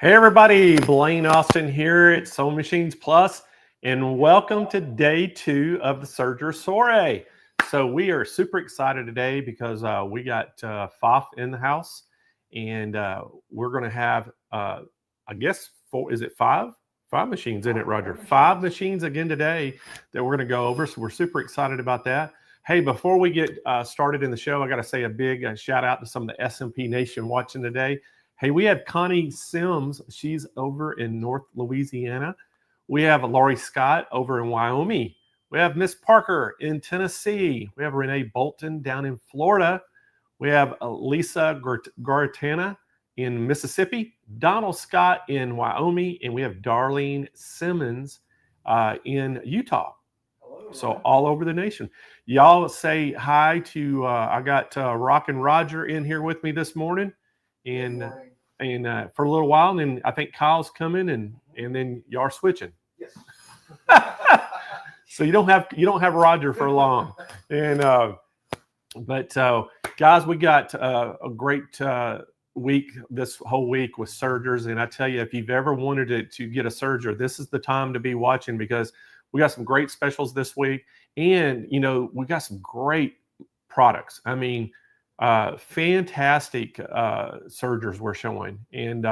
Hey everybody, Blaine Austin here at Sewing Machines Plus, and welcome to day 2 of the Serger Soiree. So we are super excited today because we got Pfaff in the house, and we're going to have, I guess, five machines in it, Roger. 5 machines again today that we're going to go over. So we're super excited about that. Hey, before we get started in the show, I got to say a big shout out to some of the SMP Nation watching today. Hey, we have Connie Sims. She's over in North Louisiana. We have Laurie Scott over in Wyoming. We have Miss Parker in Tennessee. We have Renee Bolton down in Florida. We have Lisa Garatana in Mississippi, Donald Scott in Wyoming, and we have Darlene Simmons in Utah. Hello, so all over the nation. Y'all say hi to, I got Rock and Roger in here with me this morning. And for a little while, and then I think Kyle's coming, and then y'all are switching. Yes. So you don't have Roger for long, and but guys, we got a great week this whole week with Sergers, and I tell you, if you've ever wanted to get a Serger, this is the time to be watching because we got some great specials this week, and we got some great products. I mean, fantastic Sergers we're showing, and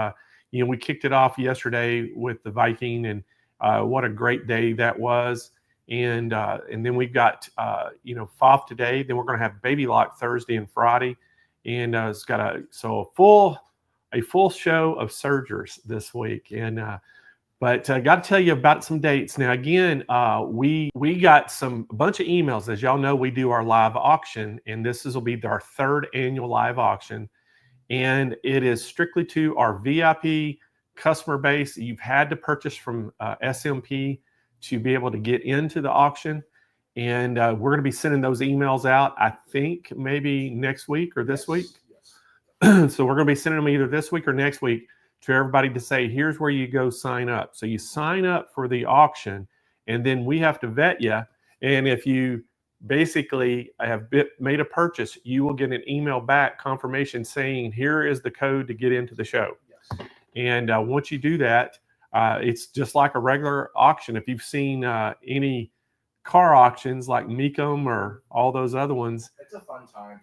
we kicked it off yesterday with the Viking, and what a great day that was. And then we've got Pfaff today. Then we're going to have Baby Lock Thursday and Friday, and it's got a full show of Sergers this week. And but I got to tell you about some dates. Now, again, we got a bunch of emails. As y'all know, we do our live auction, and will be our 3rd annual live auction. And it is strictly to our VIP customer base. You've had to purchase from SMP to be able to get into the auction. And we're going to be sending those emails out, I think, maybe next week or this week. Yes. So we're going to be sending them either this week or next week to everybody to say, here's where you go sign up. So you sign up for the auction, and then we have to vet you. And if you basically have made a purchase, you will get an email back confirmation saying, here is the code to get into the show. Yes. And once you do that, it's just like a regular auction. If you've seen any car auctions like Mecum or all those other ones, it's a fun time.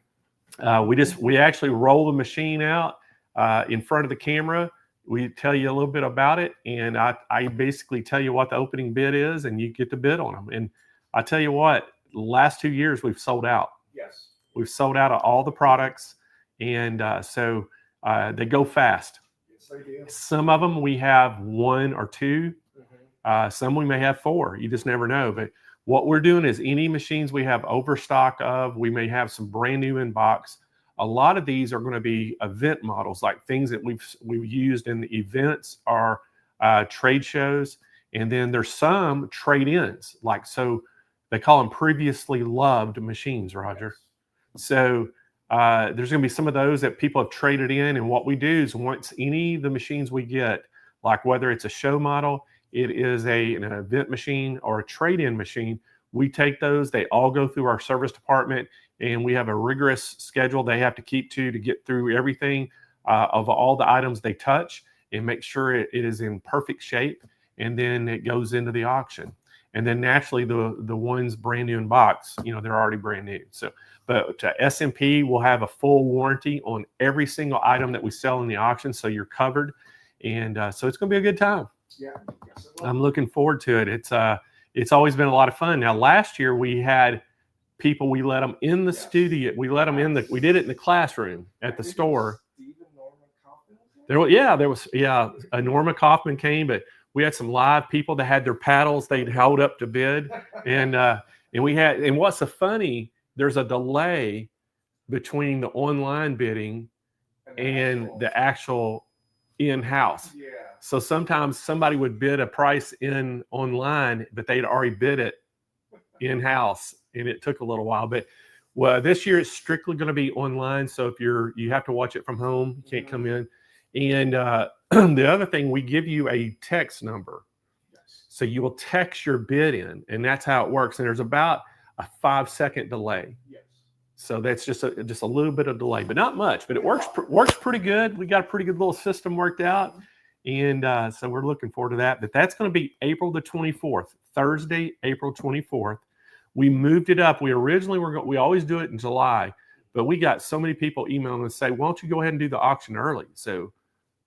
We actually roll the machine out in front of the camera. We tell you a little bit about it, and I basically tell you what the opening bid is, and you get to bid on them. And I tell you what, the last 2 years we've sold out. Yes. We've sold out of all the products, and so they go fast. Yes, they do. Some of them we have 1 or 2. Mm-hmm. Some we may have 4. You just never know. But what we're doing is any machines we have overstock of, we may have some brand new in box. A lot of these are going to be event models, like things that we've used in the events or trade shows. And then there's some trade-ins, so they call them previously loved machines, Roger. So there's going to be some of those that people have traded in. And what we do is once any of the machines we get, like whether it's a show model, it is an event machine or a trade-in machine, we take those, they all go through our service department, and we have a rigorous schedule they have to keep to get through everything of all the items they touch and make sure it is in perfect shape. And then it goes into the auction. And then naturally the ones brand new in box, they're already brand new. So, but SMP will have a full warranty on every single item that we sell in the auction. So you're covered. And so it's going to be a good time. Yeah. Yes, I'm looking forward to it. It's always been a lot of fun. Now, last year we had people, we let them in the studio. We let them we did it in the classroom at the store. There was Norma Kaufman came, but we had some live people that had their paddles they'd held up to bid. And what's so funny, there's a delay between the online bidding and the actual in-house. Yeah. So sometimes somebody would bid a price in online, but they'd already bid it in-house, and it took a little while. But this year it's strictly going to be online. So if you have to watch it from home, you can't come in. And the other thing, we give you a text number. Yes. So you will text your bid in, and that's how it works. And there's about a 5-second delay. Yes. So that's just a little bit of delay, but not much. But it works pretty good. We got a pretty good little system worked out. And so we're looking forward to that. But that's going to be April the 24th, Thursday, April 24th. We moved it up. We originally we always do it in July, but we got so many people emailing us say, why don't you go ahead and do the auction early? So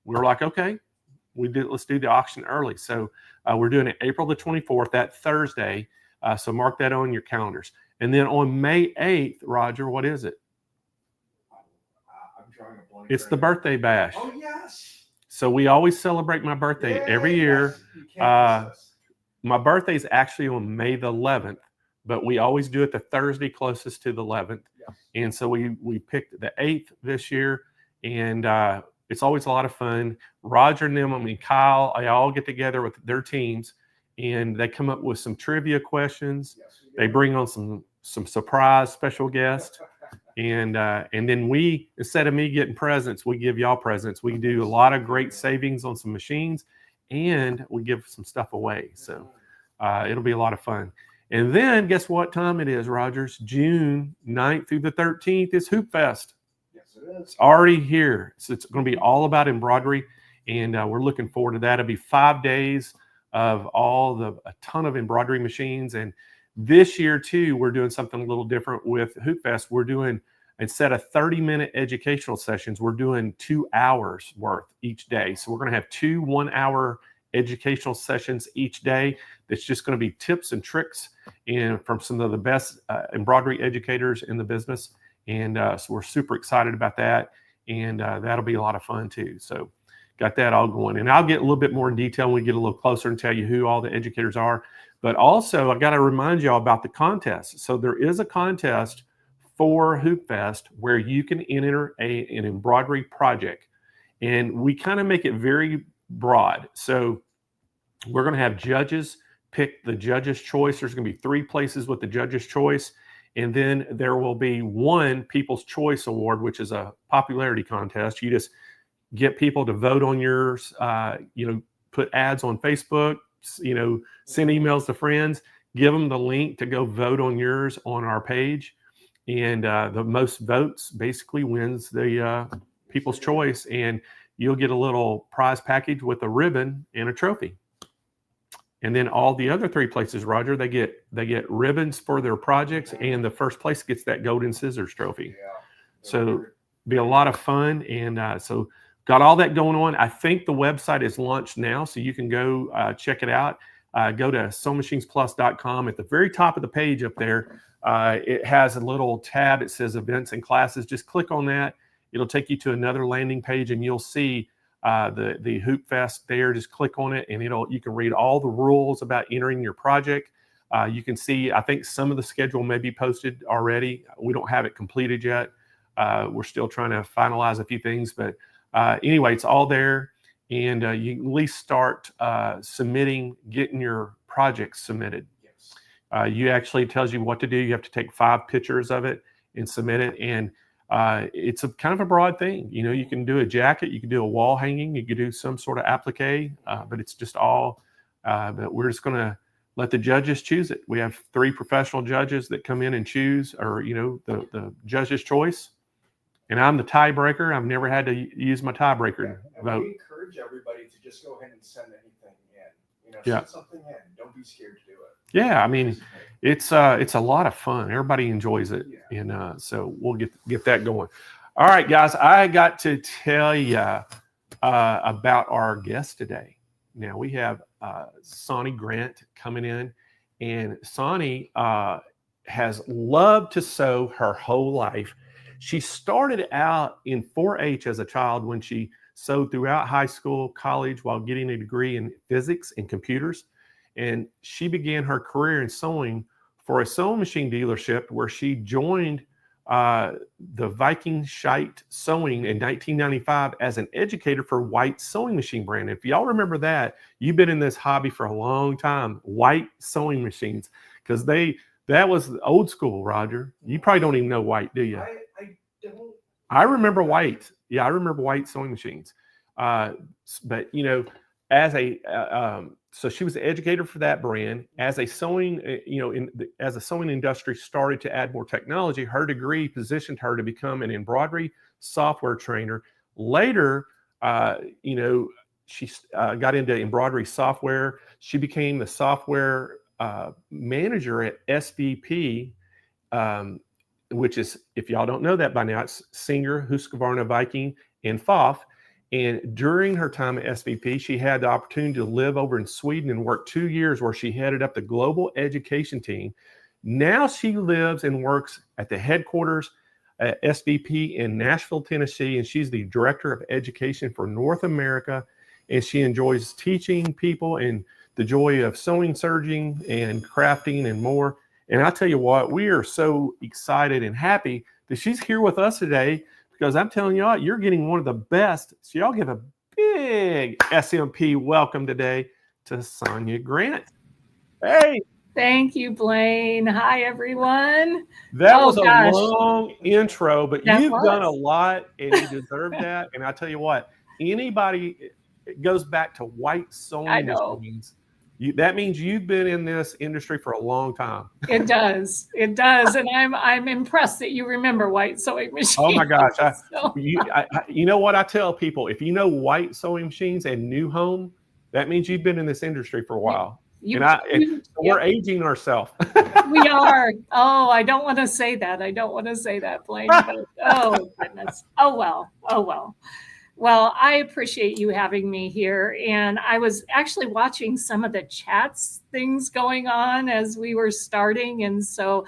we're like, okay, let's do the auction early. So we're doing it April the 24th, that Thursday. So mark that on your calendars. And then on May 8th, Roger, what is it? I'm drawing a blank. It's the birthday bash. Oh, yes. So we always celebrate my birthday every year. Yes. You can't miss this. My birthday is actually on May the 11th, but we always do it the Thursday closest to the 11th. Yes. And so we picked the 8th this year, and it's always a lot of fun. Roger and them, I mean, Kyle, I all get together with their teams, and they come up with some trivia questions. Yes, They bring on some surprise special guests. And then we, instead of me getting presents, we give y'all presents. We do a lot of great savings on some machines, and we give some stuff away. So it'll be a lot of fun. And then guess what time it is, Rogers? June 9th through the 13th is Hoopfest. Yes, it is. It's already here. So it's going to be all about embroidery, and we're looking forward to that. It'll be 5 days of a ton of embroidery machines. And this year, too, we're doing something a little different with Hoopfest. We're doing, instead of 30-minute educational sessions, we're doing 2 hours worth each day. So we're going to have 2 one-hour educational sessions each day. That's just going to be tips and tricks from some of the best embroidery educators in the business. And so we're super excited about that. And that'll be a lot of fun, too. So got that all going. And I'll get a little bit more in detail when we get a little closer and tell you who all the educators are. But also, I got to remind y'all about the contest. So there is a contest for Hoopfest where you can enter an embroidery project. And we kind of make it very broad. So we're going to have judges pick the judge's choice. There's going to be 3 places with the judge's choice. And then there will be 1 People's Choice Award, which is a popularity contest. You just get people to vote on yours, put ads on Facebook, send emails to friends, give them the link to go vote on yours on our page. And the most votes basically wins the People's Choice. And you'll get a little prize package with a ribbon and a trophy. And then all the other 3 places, Roger, they get ribbons for their projects, and the first place gets that golden scissors trophy. Yeah. So be a lot of fun. And so got all that going on. I think the website is launched now, so you can go check it out. Go to SewingMachinesPlus.com. At the very top of the page up there, it has a little tab. It says events and classes. Just click on that. It'll take you to another landing page, and you'll see the Hoopfest there. Just click on it, and you can read all the rules about entering your project. You can see, I think some of the schedule may be posted already. We don't have it completed yet. We're still trying to finalize a few things, but anyway, it's all there. And you can at least start getting your project submitted. Yes. You actually tells you what to do. You have to take 5 pictures of it and submit it. And it's a kind of a broad thing. You can do a jacket, you can do a wall hanging, you can do some sort of applique, but it's just all, but we're just going to let the judges choose it. We have 3 professional judges that come in and choose, or, the judge's choice. And I'm the tiebreaker. I've never had to use my tiebreaker vote. We encourage everybody to just go ahead and send anything in. Yeah. Send something in. Don't be scared to do it. Yeah, I mean, it's a lot of fun. Everybody enjoys it. Yeah. And so we'll get that going. All right, guys, I got to tell you about our guest today. Now we have Sonny Grant coming in, and Sonny has loved to sew her whole life. She started out in 4-H as a child when she sewed throughout high school, college, while getting a degree in physics and computers. And she began her career in sewing for a sewing machine dealership where she joined the Viking Shite Sewing in 1995 as an educator for White Sewing Machine brand. If y'all remember that, you've been in this hobby for a long time, White Sewing Machines, because that was old school, Roger. You probably don't even know White, do you? I don't. I remember White. Yeah, I remember White Sewing Machines. But as so she was the educator for that brand. As a sewing, as the sewing industry started to add more technology, her degree positioned her to become an embroidery software trainer. Later, she got into embroidery software. She became the software manager at SVP, which is, if y'all don't know that by now, it's Serger, Husqvarna, Viking, and Pfaff. And during her time at SVP, she had the opportunity to live over in Sweden and work 2 years where she headed up the global education team. Now she lives and works at the headquarters at SVP in Nashville, Tennessee, and she's the director of education for North America. And she enjoys teaching people and the joy of sewing, serging, and crafting and more. And I tell you what, we are so excited and happy that she's here with us today, because I'm telling y'all, you're getting one of the best. So y'all give a big SMP welcome today to Sonia Grant. Hey. Thank you, Blaine. Hi, everyone. That was a long intro, but you've done a lot and you deserve that. And I tell you what, anybody, it goes back to white sewing machines. That means you've been in this industry for a long time. It does. It does. And I'm impressed that you remember white sewing machines. Oh my gosh. You know what I tell people? If you know white sewing machines and new home, that means you've been in this industry for a while. We're aging ourselves. We are. Oh, I don't want to say that. I don't want to say that, Blaine. But, oh, goodness. Oh, well. Oh, well. Well, I appreciate you having me here. And I was actually watching some of the chats things going on as we were starting. And so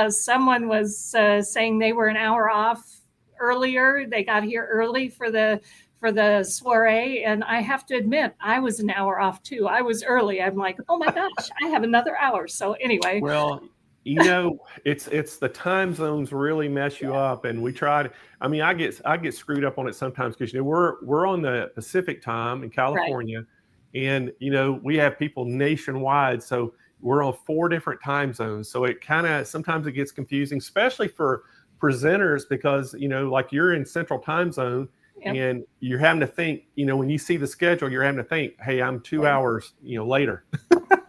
someone was saying they were an hour off earlier. They got here early for the soiree. And I have to admit, I was an hour off too. I was early. I'm like, oh my gosh, I have another hour. So anyway. Well, you know, it's the time zones really mess you up, and we try to. I mean, I get screwed up on it sometimes because we're on the Pacific time in California, and we have people nationwide, so we're on 4 different time zones. So it kind of sometimes it gets confusing, especially for presenters, because like you're in Central Time Zone. Yep. And you're having to think, when you see the schedule, you're having to think, hey, I'm 2 hours, later.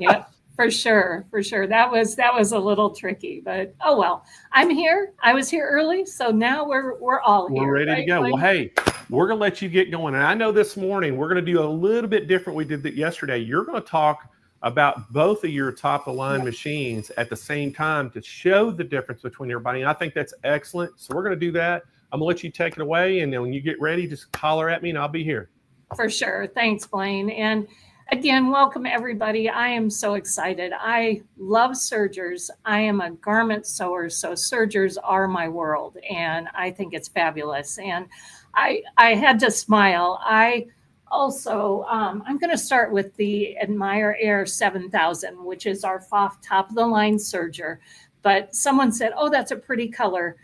Yep. For sure. That was a little tricky, but oh well. I'm here. I was here early, so now we're all here. We're ready to go. Well, hey, we're gonna let you get going. And I know this morning we're gonna do a little bit different. We did that yesterday. You're gonna talk about both of your top of the line machines at the same time to show the difference between everybody. And I think that's excellent. So we're gonna do that. I'm gonna let you take it away, and then when you get ready, just holler at me and I'll be here. For sure. Thanks, Blaine. And again, welcome everybody. I am so excited. I love Sergers. I am a garment sewer, so Sergers are my world, and I think it's fabulous. And I had to smile. I also, I'm going to start with the Admire Air 7000, which is our Pfaff top of the line Serger. But someone said, oh, that's a pretty color.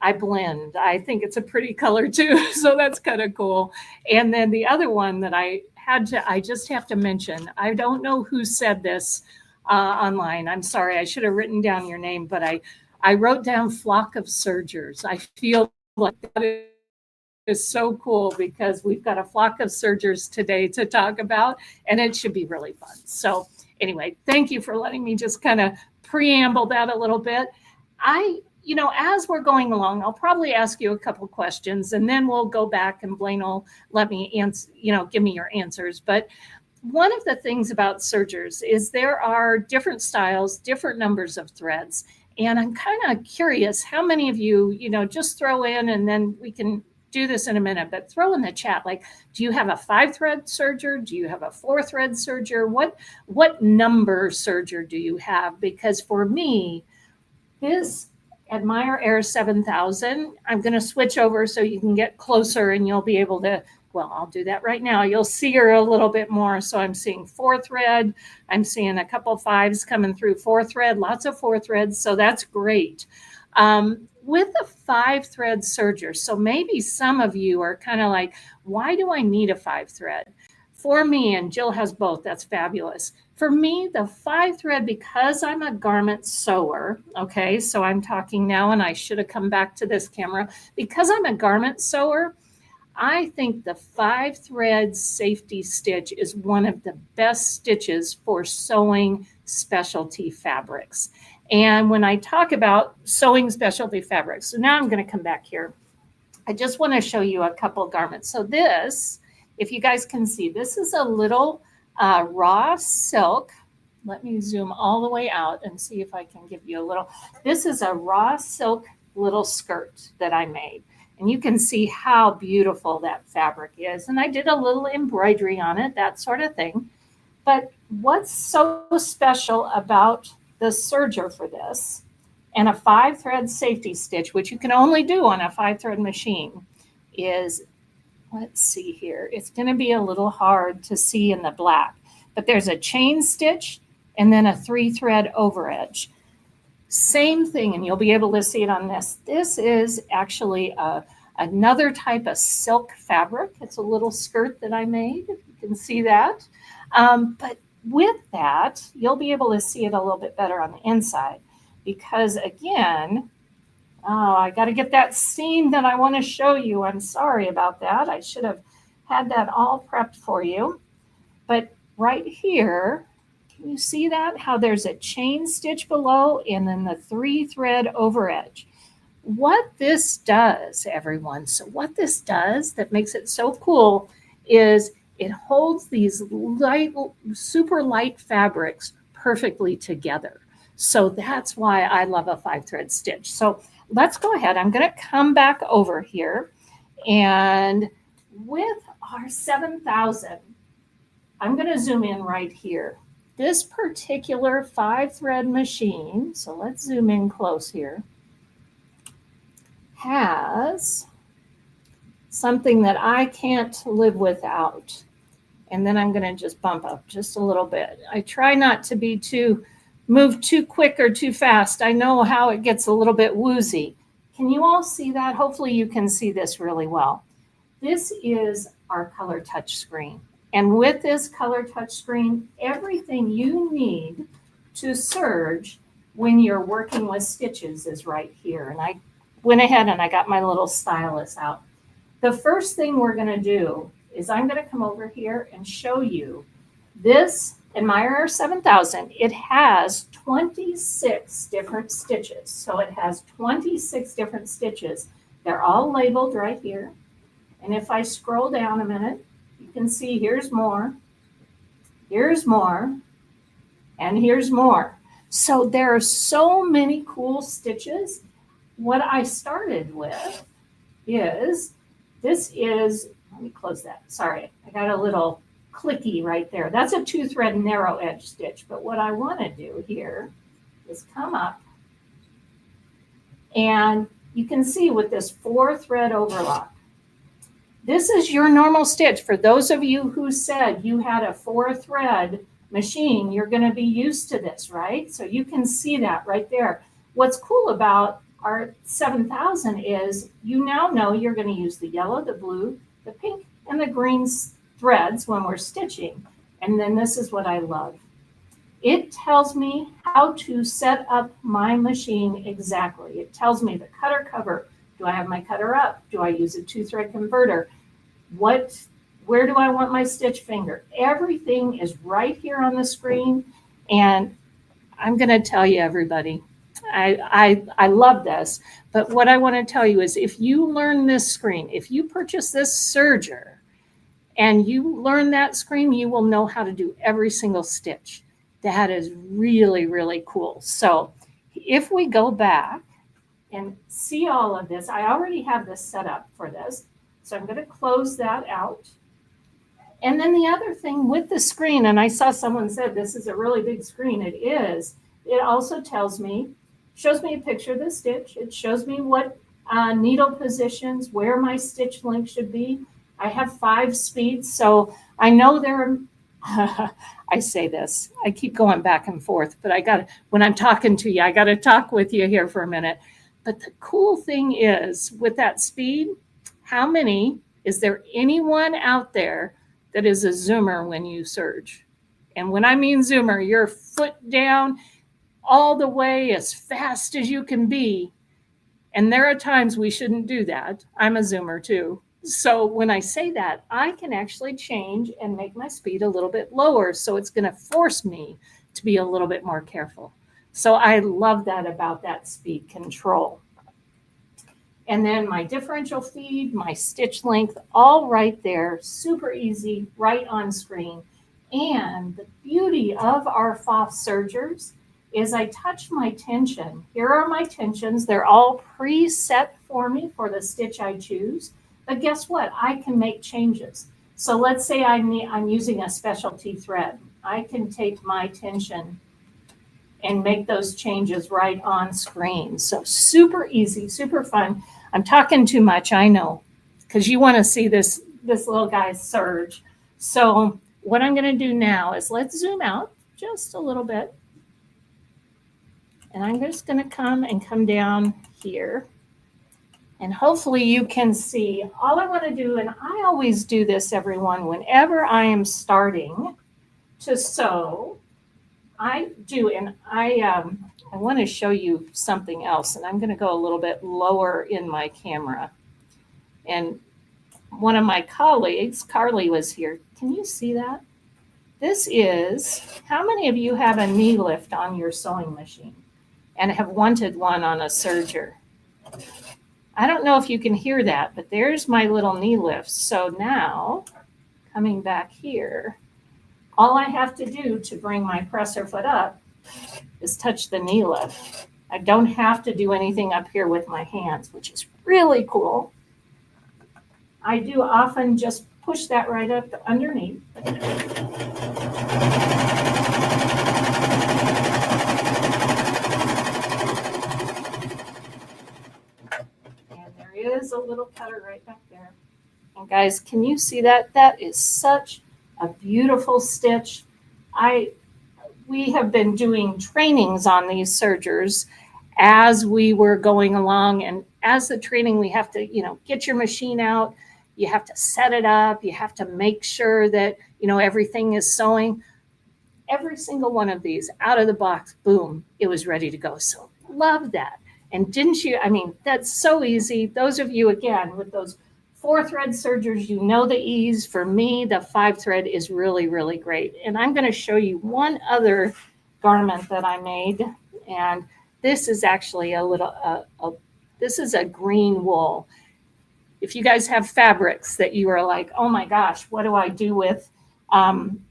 I blend. I think it's a pretty color too. So that's kind of cool. And then the other one that I just have to mention, I don't know who said this online. I'm sorry. I should have written down your name, but I wrote down flock of Sergers. I feel like that is so cool because we've got a flock of Sergers today to talk about, and it should be really fun. So anyway, thank you for letting me just kind of preamble that a little bit. As we're going along, I'll probably ask you a couple of questions, and then we'll go back and Blaine will let me answer, give me your answers. But one of the things about Sergers is there are different styles, different numbers of threads. And I'm kind of curious how many of you, just throw in, and then we can do this in a minute, but throw in the chat, like, do you have a 5-thread serger? Do you have a 4-thread serger? What number serger do you have? Because for me, this Admire Air 7000. I'm going to switch over so you can get closer and you'll be able to, well, I'll do that right now. You'll see her a little bit more. So I'm seeing 4-thread. I'm seeing a couple 5s coming through 4-thread, lots of 4 threads. So that's great. With a 5-thread serger, so maybe some of you are kind of like, why do I need a 5-thread? For me, and Jill has both, that's fabulous. For me, the 5-thread, because I'm a garment sewer, okay, so I'm talking now, and I should have come back to this camera. Because I'm a garment sewer, I think the 5-thread safety stitch is one of the best stitches for sewing specialty fabrics. And when I talk about sewing specialty fabrics, so now I'm going to come back here. I just want to show you a couple garments. So this if you guys can see, this is a little raw silk. Let me zoom all the way out and see if I can give you a little. This is a raw silk little skirt that I made. And you can see how beautiful that fabric is. And I did a little embroidery on it, that sort of thing. But what's so special about the serger for this and a 5-thread safety stitch, which you can only do on a 5-thread machine, is, let's see here. It's going to be a little hard to see in the black. But there's a chain stitch and then a 3-thread over edge. Same thing, and you'll be able to see it on this. This is actually another type of silk fabric. It's a little skirt that I made. You can see that. But with that, you'll be able to see it a little bit better on the inside because, again, I got to get that seam that I want to show you. I'm sorry about that. I should have had that all prepped for you. But right here, can you see that? How there's a chain stitch below and then the 3-thread over edge. What this does, everyone, so what this does that makes it so cool is it holds these light, super light fabrics perfectly together. So that's why I love a 5-thread stitch. So let's go ahead. I'm going to come back over here. And with our 7,000, I'm going to zoom in right here. This particular 5-thread machine, so let's zoom in close here, has something that I can't live without. And then I'm going to just bump up just a little bit. I try not to move too quick or too fast. I know how it gets a little bit woozy. Can you all see that? Hopefully you can see this really well. This is our color touch screen. And with this color touch screen, everything you need to serge when you're working with stitches is right here. And I went ahead and I got my little stylus out. The first thing we're going to do is I'm going to come over here and show you this Admirer 7000. It has 26 different stitches. So it has 26 different stitches. They're all labeled right here. And if I scroll down a minute, you can see here's more, and here's more. So there are so many cool stitches. What I started with is, let me close that. Sorry, I got a little clicky right there. That's a 2-thread narrow edge stitch. But what I want to do here is come up, and you can see with this 4-thread overlock, this is your normal stitch. For those of you who said you had a 4-thread machine, you're going to be used to this, right? So you can see that right there. What's cool about our 7,000 is you now know you're going to use the yellow, the blue, the pink, and the green threads when we're stitching. And then this is what I love. It tells me how to set up my machine exactly. It tells me the cutter cover. Do I have my cutter up? Do I use a 2-thread converter? Where do I want my stitch finger? Everything is right here on the screen. And I'm going to tell you, everybody, I love this. But what I want to tell you is if you learn this screen, if you purchase this serger and you learn that screen, you will know how to do every single stitch. That is really, really cool. So if we go back and see all of this, I already have this set up for this. So I'm going to close that out. And then the other thing with the screen, and I saw someone said this is a really big screen. It is. It also shows me a picture of the stitch. It shows me what needle positions, where my stitch length should be. I have 5 speeds, so I know there are, I say this, I keep going back and forth, but when I'm talking to you, I got to talk with you here for a minute. But the cool thing is with that speed, is there anyone out there that is a zoomer when you serge? And when I mean zoomer, you're foot down all the way as fast as you can be. And there are times we shouldn't do that. I'm a zoomer too. So when I say that, I can actually change and make my speed a little bit lower. So it's going to force me to be a little bit more careful. So I love that about that speed control. And then my differential feed, my stitch length, all right there, super easy, right on screen. And the beauty of our Pfaff sergers is I touch my tension. Here are my tensions. They're all preset for me for the stitch I choose. But guess what? I can make changes. So let's say I'm using a specialty thread. I can take my tension and make those changes right on screen. So super easy, super fun. I'm talking too much, I know, because you want to see this little guy surge. So what I'm going to do now is let's zoom out just a little bit. And I'm just going to come down here. And hopefully you can see. All I want to do, and I always do this, everyone, whenever I am starting to sew, I want to show you something else, and I'm going to go a little bit lower in my camera. And one of my colleagues, Carly, was here. Can you see that? This is, how many of you have a knee lift on your sewing machine and have wanted one on a serger? I don't know if you can hear that, but there's my little knee lift. So now, coming back here, all I have to do to bring my presser foot up is touch the knee lift. I don't have to do anything up here with my hands, which is really cool. I do often just push that right up underneath. And there is a little cutter right back there. And guys, can you see that? That is such a beautiful stitch. We have been doing trainings on these sergers as we were going along, and as the training, we have to, get your machine out. You have to set it up. You have to make sure that, everything is sewing. Every single one of these out of the box, boom, it was ready to go. So love that. And didn't you? I mean, that's so easy. Those of you, again, with those 4-thread sergers, you know the ease. For me, the 5-thread is really, really great. And I'm going to show you one other garment that I made. And this is actually this is a green wool. If you guys have fabrics that you are like, oh my gosh, what do I do with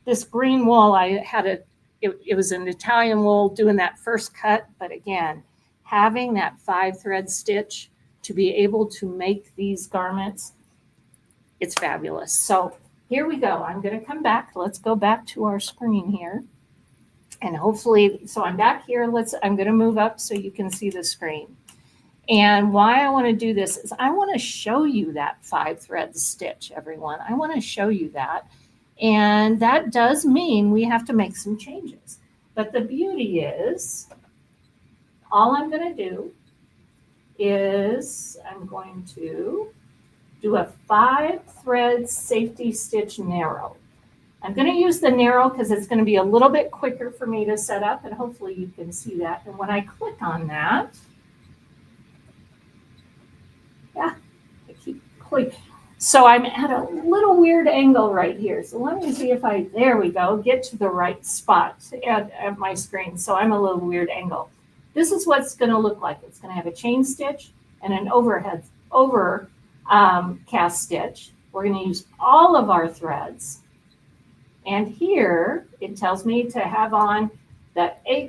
this green wool? It was an Italian wool doing that first cut. But again, having that 5-thread stitch to be able to make these garments, it's fabulous. So here we go. I'm going to come back. Let's go back to our screen here. And hopefully, so I'm back here. I'm going to move up so you can see the screen. And why I want to do this is I want to show you that 5-thread stitch, everyone. I want to show you that. And that does mean we have to make some changes. But the beauty is, all I'm going to do is I'm going to do a 5-thread safety stitch narrow. I'm going to use the narrow because it's going to be a little bit quicker for me to set up, and hopefully you can see that. And when I click on that, I keep clicking. So I'm at a little weird angle right here. So let me see if there we go, get to the right spot at my screen. So I'm a little weird angle. This is what it's going to look like. It's going to have a chain stitch and an cast stitch. We're going to use all of our threads. And here it tells me to have on the A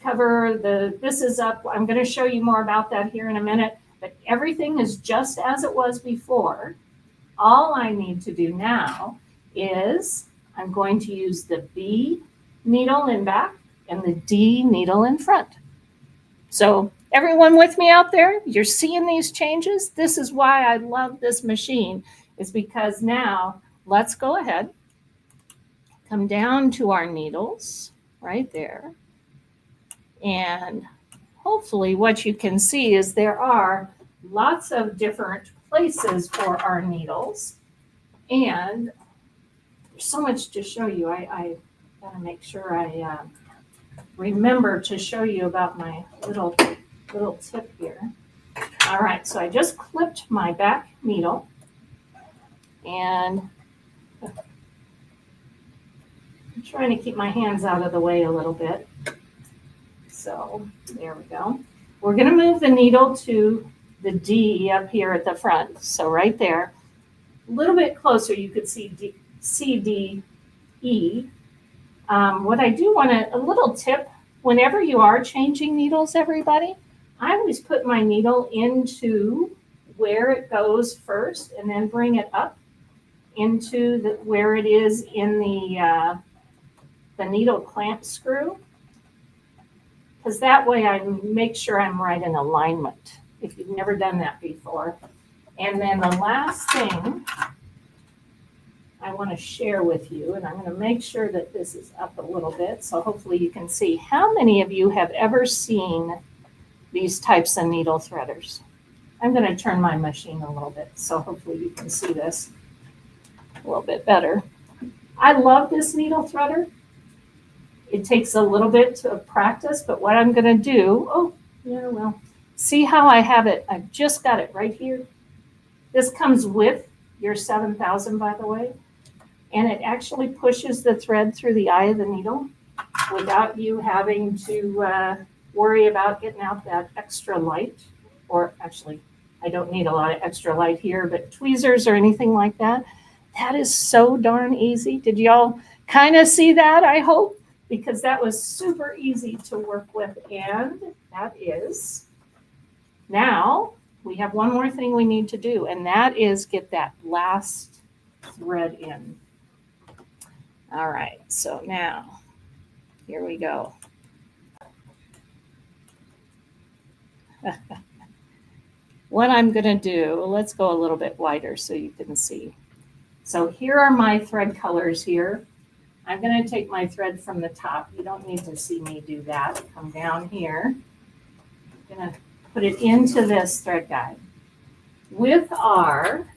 cover, this is up. I'm going to show you more about that here in a minute, but everything is just as it was before. All I need to do now is I'm going to use the B needle in back and the D needle in front. So everyone with me out there, you're seeing these changes? This is why I love this machine, is because now let's go ahead, come down to our needles right there. And hopefully what you can see is there are lots of different places for our needles. And there's so much to show you. I gotta make sure I remember to show you about my little tip here. All right, so I just clipped my back needle, and I'm trying to keep my hands out of the way a little bit. So there we go. We're going to move the needle to the D up here at the front. So right there, a little bit closer, you could see C, D, E. What I do want a little tip, whenever you are changing needles, everybody, I always put my needle into where it goes first and then bring it up into where it is in the needle clamp screw. Because that way I make sure I'm right in alignment, if you've never done that before. And then the last thing I want to share with you, and I'm going to make sure that this is up a little bit, so hopefully you can see. How many of you have ever seen these types of needle threaders? I'm going to turn my machine a little bit, so hopefully you can see this a little bit better. I love this needle threader. It takes a little bit to practice, but what I'm going to do, see how I have it? I've just got it right here. This comes with your 7000, by the way, and it actually pushes the thread through the eye of the needle without you having to worry about getting out that extra light. Or actually, I don't need a lot of extra light here, but tweezers or anything like that. That is so darn easy. Did y'all kind of see that, I hope? Because that was super easy to work with. And that is, now we have one more thing we need to do, and that is get that last thread in. All right, so now, here we go. What I'm gonna do, let's go a little bit wider so you can see. So here are my thread colors here. I'm gonna take my thread from the top. You don't need to see me do that. Come down here. I'm gonna put it into this thread guide. With our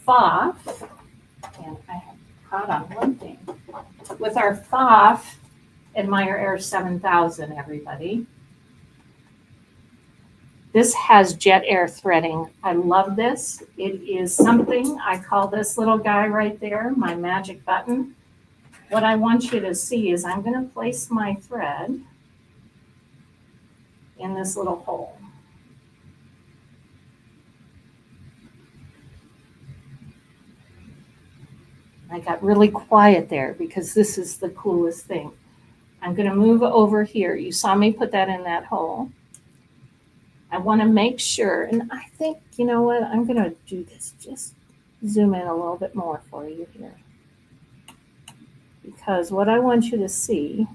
Pfaff, and I have caught on one thing. With our Pfaff Admire Air 7000, everybody. This has jet air threading. I love this. It is something, I call this little guy right there my magic button. What I want you to see is I'm going to place my thread in this little hole. I got really quiet there because this is the coolest thing. I'm going to move over here. You saw me put that in that hole. I want to make sure, and I think, you know what, I'm going to do this, just zoom in a little bit more for you here. Because what I want you to see,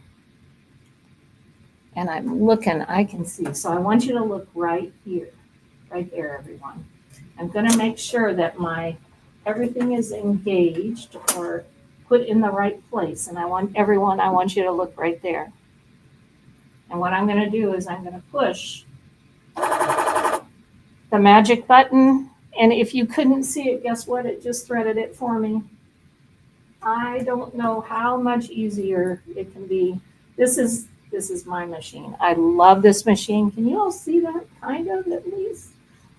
and I'm looking, I can see, so I want you to look right here, right there, everyone. I'm going to make sure that everything is engaged or put in the right place, and I want you to look right there. And what I'm going to do is I'm going to push the magic button, and if you couldn't see it, guess what? It just threaded it for me. I don't know how much easier it can be. This is my machine. I love this machine. Can you all see that? Kind of, at least.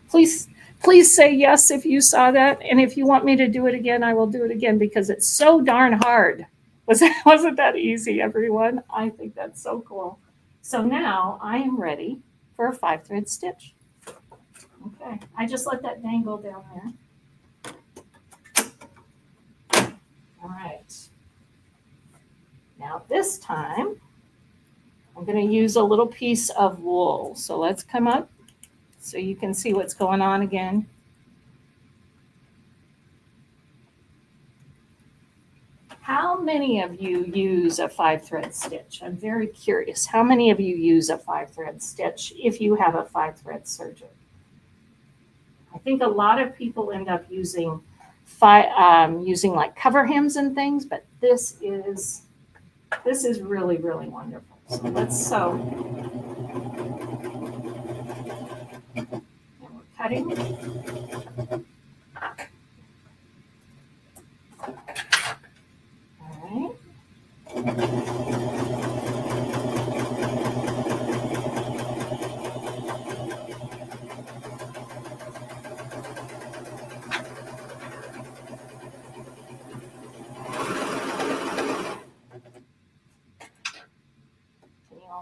Please say yes if you saw that, and if you want me to do it again, I will do it again because it's so darn hard. Wasn't that easy, everyone? I think that's so cool. So now I am ready for a 5-thread stitch. Okay, I just let that dangle down there. All right. Now this time, I'm going to use a little piece of wool. So let's come up so you can see what's going on again. How many of you use a 5-thread stitch? I'm very curious. How many of you use a 5-thread stitch if you have a 5-thread serger? I think a lot of people end up using like cover hems and things, but this is really, really wonderful. So let's sew. And we're cutting. All right.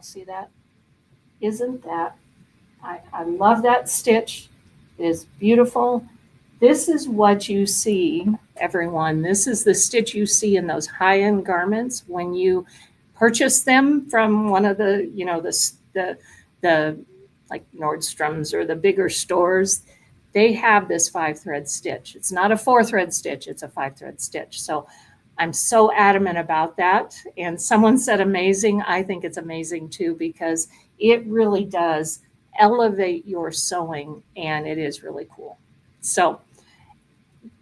See that? Isn't that, I I love that stitch. It is beautiful. This is what you see, everyone. This is the stitch you see in those high-end garments when you purchase them from one of the, you know, the like Nordstrom's or the bigger stores. They have this 5-thread stitch. It's not a 4-thread stitch, it's a 5-thread stitch. So I'm so adamant about that. And someone said amazing. I think it's amazing too, because it really does elevate your sewing, and it is really cool. So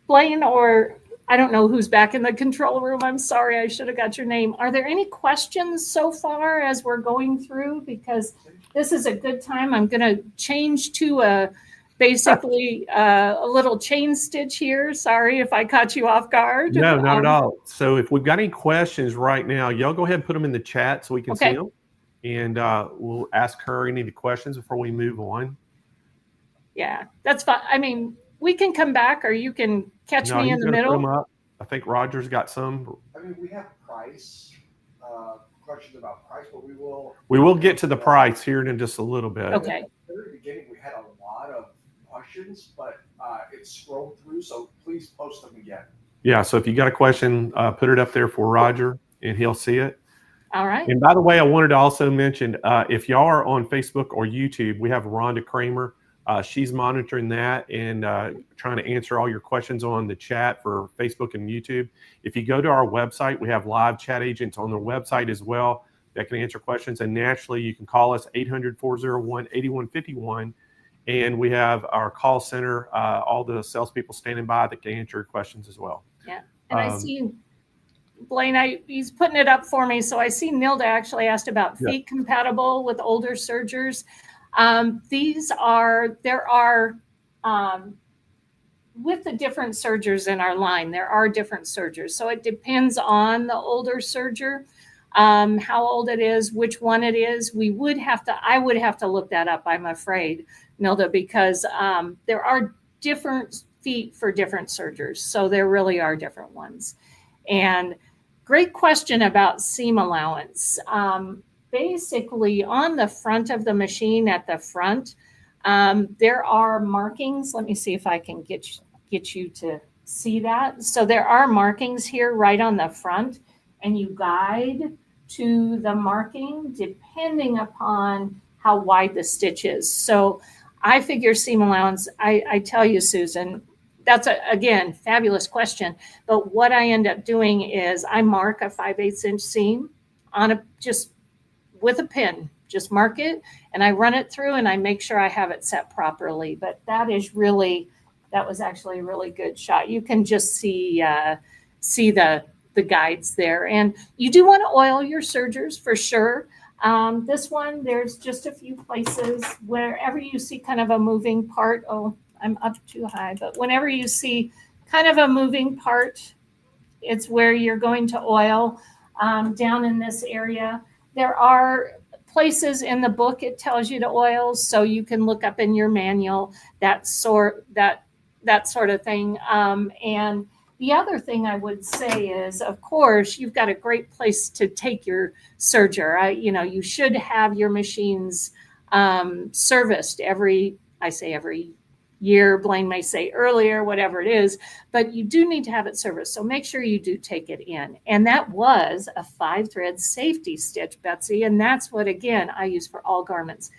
Blaine, or I don't know who's back in the control room. I'm sorry, I should have got your name. Are there any questions so far as we're going through? Because this is a good time. I'm going to change to basically a little chain stitch here. Sorry if I caught you off guard. No, not at all. So if we've got any questions right now, y'all go ahead and put them in the chat so we can see them. And we'll ask her any of the questions before we move on. Yeah, that's fine. I mean, we can come back, or you can catch me in the middle. Put them up. I think Roger's got some. I mean, we have price, questions about price, but we will get to the price here in just a little bit. Okay. At the very beginning, we had a lot of questions, but it scrolled through, so please post them again. Yeah, so if you got a question, put it up there for Roger, and he'll see it. All right. And by the way, I wanted to also mention, if y'all are on Facebook or YouTube, we have Rhonda Kramer. She's monitoring that and trying to answer all your questions on the chat for Facebook and YouTube. If you go to our website, we have live chat agents on the website as well that can answer questions. And naturally, you can call us 800-401-8151. And we have our call center, all the salespeople standing by that can answer your questions as well. Yeah. And I see Blaine, he's putting it up for me. So I see Nilda actually asked about feet compatible with older Sergers. There are with the different Sergers in our line, there are different Sergers. So it depends on the older Serger, how old it is, which one it is. I would have to look that up, I'm afraid, Nilda, because there are different feet for different Sergers. So there really are different ones. And great question about seam allowance. Basically, on the front of the machine at the front, there are markings. Let me see if I can get you to see that. So there are markings here right on the front, and you guide to the marking depending upon how wide the stitch is. So I figure seam allowance, I tell you, Susan, that's again, fabulous question. But what I end up doing is I mark a 5/8 inch seam on just with a pin, just mark it, and I run it through and I make sure I have it set properly. But that was actually a really good shot. You can just see the guides there. And you do want to oil your Sergers for sure. This one, there's just a few places wherever you see kind of a moving part. Oh, I'm up too high, but whenever you see kind of a moving part, it's where you're going to oil down in this area. There are places in the book it tells you to oil, so you can look up in your manual that sort of thing. And the other thing I would say is, of course, you've got a great place to take your serger. You should have your machines serviced every year. Blaine may say earlier, whatever it is, but you do need to have it serviced. So make sure you do take it in. And that was a 5-thread safety stitch, Betsy. And that's what, again, I use for all garments.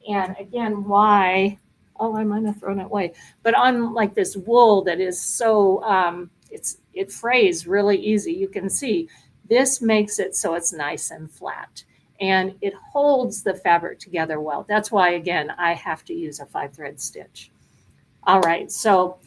And again, why? Oh, I might have thrown it away. But on like this wool that is so, it frays really easy. You can see this makes it so it's nice and flat. And it holds the fabric together well. That's why, again, I have to use a 5-thread stitch. All right, so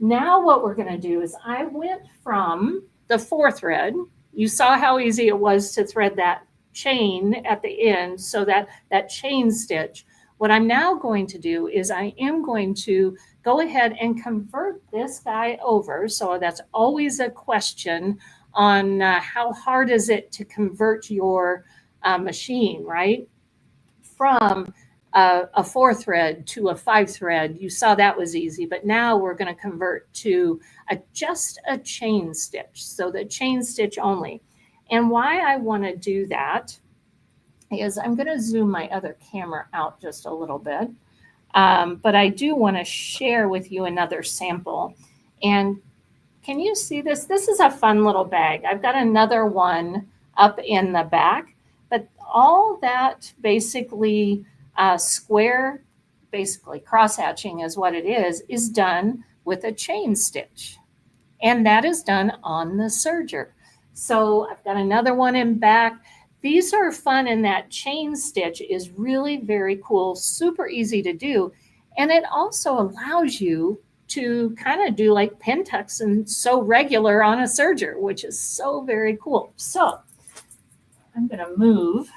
now what we're going to do is I went from the 4-thread. You saw how easy it was to thread that chain at the end, so that chain stitch. What I'm now going to do is I am going to go ahead and convert this guy over. So that's always a question on how hard is it to convert your machine, right? From a 4-thread to a 5-thread. You saw that was easy, but now we're going to convert to just a chain stitch. So the chain stitch only. And why I want to do that is I'm going to zoom my other camera out just a little bit. But I do want to share with you another sample. And can you see this? This is a fun little bag. I've got another one up in the back, but all that basically square, basically cross-hatching is what it is done with a chain stitch. And that is done on the serger. So I've got another one in back. These are fun, and that chain stitch is really very cool, super easy to do. And it also allows you to kind of do like pin tucks and sew regular on a serger, which is so very cool. So I'm going to move,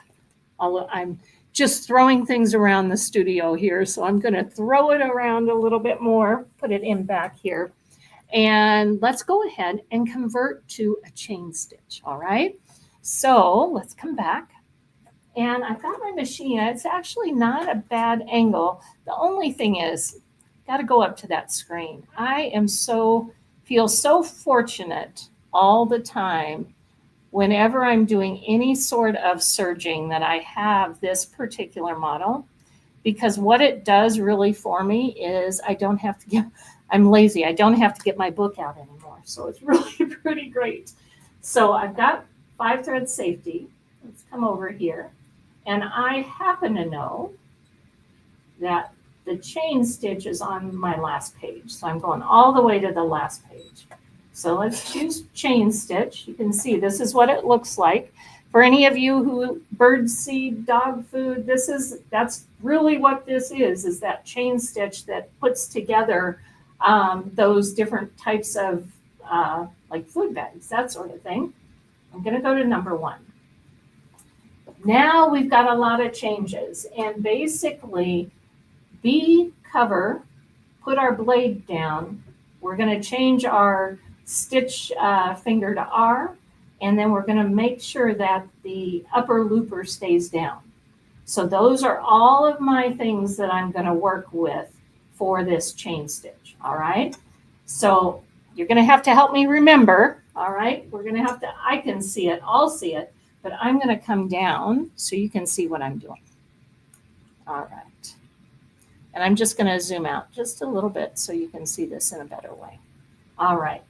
although I'm just throwing things around the studio here. So I'm going to throw it around a little bit more, put it in back here. And let's go ahead and convert to a chain stitch. All right. So let's come back. And I've got my machine. It's actually not a bad angle. The only thing is, got to go up to that screen. I feel so fortunate all the time whenever I'm doing any sort of serging that I have this particular model, because what it does really for me is I'm lazy. I don't have to get my book out anymore. So it's really pretty great. So I've got 5 thread safety. Let's come over here. And I happen to know that the chain stitch is on my last page. So I'm going all the way to the last page. So let's choose chain stitch. You can see this is what it looks like. For any of you who bird seed dog food, that's really what this is that chain stitch that puts together those different types of like food bags, that sort of thing. I'm going to go to number 1. Now we've got a lot of changes, and basically B cover, put our blade down. We're going to change our stitch finger to R, and then we're going to make sure that the upper looper stays down. So those are all of my things that I'm going to work with for this chain stitch. All right. So you're going to have to help me remember. All right. I can see it. I'll see it, but I'm going to come down so you can see what I'm doing. All right. And I'm just going to zoom out just a little bit so you can see this in a better way. All right.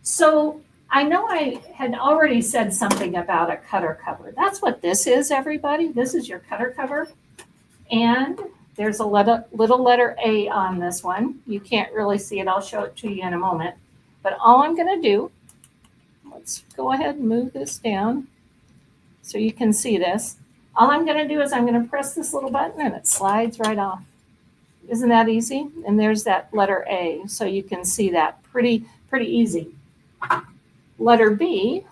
So I know I had already said something about a cutter cover. That's what this is, everybody. This is your cutter cover. And there's a little letter A on this one. You can't really see it. I'll show it to you in a moment. But all I'm going to do, let's go ahead and move this down so you can see this. All I'm going to do is I'm going to press this little button and it slides right off. Isn't that easy? And there's that letter A, so you can see that pretty easy. Letter B,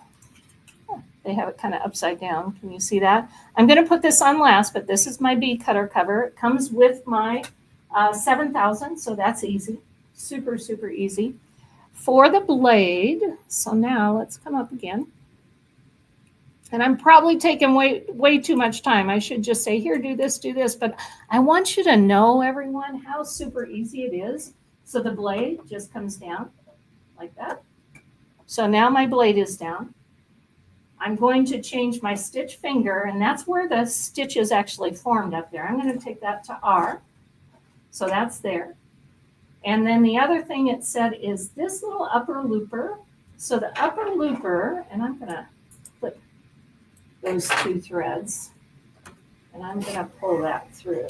they have it kind of upside down. Can you see that? I'm going to put this on last, but this is my B cutter cover. It comes with my 7000, so that's easy. Super easy. For the blade, so now let's come up again. And I'm probably taking way too much time. I should just say, here, do this. But I want you to know, everyone, how super easy it is. So the blade just comes down like that. So now my blade is down. I'm going to change my stitch finger, and that's where the stitch is actually formed up there. I'm going to take that to R. So that's there. And then the other thing it said is this little upper looper. So the upper looper, and I'm going to clip those 2 threads, and I'm going to pull that through.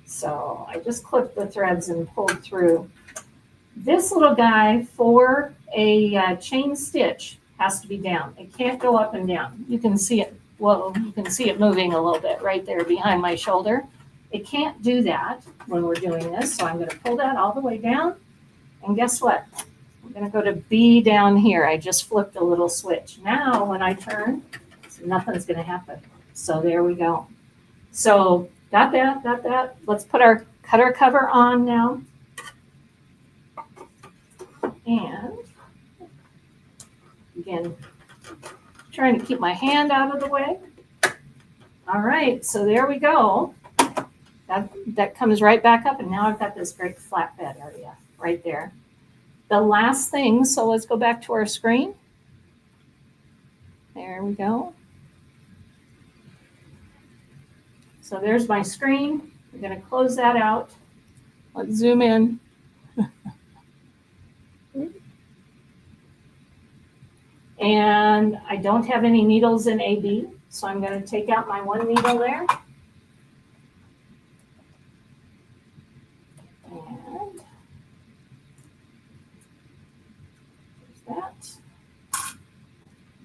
So I just clipped the threads and pulled through. This little guy for a chain stitch has to be down. It can't go up and down. You can see it. Well, you can see it moving a little bit right there behind my shoulder. It can't do that when we're doing this. So I'm going to pull that all the way down. And guess what? I'm going to go to B down here. I just flipped a little switch. Now when I turn, nothing's going to happen. So there we go. So got that. Let's put our cutter cover on now. And again, trying to keep my hand out of the way. All right, so there we go. That comes right back up, and now I've got this great flatbed area right there. The last thing, so let's go back to our screen. There we go. So there's my screen. I'm going to close that out. Let's zoom in. And I don't have any needles in AB, so I'm going to take out my one needle there. And there's that.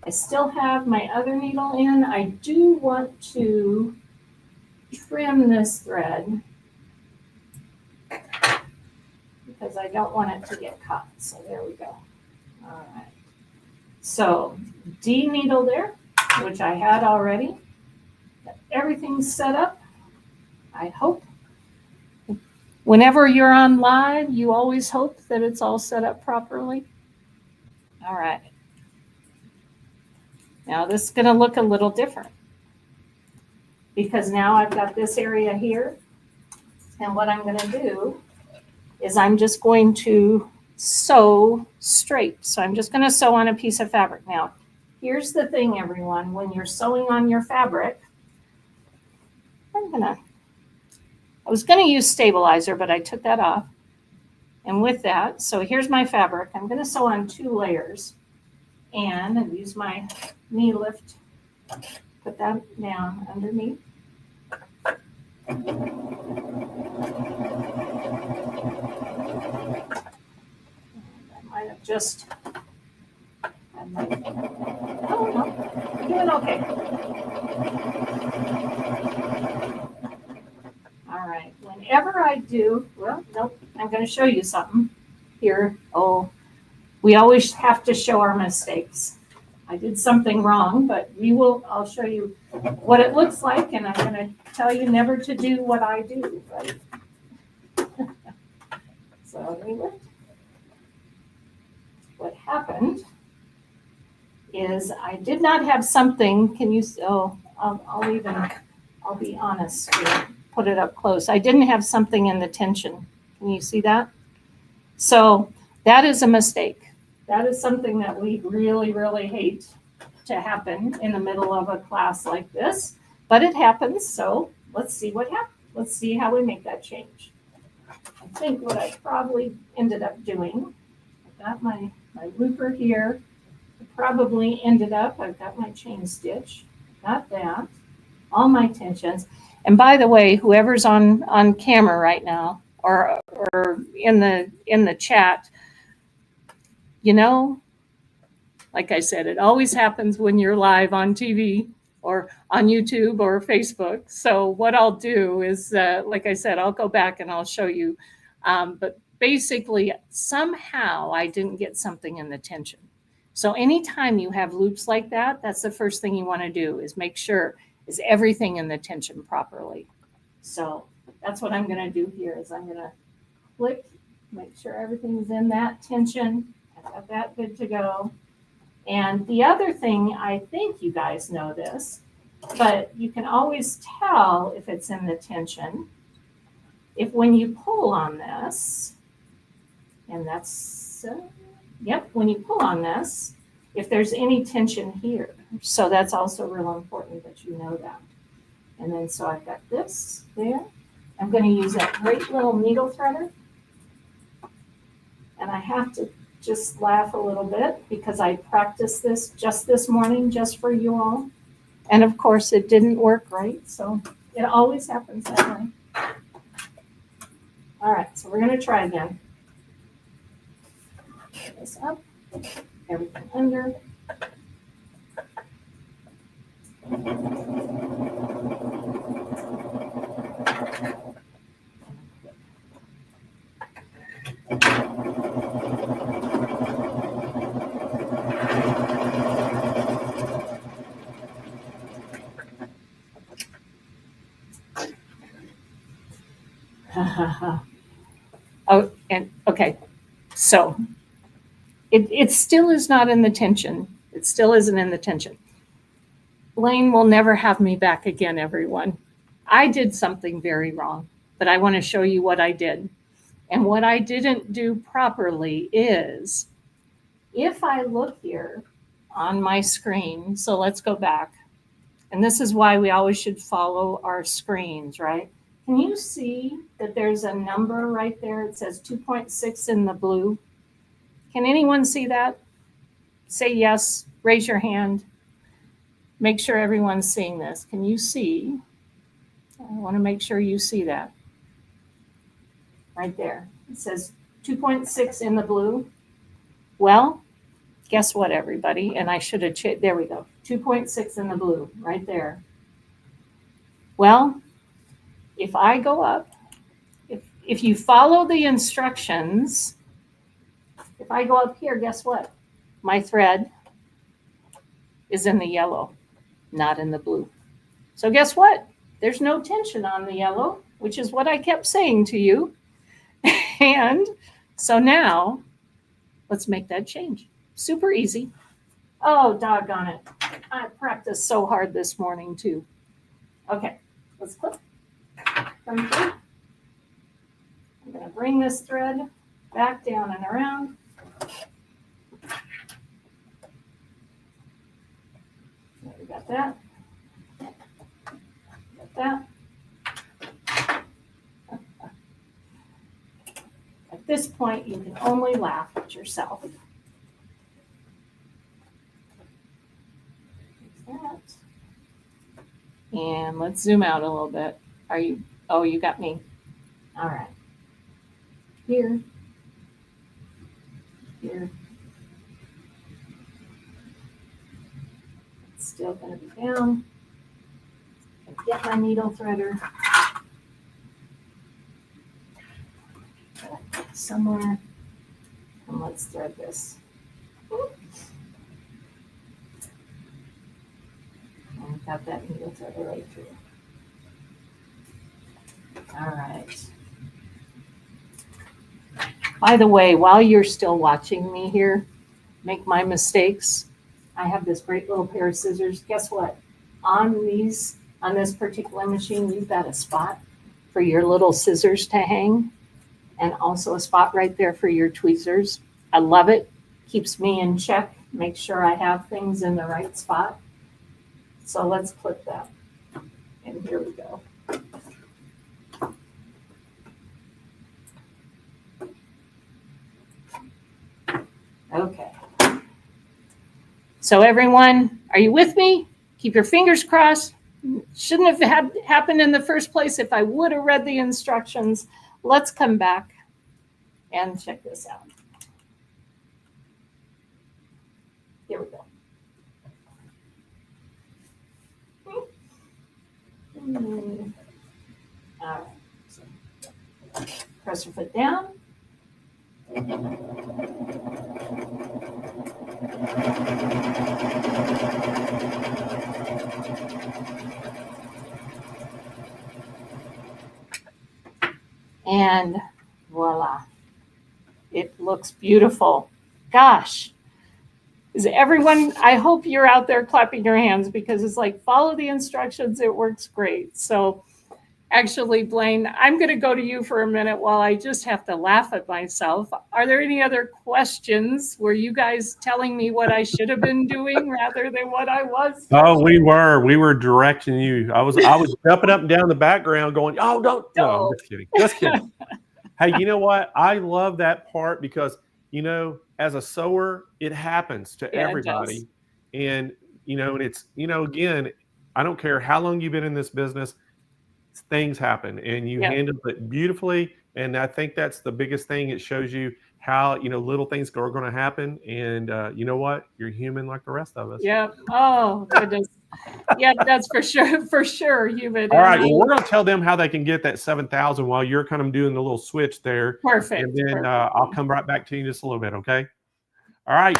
I still have my other needle in. I do want to trim this thread because I don't want it to get caught. So there we go. All right. So D needle there, which I had already. Everything's set up, I hope. Whenever you're on live, you always hope that it's all set up properly. All right. Now this is going to look a little different because now I've got this area here. And what I'm going to do is I'm just going to sew straight. So I'm just going to sew on a piece of fabric. Now, here's the thing, everyone. When you're sewing on your fabric, I was going to use stabilizer, but I took that off. And with that, so here's my fabric. I'm going to sew on 2 layers. And I've used my knee lift. Put that down underneath. I might have just, oh no, I'm doing okay. All right, whenever I do, well, nope, I'm going to show you something here. Oh, we always have to show our mistakes. I did something wrong, but I'll show you what it looks like, and I'm going to tell you never to do what I do, right? So anyway, what happened is I did not have something, I'll be honest here, put it up close. I didn't have something in the tension. Can you see that? So that is a mistake. That is something that we really, really hate to happen in the middle of a class like this, but it happens. So let's see what happens. Let's see how we make that change. I think what I probably ended up doing, I've got my looper here. I've got my chain stitch, got that, all my tensions. And by the way, whoever's on camera right now or in the chat, you know, like I said, it always happens when you're live on TV or on YouTube or Facebook. So what I'll do is, like I said, I'll go back and I'll show you. But basically, somehow I didn't get something in the tension. So anytime you have loops like that, that's the first thing you want to do is make sure is everything in the tension properly. So that's what I'm going to do here is I'm going to click, make sure everything's in that tension. I got that good to go. And the other thing, I think you guys know this, but you can always tell if it's in the tension if when you pull on this, and that's, when you pull on this, if there's any tension here. So that's also real important that you know that. And then so I've got this there. I'm going to use that great little needle threader. And I have to just laugh a little bit because I practiced this just this morning just for you all. And of course it didn't work right. So it always happens that way. All right, so we're going to try again. Put this up, everything under. Oh, and okay, so it still is not in the tension. It still isn't in the tension. Blaine will never have me back again, everyone. I did something very wrong, but I want to show you what I did. And what I didn't do properly is, if I look here on my screen, so let's go back. And this is why we always should follow our screens, right? Can you see that there's a number right there? It says 2.6 in the blue. Can anyone see that? Say yes, raise your hand. Make sure everyone's seeing this. Can you see? I want to make sure you see that. Right there. It says 2.6 in the blue. Well, guess what, everybody? And I should have there we go. 2.6 in the blue, right there. Well, if I go up, if you follow the instructions, if I go up here, guess what? My thread is in the yellow, not in the blue. So guess what? There's no tension on the yellow, which is what I kept saying to you. And so now let's make that change. Super easy. Oh, doggone it. I practiced so hard this morning too. Okay, let's clip from here. I'm going to bring this thread back down and around. There, we got that. Got that. At this point, you can only laugh at yourself. Like that. And let's zoom out a little bit. Are you? Oh, you got me. All right. Here. Here. It's still going to be down. Get my needle threader. Somewhere. And let's thread this. And got that needle threader right through. All right. By the way, while you're still watching me here make my mistakes, I have this great little pair of scissors. Guess what? On this particular machine, you've got a spot for your little scissors to hang, and also a spot right there for your tweezers. I love it. Keeps me in check. Make sure I have things in the right spot. So let's clip that. And here we go. Okay. So everyone, are you with me? Keep your fingers crossed. Shouldn't have happened in the first place if I would have read the instructions. Let's come back and check this out. Here we go. All right. So press your foot down. And voila, it looks beautiful. Gosh, is everyone, I hope you're out there clapping your hands, because it's like, follow the instructions, it works great. So actually, Blaine, I'm going to go to you for a minute while I just have to laugh at myself. Are there any other questions? Were you guys telling me what I should have been doing rather than what I was? Oh, we were directing you. I was jumping up and down the background going, oh, don't. No, I'm just kidding. Hey, you know what? I love that part because, as a sewer, it happens to everybody. And, and it's, again, I don't care how long you've been in this business, things happen and you handle it beautifully. And I think that's the biggest thing. It shows you how, little things are going to happen. And you know what? You're human like the rest of us. Yeah. Oh, goodness. Yeah, that's for sure, human. All right. Well, we're going to tell them how they can get that 7,000 while you're kind of doing the little switch there. Perfect. And then I'll come right back to you in just a little bit. Okay. All right.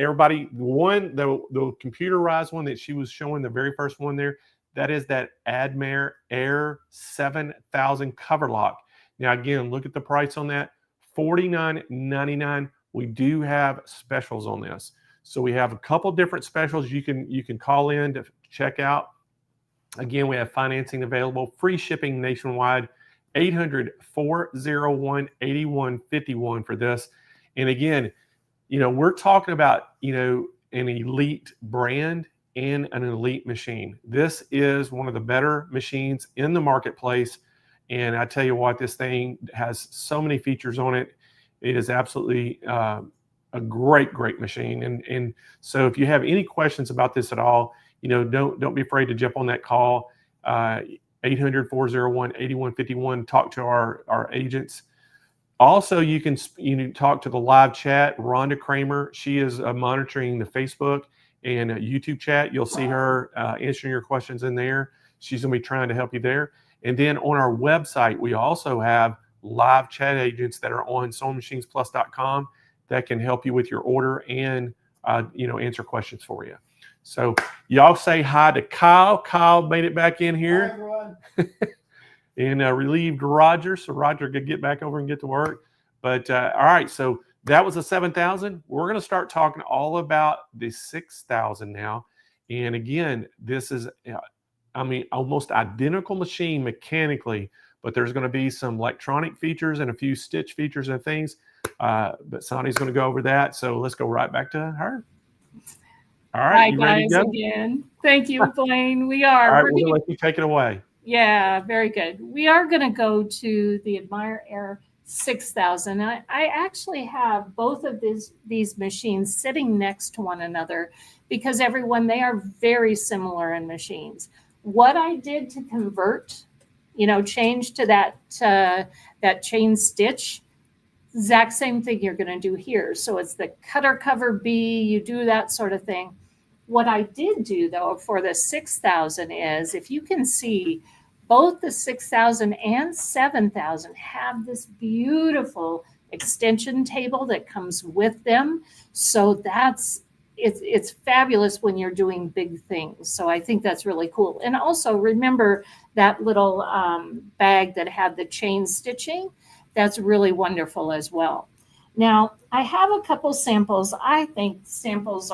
Everybody, the computerized one that she was showing, the very first one there, that is that Admire Air 7000 cover lock. Now, again, look at the price on that, $49.99. We do have specials on this. So we have a couple different specials you can call in to check out. Again, we have financing available, free shipping nationwide, 800-401-8151 for this. And again, we're talking about, an elite brand and an elite machine. This is one of the better machines in the marketplace. And I tell you what, this thing has so many features on it. It is absolutely a great machine. And so if you have any questions about this at all, don't be afraid to jump on that call, 800-401-8151. Talk to our agents. Also, you can talk to the live chat, Rhonda Kramer. She is monitoring the Facebook and YouTube chat. You'll see her answering your questions in there. She's going to be trying to help you there. And then on our website, we also have live chat agents that are on SewingMachinesPlus.com that can help you with your order and answer questions for you. So y'all say hi to Kyle. Kyle made it back in here. Hi, everyone. And relieved Roger, so Roger could get back over and get to work. But all right, so that was the 7,000. We're going to start talking all about the 6,000 now. And again, this is, almost identical machine mechanically, but there's going to be some electronic features and a few stitch features and things. But Sonny's going to go over that. So let's go right back to her. All right, Hi, you ready guys, to go? again. Thank you, Blaine. We are. All right, We're we're going to gonna, let you take it away. yeah, very good. We are going to go to the Admire Air 6000. I actually have both of these machines sitting next to one another because they are very similar in machines. What I did to convert, change to that chain stitch, exact same thing you're going to do here. So it's the cutter cover B, you do that sort of thing. What I did do though for the 6,000 is, if you can see, both the 6,000 and 7,000 have this beautiful extension table that comes with them. So it's fabulous when you're doing big things. So I think that's really cool. And also remember that little bag that had the chain stitching. That's really wonderful as well. Now, I have a couple samples. I think samples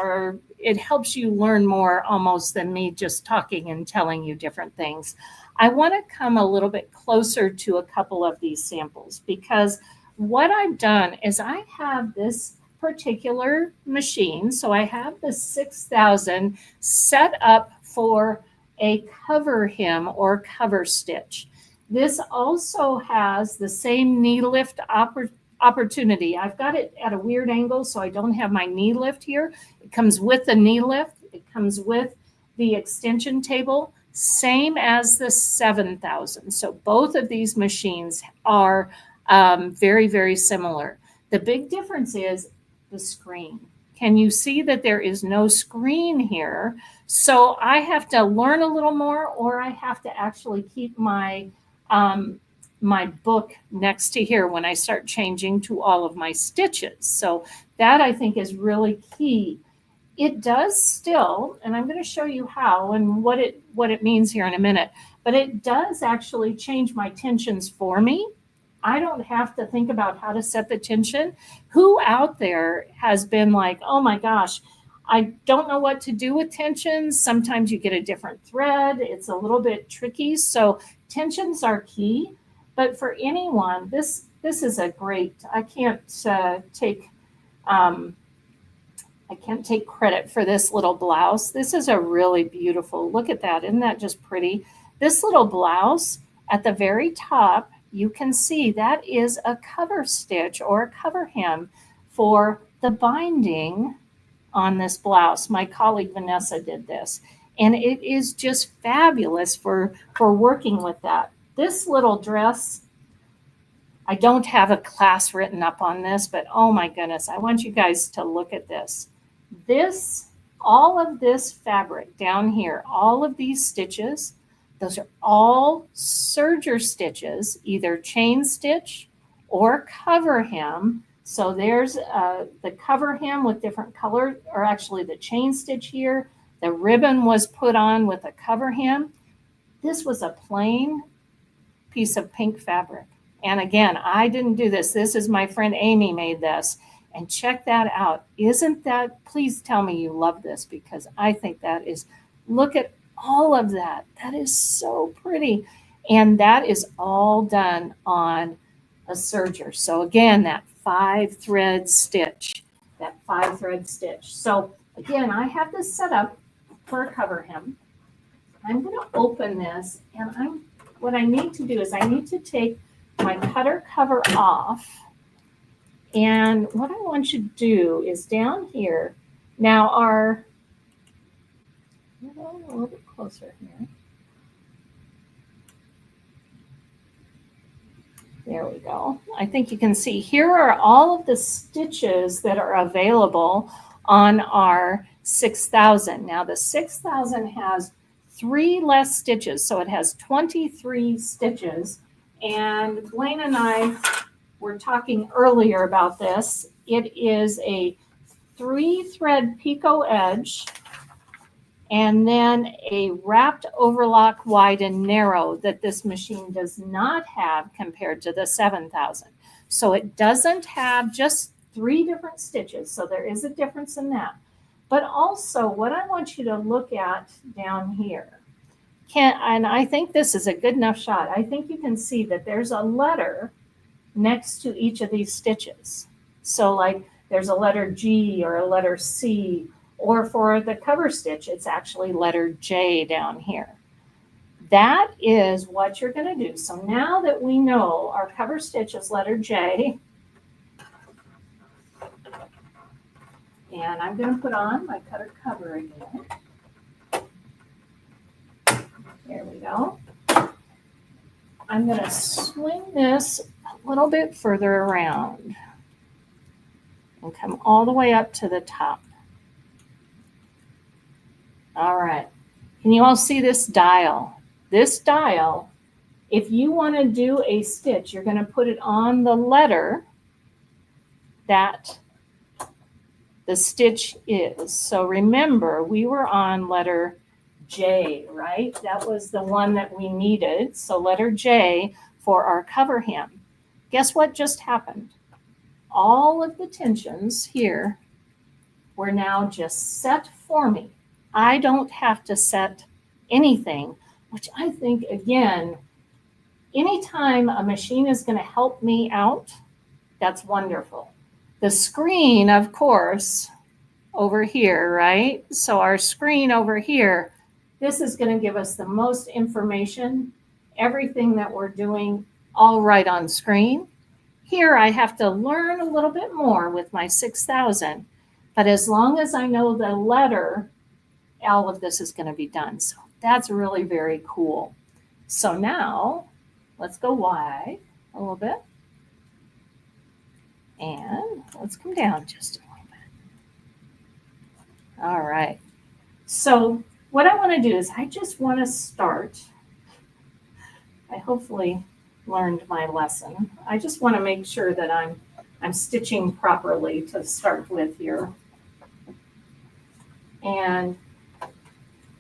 it helps you learn more almost than me just talking and telling you different things. I want to come a little bit closer to a couple of these samples because what I've done is I have this particular machine. So I have the 6,000 set up for a cover hem or cover stitch. This also has the same knee lift opportunity. I've got it at a weird angle, so I don't have my knee lift here. It comes with the knee lift. It comes with the extension table, same as the 7,000. So both of these machines are very, very similar. The big difference is the screen. Can you see that there is no screen here? So I have to learn a little more, or I have to actually keep my my book next to here when I start changing to all of my stitches. So that I think is really key. It does still, and I'm going to show you how and what it means here in a minute, but it does actually change my tensions for me. I don't have to think about how to set the tension. Who out there has been like, oh my gosh, I don't know what to do with tensions. Sometimes you get a different thread. It's a little bit tricky. So tensions are key. But for anyone, this is a great, I can't take credit for this little blouse. This is a really beautiful, look at that. Isn't that just pretty? This little blouse at the very top, you can see that is a cover stitch or a cover hem for the binding on this blouse. My colleague Vanessa did this, and it is just fabulous for working with that. This little dress, I don't have a class written up on this, but oh my goodness, I want you guys to look at this. All of this fabric down here, all of these stitches, those are all serger stitches, either chain stitch or cover hem. So there's the cover hem with different colors, or actually the chain stitch here. The ribbon was put on with a cover hem. This was a plain piece of pink fabric. And again, I didn't do this. This is my friend Amy made this. And check that out. Isn't that, please tell me you love this, because I think that is, look at all of that. That is so pretty. And that is all done on a serger. So again, that 5-thread stitch, So again, I have this set up for a cover hem. I'm going to open this, and what I need to do is I need to take my cutter cover off. And what I want you to do is down here, now a little bit closer here. There we go. I think you can see here are all of the stitches that are available on our 6,000. Now the 6,000 has 3 less stitches, so it has 23 stitches. And Blaine and I were talking earlier about this. It is a 3-thread picot edge and then a wrapped overlock wide and narrow that this machine does not have compared to the 7,000. So it doesn't have just 3 different stitches. So there is a difference in that. But also what I want you to look at down here, and I think this is a good enough shot. I think you can see that there's a letter next to each of these stitches. So like there's a letter G or a letter C, or for the cover stitch, it's actually letter J down here. That is what you're going to do. So now that we know our cover stitch is letter J, and I'm going to put on my cutter cover again. There we go. I'm going to swing this a little bit further around and come all the way up to the top. All right. Can you all see this dial? This dial, if you want to do a stitch, you're going to put it on the letter that the stitch is. So remember, we were on letter J, right? That was the one that we needed. So letter J for our cover hem. Guess what just happened? All of the tensions here were now just set for me. I don't have to set anything, which I think, again, anytime a machine is going to help me out, that's wonderful. The screen, of course, over here, right? So our screen over here, this is going to give us the most information, everything that we're doing, all right on screen. Here I have to learn a little bit more with my 6,000, but as long as I know the letter, all of this is going to be done. So that's really very cool. So now let's go wide a little bit. And let's come down just a little bit. All right. So what I want to do is I just want to start. I hopefully learned my lesson. I just want to make sure that I'm stitching properly to start with here. And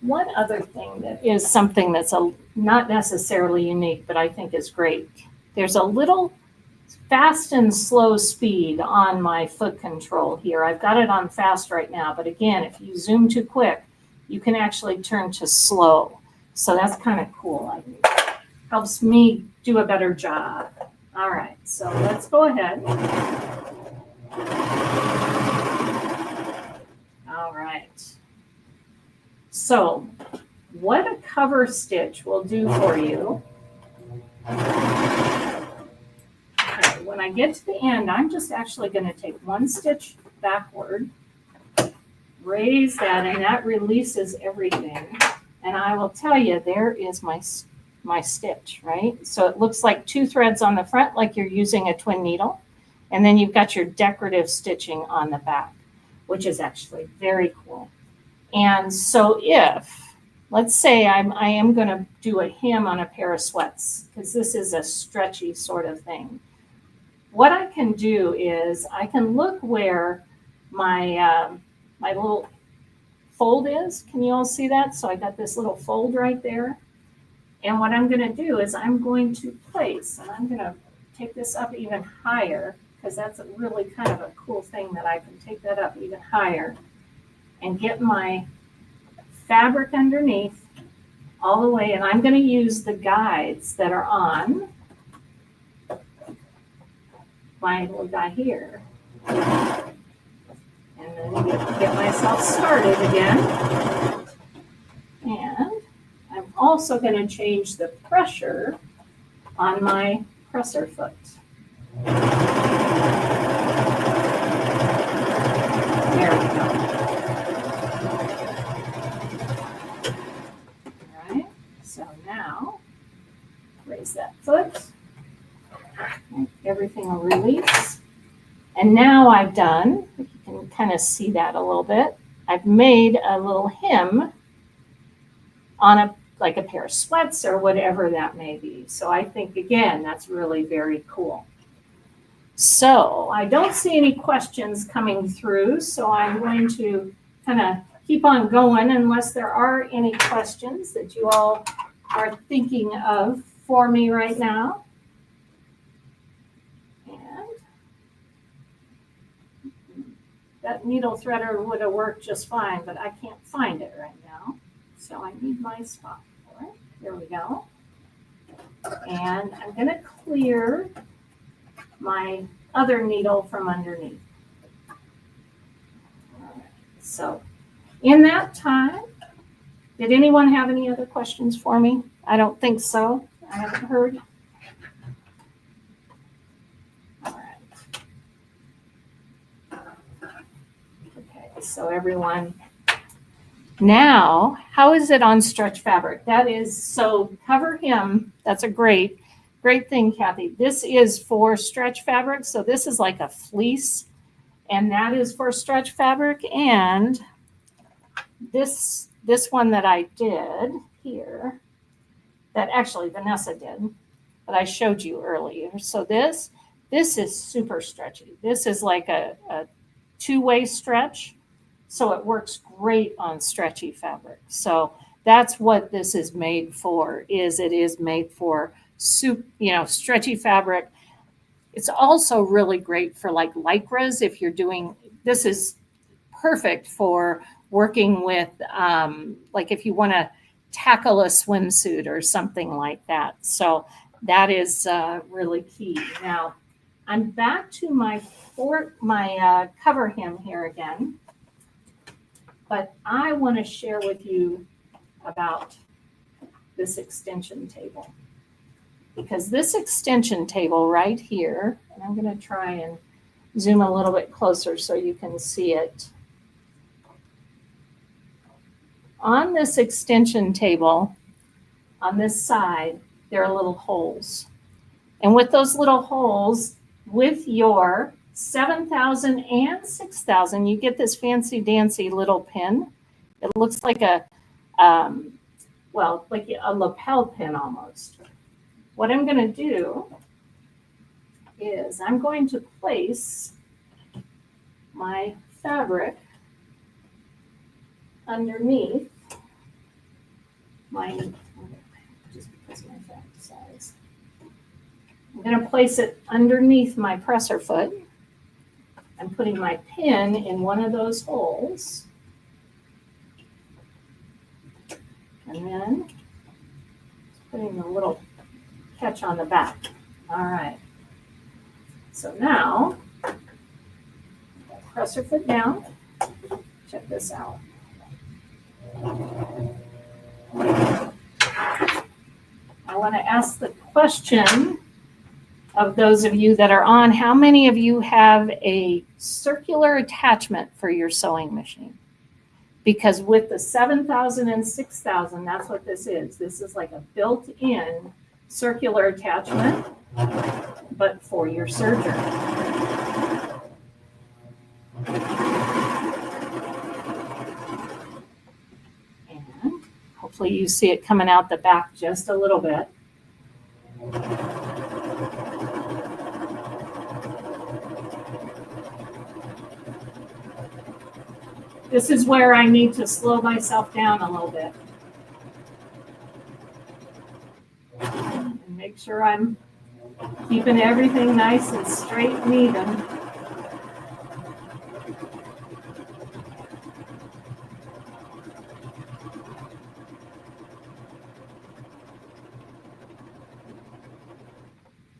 one other thing that is something that's not necessarily unique, but I think is great. There's a little fast and slow speed on my foot control here. I've got it on fast right now, but again, if you zoom too quick, you can actually turn to slow. So that's kind of cool, I think. Helps me do a better job. All right, so let's go ahead. All right. So what a cover stitch will do for you. Okay, when I get to the end, I'm just actually going to take one stitch backward, raise that, and that releases everything. And I will tell you, there is my stitch, right? So it looks like 2 threads on the front, like you're using a twin needle. And then you've got your decorative stitching on the back, which is actually very cool. And so if, let's say I am going to do a hem on a pair of sweats, because this is a stretchy sort of thing. What I can do is I can look where my little fold is. Can you all see that? So I got this little fold right there. And what I'm going to do is I'm going to place, and I'm going to take this up even higher, because that's a really kind of a cool thing that I can take that up even higher and get my fabric underneath all the way. And I'm going to use the guides that are on my little guy here. And then get myself started again. And I'm also going to change the pressure on my presser foot. There we go. All right, so now raise that foot. Everything will release. And now I've done, if you can kind of see that a little bit, I've made a little hem on like a pair of sweats or whatever that may be. So I think, again, that's really very cool. So I don't see any questions coming through, so I'm going to kind of keep on going unless there are any questions that you all are thinking of for me right now. That needle threader would have worked just fine, but I can't find it right now. So I need my spot for it. There we go. And I'm going to clear my other needle from underneath. All right. So in that time, did anyone have any other questions for me? I don't think so. I haven't heard. So everyone, now, how is it on stretch fabric? That is, so cover hem. That's a great thing, Kathy. This is for stretch fabric. So this is like a fleece, and that is for stretch fabric. And this one that I did here, that actually Vanessa did, but I showed you earlier. So this is super stretchy. This is like a two-way stretch. So it works great on stretchy fabric. So that's what this is made for, is it is made for stretchy fabric. It's also really great for like lycras if you're doing, this is perfect for working with, like if you want to tackle a swimsuit or something like that. So that is really key. Now I'm back to my cover hem here again. But I want to share with you about this extension table. Because this extension table right here, and I'm going to try and zoom a little bit closer so you can see it. On this extension table, on this side, there are little holes. And with those little holes, with your 7,000 and 6,000, you get this fancy dancy little pin. It looks like like a lapel pin almost. What I'm going to do is I'm going to place my fabric underneath just because of my fabric size. I'm going to place it underneath my presser foot. I'm putting my pin in one of those holes. And then putting a little catch on the back. All right. So now, presser foot down. Check this out. I want to ask the question of those of you that are on, how many of you have a circular attachment for your sewing machine? Because with the 7,000 and 6,000, that's what this is. This is like a built-in circular attachment, but for your serger. And hopefully you see it coming out the back just a little bit. This is where I need to slow myself down a little bit. And make sure I'm keeping everything nice and straight and even.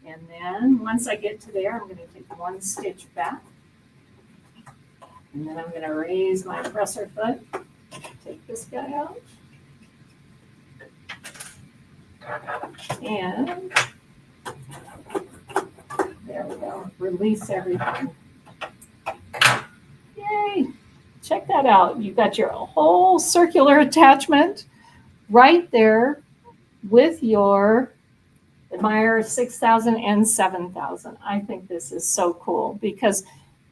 And then once I get to there, I'm going to take one stitch back. And then I'm going to raise my presser foot, take this guy out. And there we go. Release everything. Yay! Check that out. You've got your whole circular attachment right there with your Admire 6000 and 7000. I think this is so cool because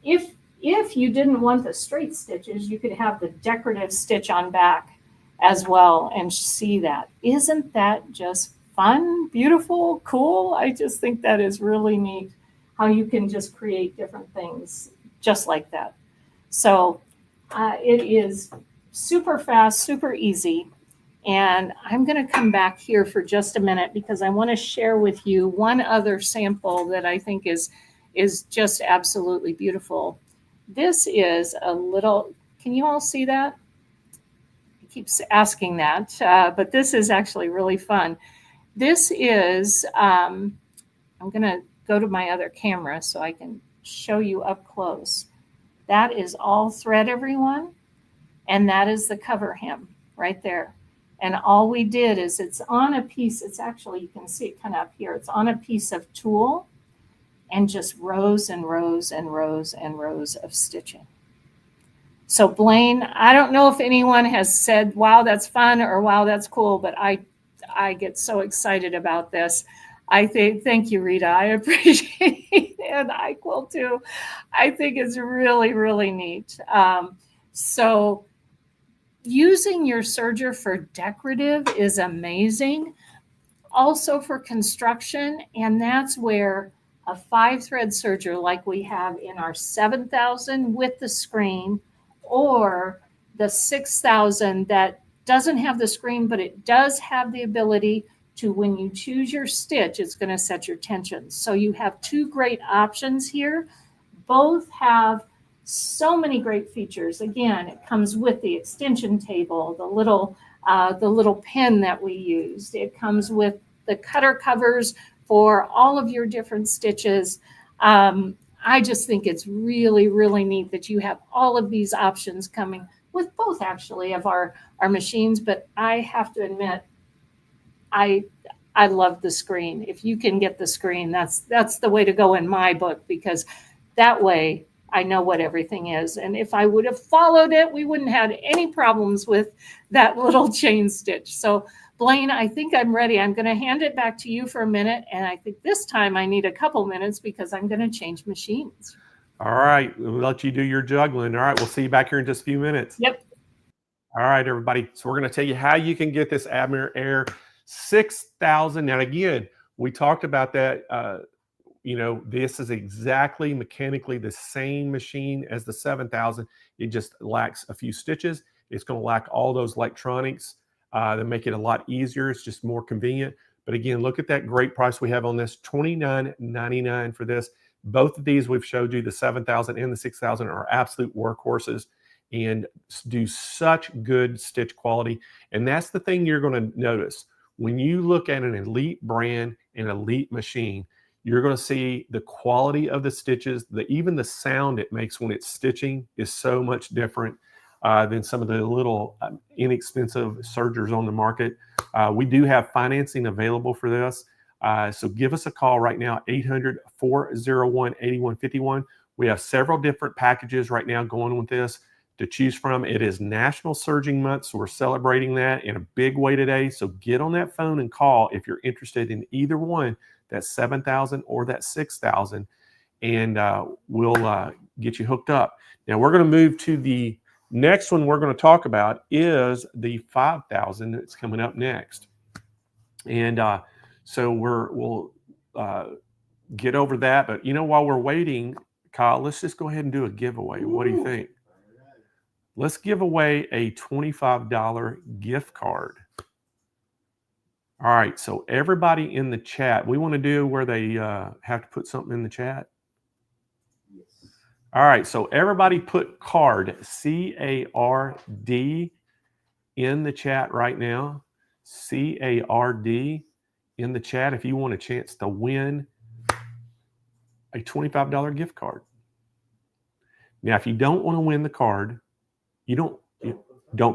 if you didn't want the straight stitches, you could have the decorative stitch on back as well and see that. Isn't that just fun, beautiful, cool? I just think that is really neat how you can just create different things just like that. So it is super fast, super easy. And I'm going to come back here for just a minute because I want to share with you one other sample that I think is just absolutely beautiful. This is a little, can you all see that? It keeps asking that, but this is actually really fun. This is, I'm going to go to my other camera so I can show you up close. That is all thread, everyone. And that is the cover hem right there. And all we did is it's on a piece, it's actually, you can see it kind of up here. It's on a piece of tulle and just rows and rows and rows and rows of stitching. So Blaine, I don't know if anyone has said, wow, that's fun or wow, that's cool, but I get so excited about this. I think, thank you, Rita. I appreciate it. And I will too. I think it's really, really neat. So using your serger for decorative is amazing. Also for construction, and that's where a 5-thread serger like we have in our 7000 with the screen, or the 6000 that doesn't have the screen, but it does have the ability to, when you choose your stitch, it's going to set your tension. So you have two great options here. Both have so many great features. Again, it comes with the extension table, the little pen that we used. It comes with the cutter covers for all of your different stitches. I just think it's really, really neat that you have all of these options coming with both actually of our machines. But I have to admit, I love the screen. If you can get the screen, that's the way to go in my book, because that way I know what everything is. And if I would have followed it, we wouldn't have had any problems with that little chain stitch. So Blaine, I think I'm ready. I'm going to hand it back to you for a minute. And I think this time I need a couple minutes because I'm going to change machines. All right. We'll let you do your juggling. All right. We'll see you back here in just a few minutes. Yep. All right, everybody. So we're going to tell you how you can get this Admire Air 6000. Now, again, we talked about that. This is exactly mechanically the same machine as the 7000. It just lacks a few stitches. It's going to lack all those electronics that make it a lot easier. It's just more convenient. But again, look at that great price we have on this, $29.99 for this. Both of these we've showed you, the 7000 and the 6000, are absolute workhorses and do such good stitch quality. And that's the thing you're going to notice. When you look at an elite brand, an elite machine, you're going to see the quality of the stitches, even the sound it makes when it's stitching is so much different than some of the little inexpensive sergers on the market. We do have financing available for this. So give us a call right now, 800-401-8151. We have several different packages right now going with this to choose from. It is National Serging Month, so we're celebrating that in a big way today. So get on that phone and call if you're interested in either one, that 7000 or that 6000, and we'll get you hooked up. Now we're going to move to the next one we're going to talk about is the 5000 that's coming up next. And so we'll get over that. But while we're waiting, Kyle, let's just go ahead and do a giveaway. What do you think? Let's give away a $25 gift card. All right, so everybody in the chat, we want to do where they have to put something in the chat. Yes. All right, so everybody put card, C-A-R-D, in the chat right now. C-A-R-D in the chat if you want a chance to win a $25 gift card. Now, if you don't want to win the card, you don't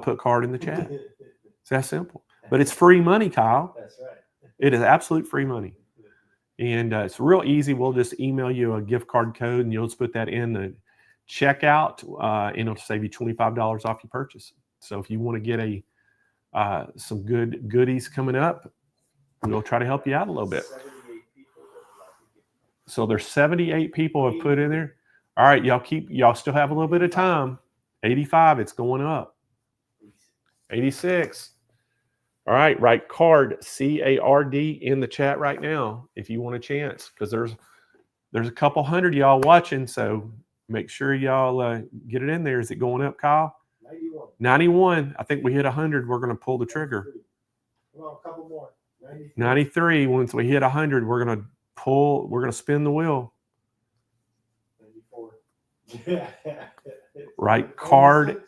put card in the chat. It's that simple. But it's free money, Kyle. That's right. It is absolute free money. And it's real easy. We'll just email you a gift card code, and you'll just put that in the checkout, and it'll save you $25 off your purchase. So if you want to get some good goodies coming up, we'll try to help you out a little bit. So there's 78 people have put in there. All right, y'all still have a little bit of time. 85, it's going up. 86. All right, write card, C-A-R-D, in the chat right now if you want a chance, because there's a couple hundred y'all watching, so make sure y'all get it in there. Is it going up, Kyle? 91. 91. I think we hit 100. We're going to pull the trigger. Come on, a couple more. 93. Once we hit 100, we're going to spin the wheel. 94. Right, card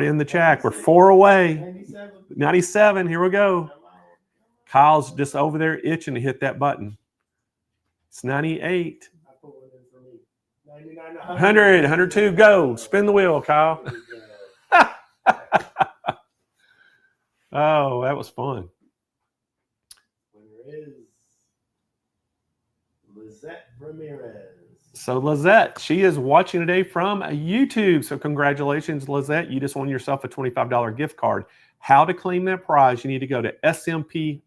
in the chat. We're 4 away. 97. 97. Here we go. Kyle's just over there itching to hit that button. It's 98. 99, 100, 102, go. Spin the wheel, Kyle. Oh, that was fun. Winner is Lizette Ramirez. So Lizette, she is watching today from YouTube. So congratulations, Lizette. You just won yourself a $25 gift card. How to claim that prize, you need to go to smplive.tv.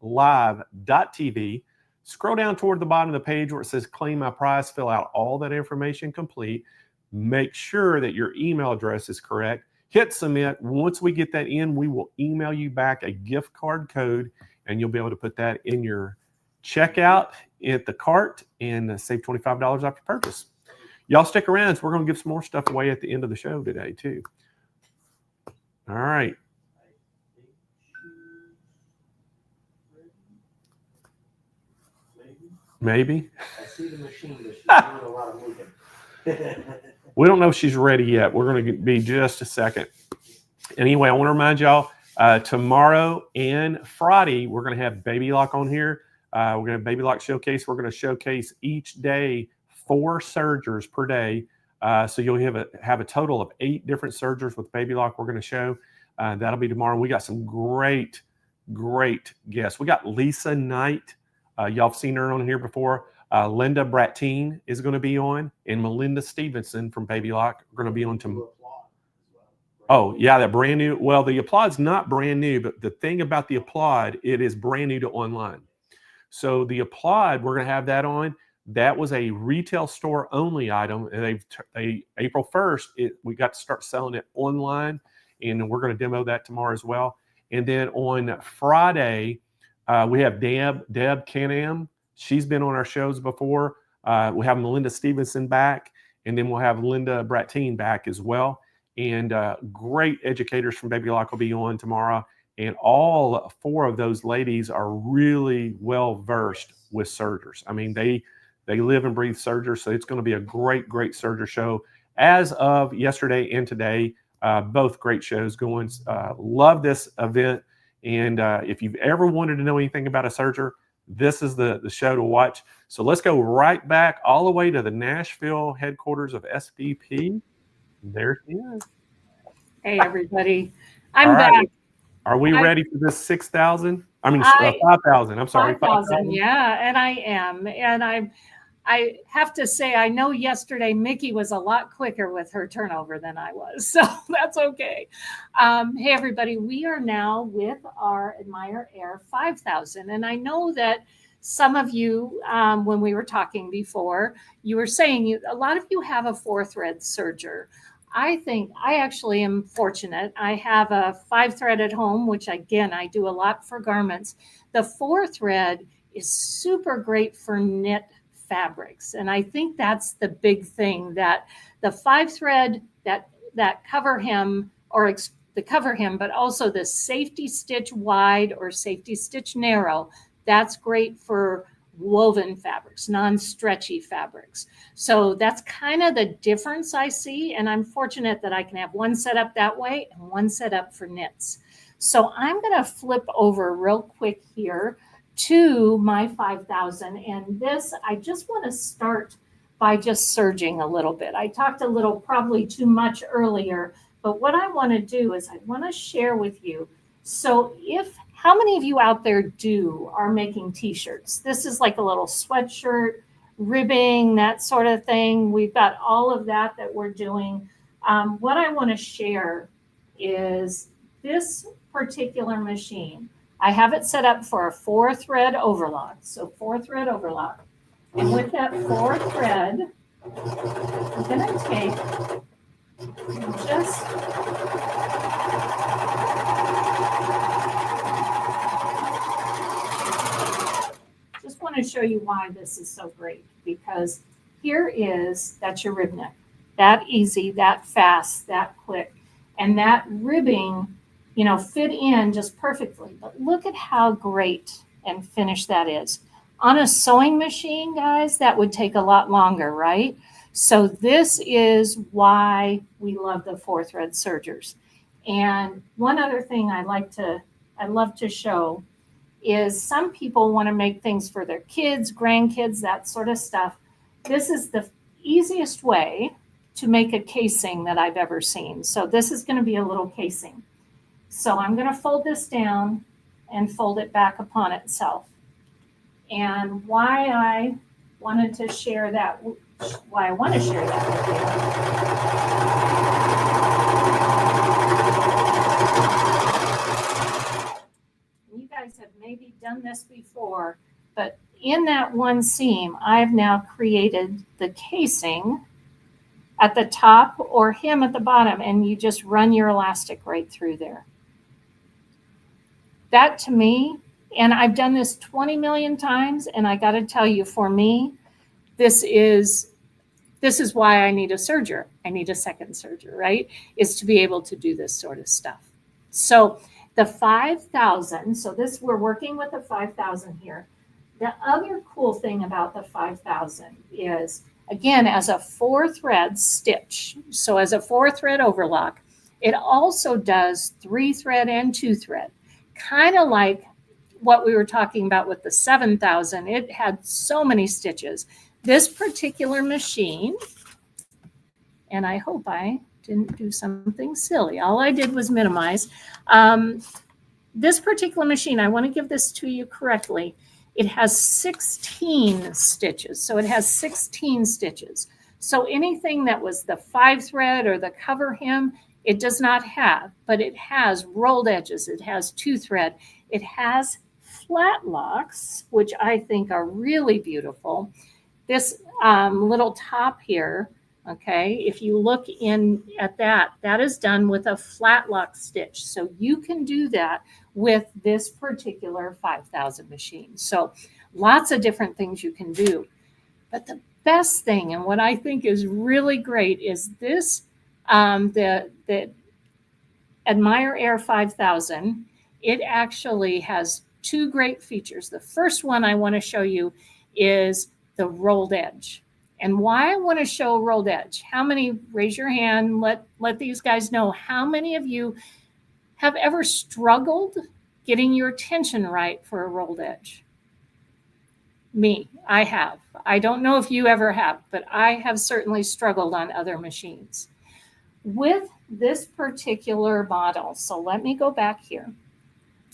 Scroll down toward the bottom of the page where it says claim my prize. Fill out all that information complete. Make sure that your email address is correct. Hit submit. Once we get that in, we will email you back a gift card code, and you'll be able to put that in your checkout at the cart and save $25 off your purchase. Y'all stick around. So we're going to give some more stuff away at the end of the show today, too. All right. Maybe. I see the machine, but she's doing a lot of moving. We don't know if she's ready yet. We're going to be just a second. Anyway, I want to remind y'all, tomorrow and Friday, we're going to have Baby Lock on here. We're going to have Baby Lock Showcase. We're going to showcase each day 4 Sergers per day. So you'll have a total of 8 different Sergers with Baby Lock we're going to show. That'll be tomorrow. We got some great guests. We got Lisa Knight. Y'all have seen her on here before. Linda Brattine is going to be on, and Melinda Stevenson from Baby Lock are going to be on tomorrow. Oh, yeah, that brand new. Well, the Applaud's not brand new, but the thing about the Applaud, it is brand new to online. So the Applaud, we're going to have that on. That was a retail store only item, and April 1st, we got to start selling it online, and we're going to demo that tomorrow as well. And then on Friday, we have Deb Canham. She's been on our shows before. We have Melinda Stevenson back, and then we'll have Linda Brattine back as well. And great educators from Baby Lock will be on tomorrow. And all 4 of those ladies are really well versed with Sergers. I mean, they live and breathe Sergers, so it's going to be a great Serger show. As of yesterday and today, both great shows going. Love this event. And if you've ever wanted to know anything about a Serger, this is the show to watch. So let's go right back all the way to the Nashville headquarters of SVP. There she is. Hey, everybody. I'm right. back. Are we ready for this 6,000? I mean, 5,000. I'm sorry. 5,000. Yeah, and I am. And I have to say, I know yesterday Mickey was a lot quicker with her turnover than I was, so that's okay. Hey, everybody, we are now with our Admire Air 5000. And I know that some of you, when we were talking before, you were saying a lot of you have a 4-thread serger. I think I actually am fortunate. I have a 5-thread at home, which again, I do a lot for garments. The 4-thread is super great for knit fabrics. And I think that's the big thing, that the 5-thread that cover hem, or the cover hem, but also the safety stitch wide or safety stitch narrow, that's great for woven fabrics, non-stretchy fabrics. So that's kind of the difference I see. And I'm fortunate that I can have one set up that way and one set up for knits. So I'm going to flip over real quick here to my 5,000. And this, I just want to start by just serging a little bit. I talked a little, probably too much earlier, but what I want to do is I want to share with you. So if How many of you out there are making t-shirts? This is like a little sweatshirt, ribbing, that sort of thing. We've got all of that we're doing. What I want to share is this particular machine. I have it set up for a 4-thread overlock. So 4-thread overlock. And with that 4-thread, I'm going to take just want to show you why this is so great, because that's your rib neck. That easy, that fast, that quick. And that ribbing, fit in just perfectly. But look at how great and finished that is. On a sewing machine, guys, that would take a lot longer, right? So this is why we love the 4-thread sergers. And one other thing I love to show is some people want to make things for their kids, grandkids, that sort of stuff. This is the easiest way to make a casing that I've ever seen. So this is going to be a little casing. So I'm going to fold this down and fold it back upon itself. And why I want to share that with you. You guys have maybe done this before, but in that one seam, I've now created the casing at the top or hem at the bottom, and you just run your elastic right through there. That to me, and I've done this 20 million times, and I got to tell you, for me, this is why I need a serger. I need a second serger, right? Is to be able to do this sort of stuff. So the 5,000, we're working with the 5,000 here. The other cool thing about the 5,000 is, again, as a 4-thread stitch, so as a 4-thread overlock, it also does 3-thread and 2-thread, kind of like what we were talking about with the 7,000. It had so many stitches. This particular machine, and I hope I didn't do something silly. All I did was minimize. This particular machine, I want to give this to you correctly. It has 16 stitches. So it has 16 stitches. So anything that was the 5-thread or the cover hem, it does not have, but it has rolled edges. It has 2-thread. It has flat locks, which I think are really beautiful. This little top here, okay, if you look in at that, that is done with a flat lock stitch. So you can do that with this particular 5,000 machine. So lots of different things you can do. But the best thing, and what I think is really great, is this, the Admire Air 5000. It actually has 2 great features. The first one I want to show you is the rolled edge. And why I want to show rolled edge. How many, raise your hand, let these guys know, how many of you have ever struggled getting your tension right for a rolled edge? Me, I have. I don't know if you ever have, but I have certainly struggled on other machines. With this particular model, so let me go back here.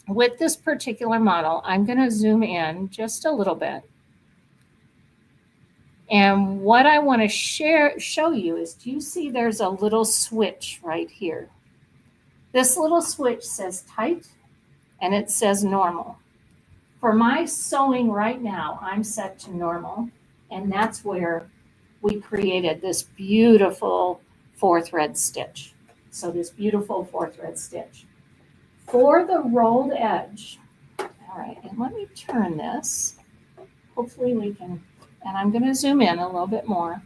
With this particular model, I'm going to zoom in just a little bit. And what I want to show you is, do you see there's a little switch right here? This little switch says tight and it says normal. For my sewing right now, I'm set to normal, and that's where we created this beautiful 4-thread stitch. So this beautiful 4-thread stitch. For the rolled edge, all right, and let me turn this. Hopefully we can, and I'm going to zoom in a little bit more.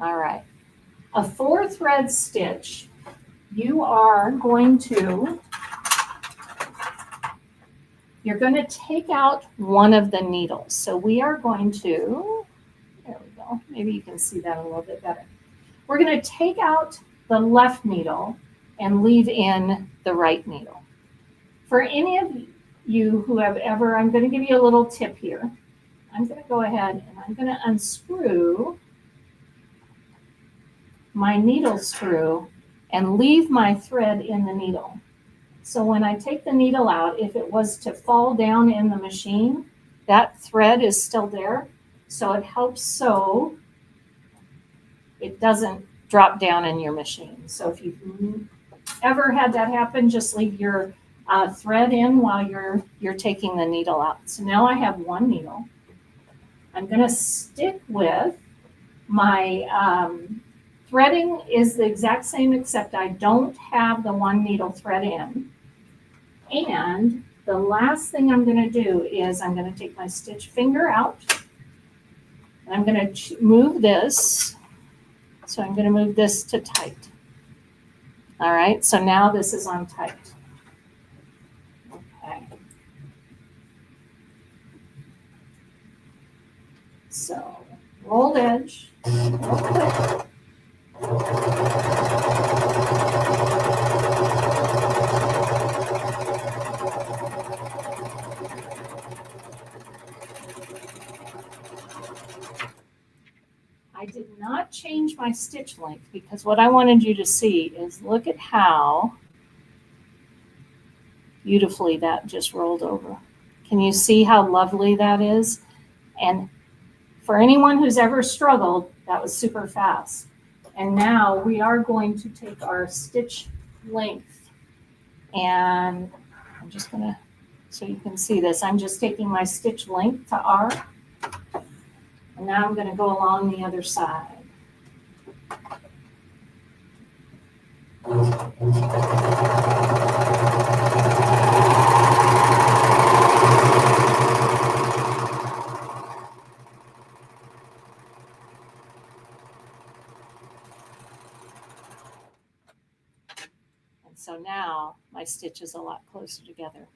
All right, a 4-thread stitch, you are going to, you're going to take out one of the needles. So we are going to, there we go, maybe you can see that a little bit better. We're going to take out the left needle and leave in the right needle. For any of you who have ever, I'm going to give you a little tip here. I'm going to go ahead and I'm going to unscrew my needle screw and leave my thread in the needle. So when I take the needle out, if it was to fall down in the machine, that thread is still there. So it helps sew. It doesn't drop down in your machine. So if you've ever had that happen, just leave your thread in while you're taking the needle out. So now I have one needle. I'm going to stick with my threading is the exact same, except I don't have the one needle thread in. And the last thing I'm going to do is I'm going to take my stitch finger out, and I'm going to move this. So I'm going to move this to tight. All right, so now this is on tight. Okay. So rolled edge, real quick. I did not change my stitch length because what I wanted you to see is look at how beautifully that just rolled over. Can you see how lovely that is? And for anyone who's ever struggled, that was super fast. And now we are going to take our stitch length, and I'm just gonna, so you can see this, I'm just taking my stitch length to R, and now I'm gonna go along the other side. So now my stitch is a lot closer together.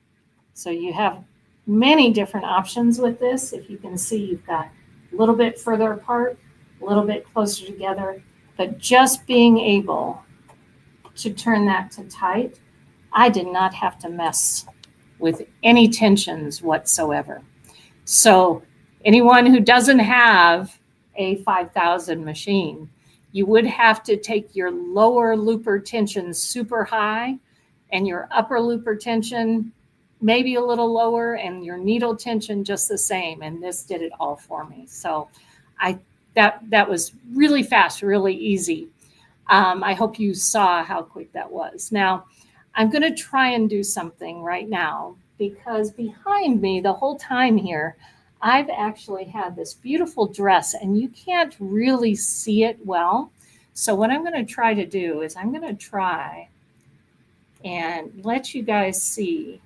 So you have many different options with this. If you can see, you've got a little bit further apart, a little bit closer together, but just being able to turn that to tight, I did not have to mess with any tensions whatsoever. So anyone who doesn't have a 5,000 machine, you would have to take your lower looper tension super high and your upper looper tension maybe a little lower and your needle tension just the same. And this did it all for me. So that was really fast, really easy. I hope you saw how quick that was. Now, I'm going to try and do something right now because behind me the whole time here, I've actually had this beautiful dress and you can't really see it well. So what I'm going to try to do is I'm going to try and let you guys see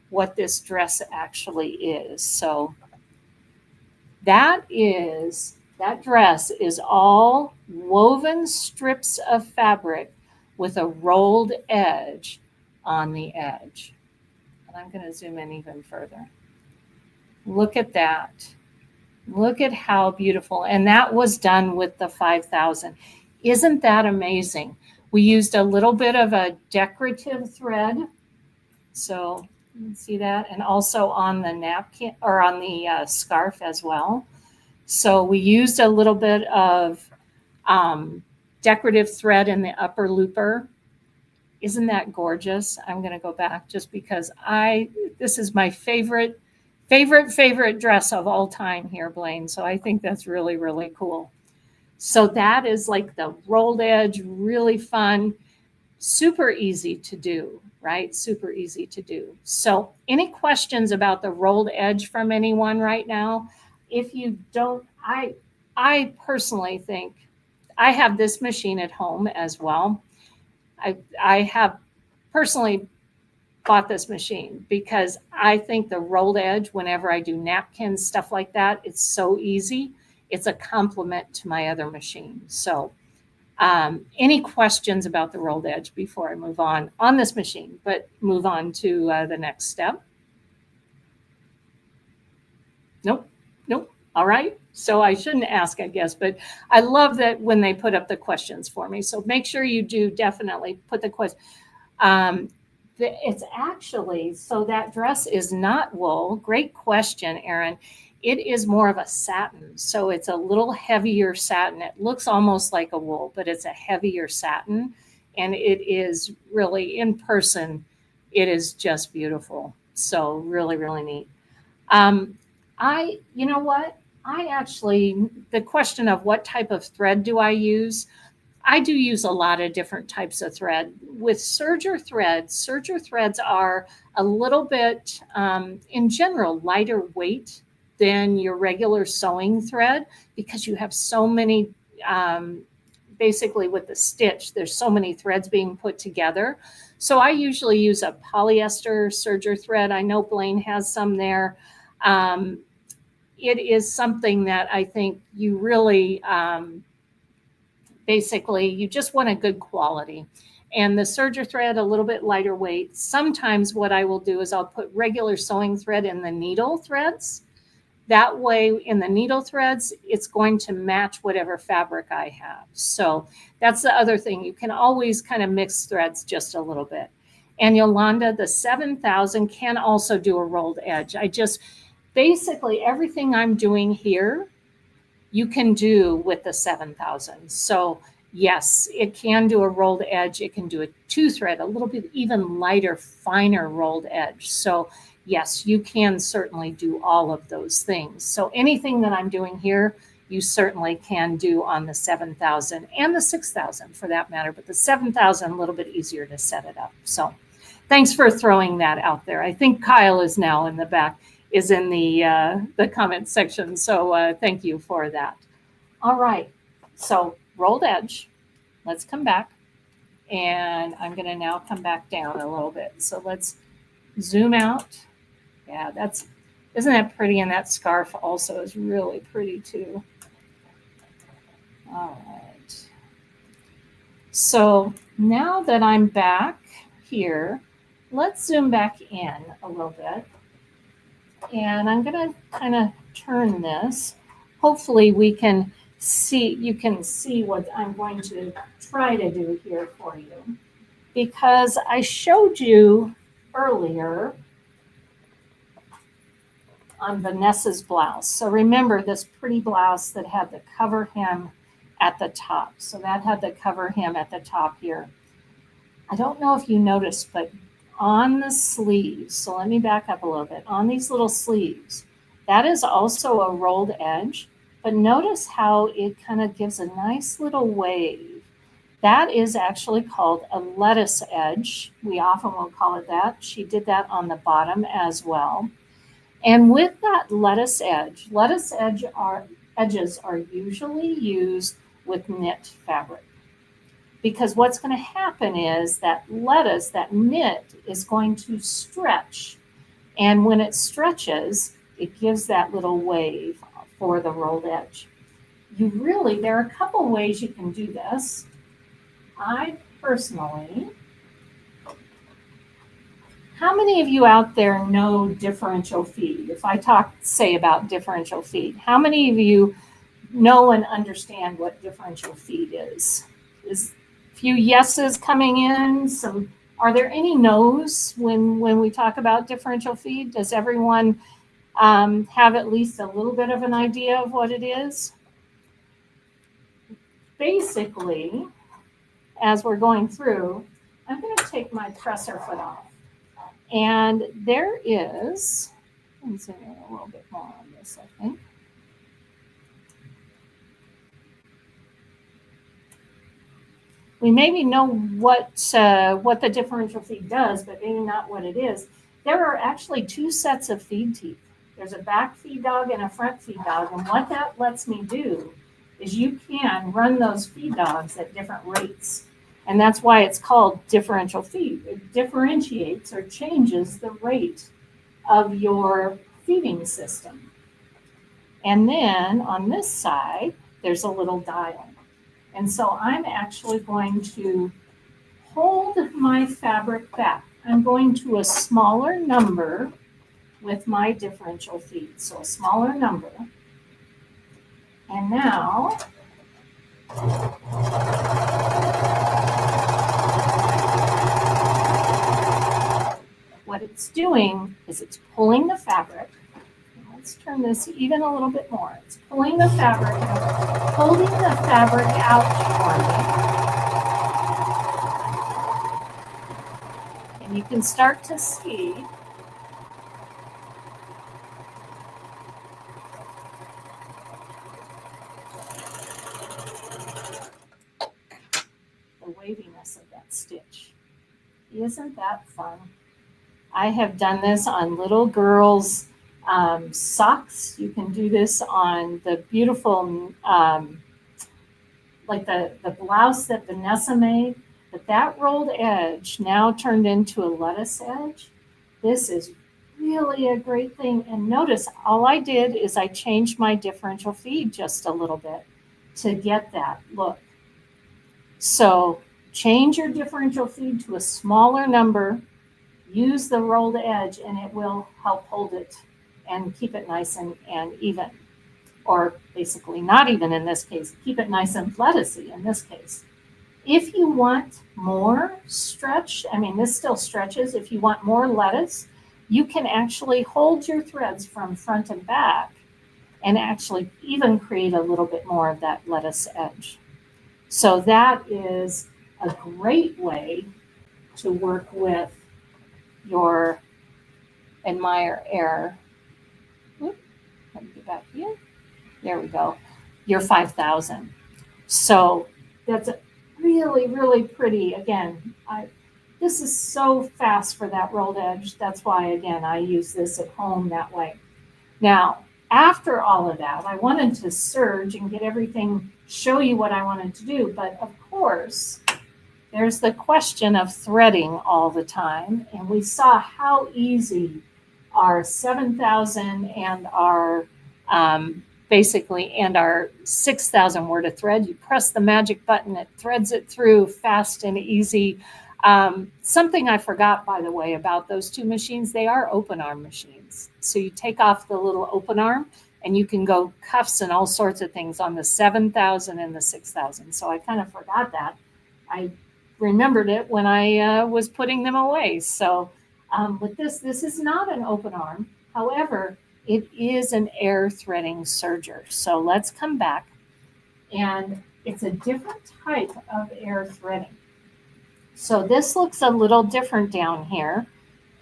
what this dress actually is. So that dress is all woven strips of fabric with a rolled edge on the edge. And I'm going to zoom in even further. Look at that. Look at how beautiful. And that was done with the 5,000. Isn't that amazing? We used a little bit of a decorative thread. So you can see that. And also on the napkin or on the scarf as well. So we used a little bit of decorative thread in the upper looper. Isn't that gorgeous? I'm going to go back just because this is my favorite dress of all time here, Blaine. So I think that's really, really cool. So that is like the rolled edge, really fun, super easy to do, right? Super easy to do. So any questions about the rolled edge from anyone right now? If you don't, I personally think I have this machine at home as well. I have personally bought this machine because I think the rolled edge, whenever I do napkins, stuff like that, it's so easy. It's a complement to my other machine. So any questions about the rolled edge before I move on this machine, but move on to the next step? Nope. All right. So I shouldn't ask, I guess, but I love that when they put up the questions for me. So make sure you do definitely put the question. It's actually, so that dress is not wool. Great question, Erin. It is more of a satin. So it's a little heavier satin. It looks almost like a wool, but it's a heavier satin. And it is really in person it is just beautiful. So really, really neat. You know what? The question of what type of thread do I use? I do use a lot of different types of thread. With Serger threads are a little bit, in general, lighter weight than your regular sewing thread because you have so many, basically with the stitch, there's so many threads being put together. So I usually use a polyester Serger thread. I know Blaine has some there. It is something that I think you really, basically, you just want a good quality. And the Serger thread, a little bit lighter weight. Sometimes what I will do is I'll put regular sewing thread in the needle threads. That way, in the needle threads, it's going to match whatever fabric I have. So that's the other thing. You can always kind of mix threads just a little bit. And Yolanda, the 7000 can also do a rolled edge. Basically everything I'm doing here, you can do with the 7000. So yes, it can do a rolled edge. It can do a 2-thread, a little bit even lighter, finer rolled edge. So yes, you can certainly do all of those things. So anything that I'm doing here, you certainly can do on the 7000 and the 6000 for that matter, but the 7000 a little bit easier to set it up. So thanks for throwing that out there. I think Kyle is now in the back, is in the comment section. So thank you for that. All right, so rolled edge. Let's come back. And I'm gonna now come back down a little bit. So let's zoom out. Yeah, isn't that pretty? And that scarf also is really pretty too. All right. So now that I'm back here, let's zoom back in a little bit. And I'm gonna kind of turn this. Hopefully you can see what I'm going to try to do here for you. Because I showed you earlier on Vanessa's blouse. So remember this pretty blouse that had the cover hem at the top. So that had the cover hem at the top here. I don't know if you noticed, but on the sleeves, so let me back up a little bit, on these little sleeves, that is also a rolled edge, but notice how it kind of gives a nice little wave. That is actually called a lettuce edge. We often will call it that. She did that on the bottom as well. And with that lettuce edges are usually used with knit fabric. Because what's going to happen is that lettuce, that knit, is going to stretch. And when it stretches, it gives that little wave for the rolled edge. There are a couple ways you can do this. I personally, how many of you out there know differential feed? If I say about differential feed, how many of you know and understand what differential feed is? Few yeses coming in. Are there any no's when we talk about differential feed? Does everyone have at least a little bit of an idea of what it is? Basically, as we're going through, I'm going to take my presser foot off. And there is, let's zoom in a little bit more on this, I think. We maybe know what the differential feed does, but maybe not what it is. There are actually 2 sets of feed teeth. There's a back feed dog and a front feed dog. And what that lets me do is you can run those feed dogs at different rates. And that's why it's called differential feed. It differentiates or changes the rate of your feeding system. And then on this side, there's a little dial. And so I'm actually going to hold my fabric back. I'm going to a smaller number with my differential feed. So a smaller number. And now, what it's doing is it's pulling the fabric. Let's turn this even a little bit more. It's pulling the fabric, holding the fabric out for me. And you can start to see the waviness of that stitch. Isn't that fun? I have done this on little girls' socks. You can do this on the beautiful, like the blouse that Vanessa made. But that rolled edge now turned into a lettuce edge. This is really a great thing. And notice all I did is I changed my differential feed just a little bit to get that look. So change your differential feed to a smaller number, use the rolled edge, and it will help hold it and keep it nice and even. Or basically not even in this case, keep it nice and lettucey in this case. If you want more stretch, I mean, this still stretches. If you want more lettuce, you can actually hold your threads from front and back and actually even create a little bit more of that lettuce edge. So that is a great way to work with your admire air. Let me get back here. There we go. Your 5,000. So that's really, really pretty. Again, this is so fast for that rolled edge. That's why, again, I use this at home that way. Now, after all of that, I wanted to serge and get everything, show you what I wanted to do. But of course, there's the question of threading all the time. And we saw how easy our 7,000 and our basically, and our 6,000 were to thread. You press the magic button, it threads it through fast and easy. Something I forgot, by the way, about those two machines, they are open arm machines. So you take off the little open arm and you can go cuffs and all sorts of things on the 7,000 and the 6,000. So I kind of forgot that. I remembered it when I was putting them away. So with this is not an open arm. However, it is an air threading serger. So let's come back, and it's a different type of air threading. So this looks a little different down here,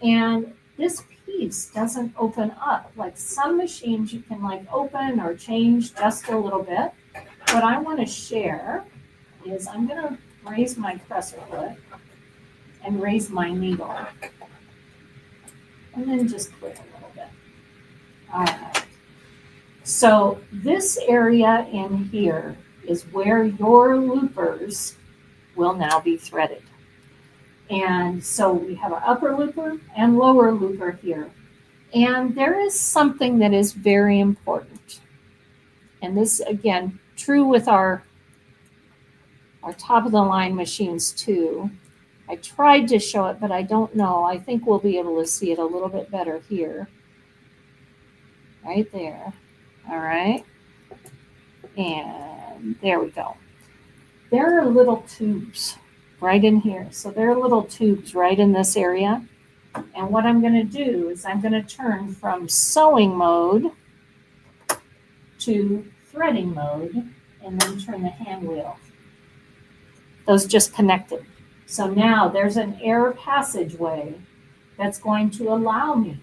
and this piece doesn't open up. Like some machines you can like open or change just a little bit. What I want to share is I'm going to raise my presser foot and raise my needle, and then just quit a little bit. All right. So this area in here is where your loopers will now be threaded. And so we have an upper looper and lower looper here. And there is something that is very important. And this, again, true with our top of the line machines too. I tried to show it, but I don't know. I think we'll be able to see it a little bit better here. Right there. All right. And there we go. There are little tubes right in here. So there are little tubes right in this area. And what I'm going to do is I'm going to turn from sewing mode to threading mode and then turn the hand wheel. Those just connected. So now there's an air passageway that's going to allow me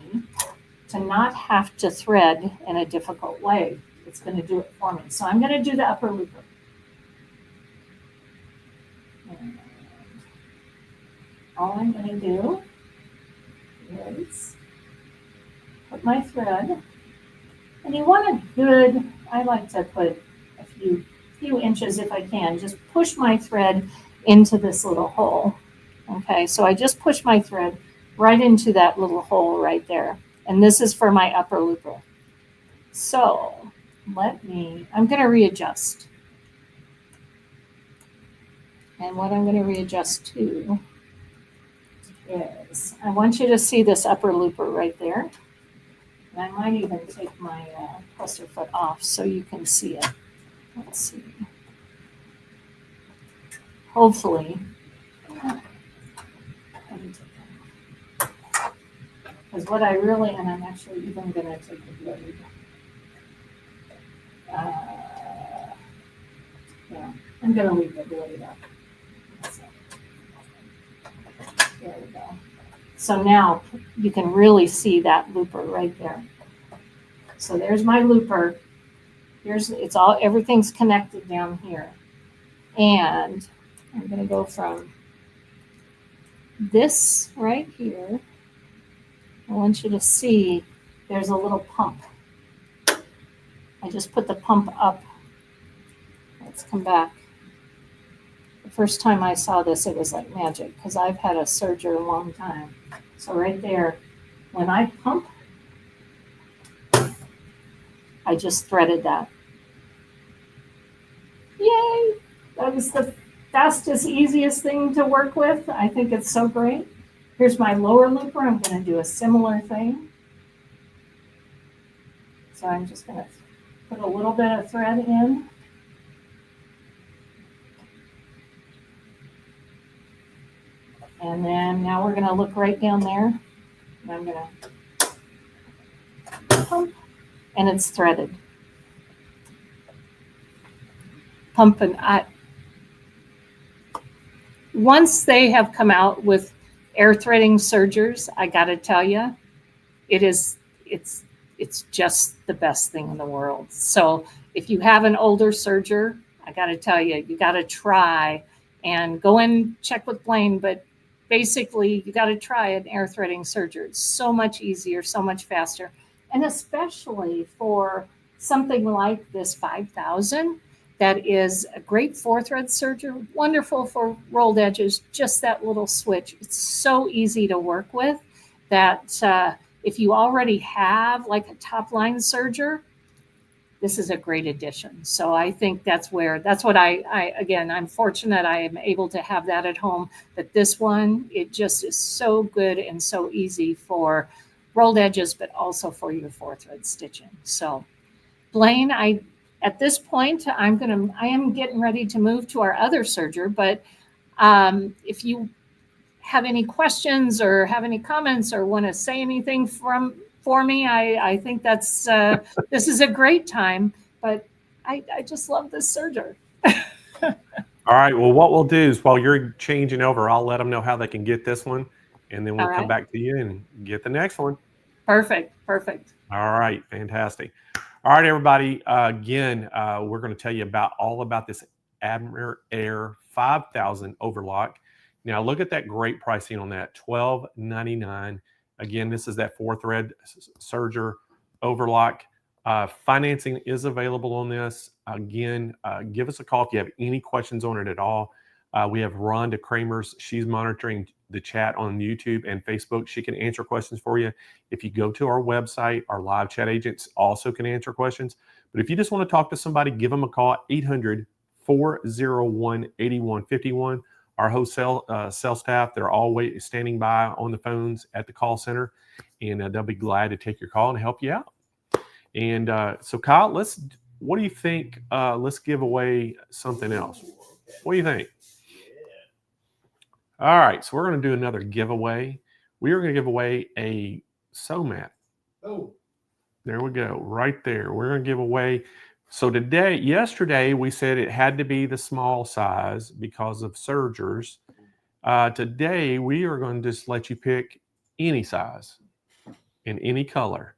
to not have to thread in a difficult way. It's going to do it for me. So I'm going to do the upper looper. And all I'm going to do is put my thread. And you want a good, I like to put a few inches if I can, just push my thread into this little hole. Okay, so I just push my thread right into that little hole right there. And this is for my upper looper. So I'm going to readjust. And what I'm going to readjust to is, I want you to see this upper looper right there. And I might even take my presser foot off so you can see it. Let's see. Hopefully. Because what I really, and I'm actually even going to take the blade. Yeah, I'm going to leave the blade up. So, there we go. So now you can really see that looper right there. So there's my looper. Everything's connected down here. And I'm going to go from this right here. I want you to see there's a little pump. I just put the pump up. Let's come back. The first time I saw this, it was like magic because I've had a Serger a long time. So right there, when I pump, I just threaded that. Yay! That was the fastest, easiest thing to work with. I think it's so great. Here's my lower looper. I'm going to do a similar thing. So I'm just going to put a little bit of thread in. And then now we're going to look right down there. And I'm going to pump. And it's threaded. Pump and once they have come out with air threading sergers, I got to tell you, it's just the best thing in the world. So if you have an older serger, I got to tell you, you got to try and go and check with Blaine. But basically, you got to try an air threading serger. It's so much easier, so much faster, and especially for something like this 5000. That is a great 4-thread serger, wonderful for rolled edges, just that little switch. It's so easy to work with that if you already have like a top line serger, this is a great addition. So I think that's what I'm fortunate I am able to have that at home. But this one, it just is so good and so easy for rolled edges, but also for your 4-thread stitching. So Blaine, at this point, I am getting ready to move to our other serger, but if you have any questions or have any comments or want to say anything for me, I think that's this is a great time, but I just love this serger. All right. Well, what we'll do is while you're changing over, I'll let them know how they can get this one, and then we'll come back to you and get the next one. Perfect. All right. Fantastic. All right, everybody. Again, we're going to tell you all about this Admiral Air 5000 overlock. Now, look at that great pricing on that, $12.99. Again, this is that 4-thread serger overlock. Financing is available on this. Again, give us a call if you have any questions on it at all. We have Rhonda Kramers. She's monitoring the chat on YouTube and Facebook. She can answer questions for you. If you go to our website, our live chat agents also can answer questions. But if you just want to talk to somebody, give them a call, 800-401-8151. Our wholesale sales staff, they're always standing by on the phones at the call center, and they'll be glad to take your call and help you out. And so, Kyle, what do you think? Let's give away something else. What do you think? All right, so we're going to do another giveaway. We are going to give away a sew mat. Oh, there we go, right there. We're going to give away. So yesterday, we said it had to be the small size because of sergers. Today, we are going to just let you pick any size in any color.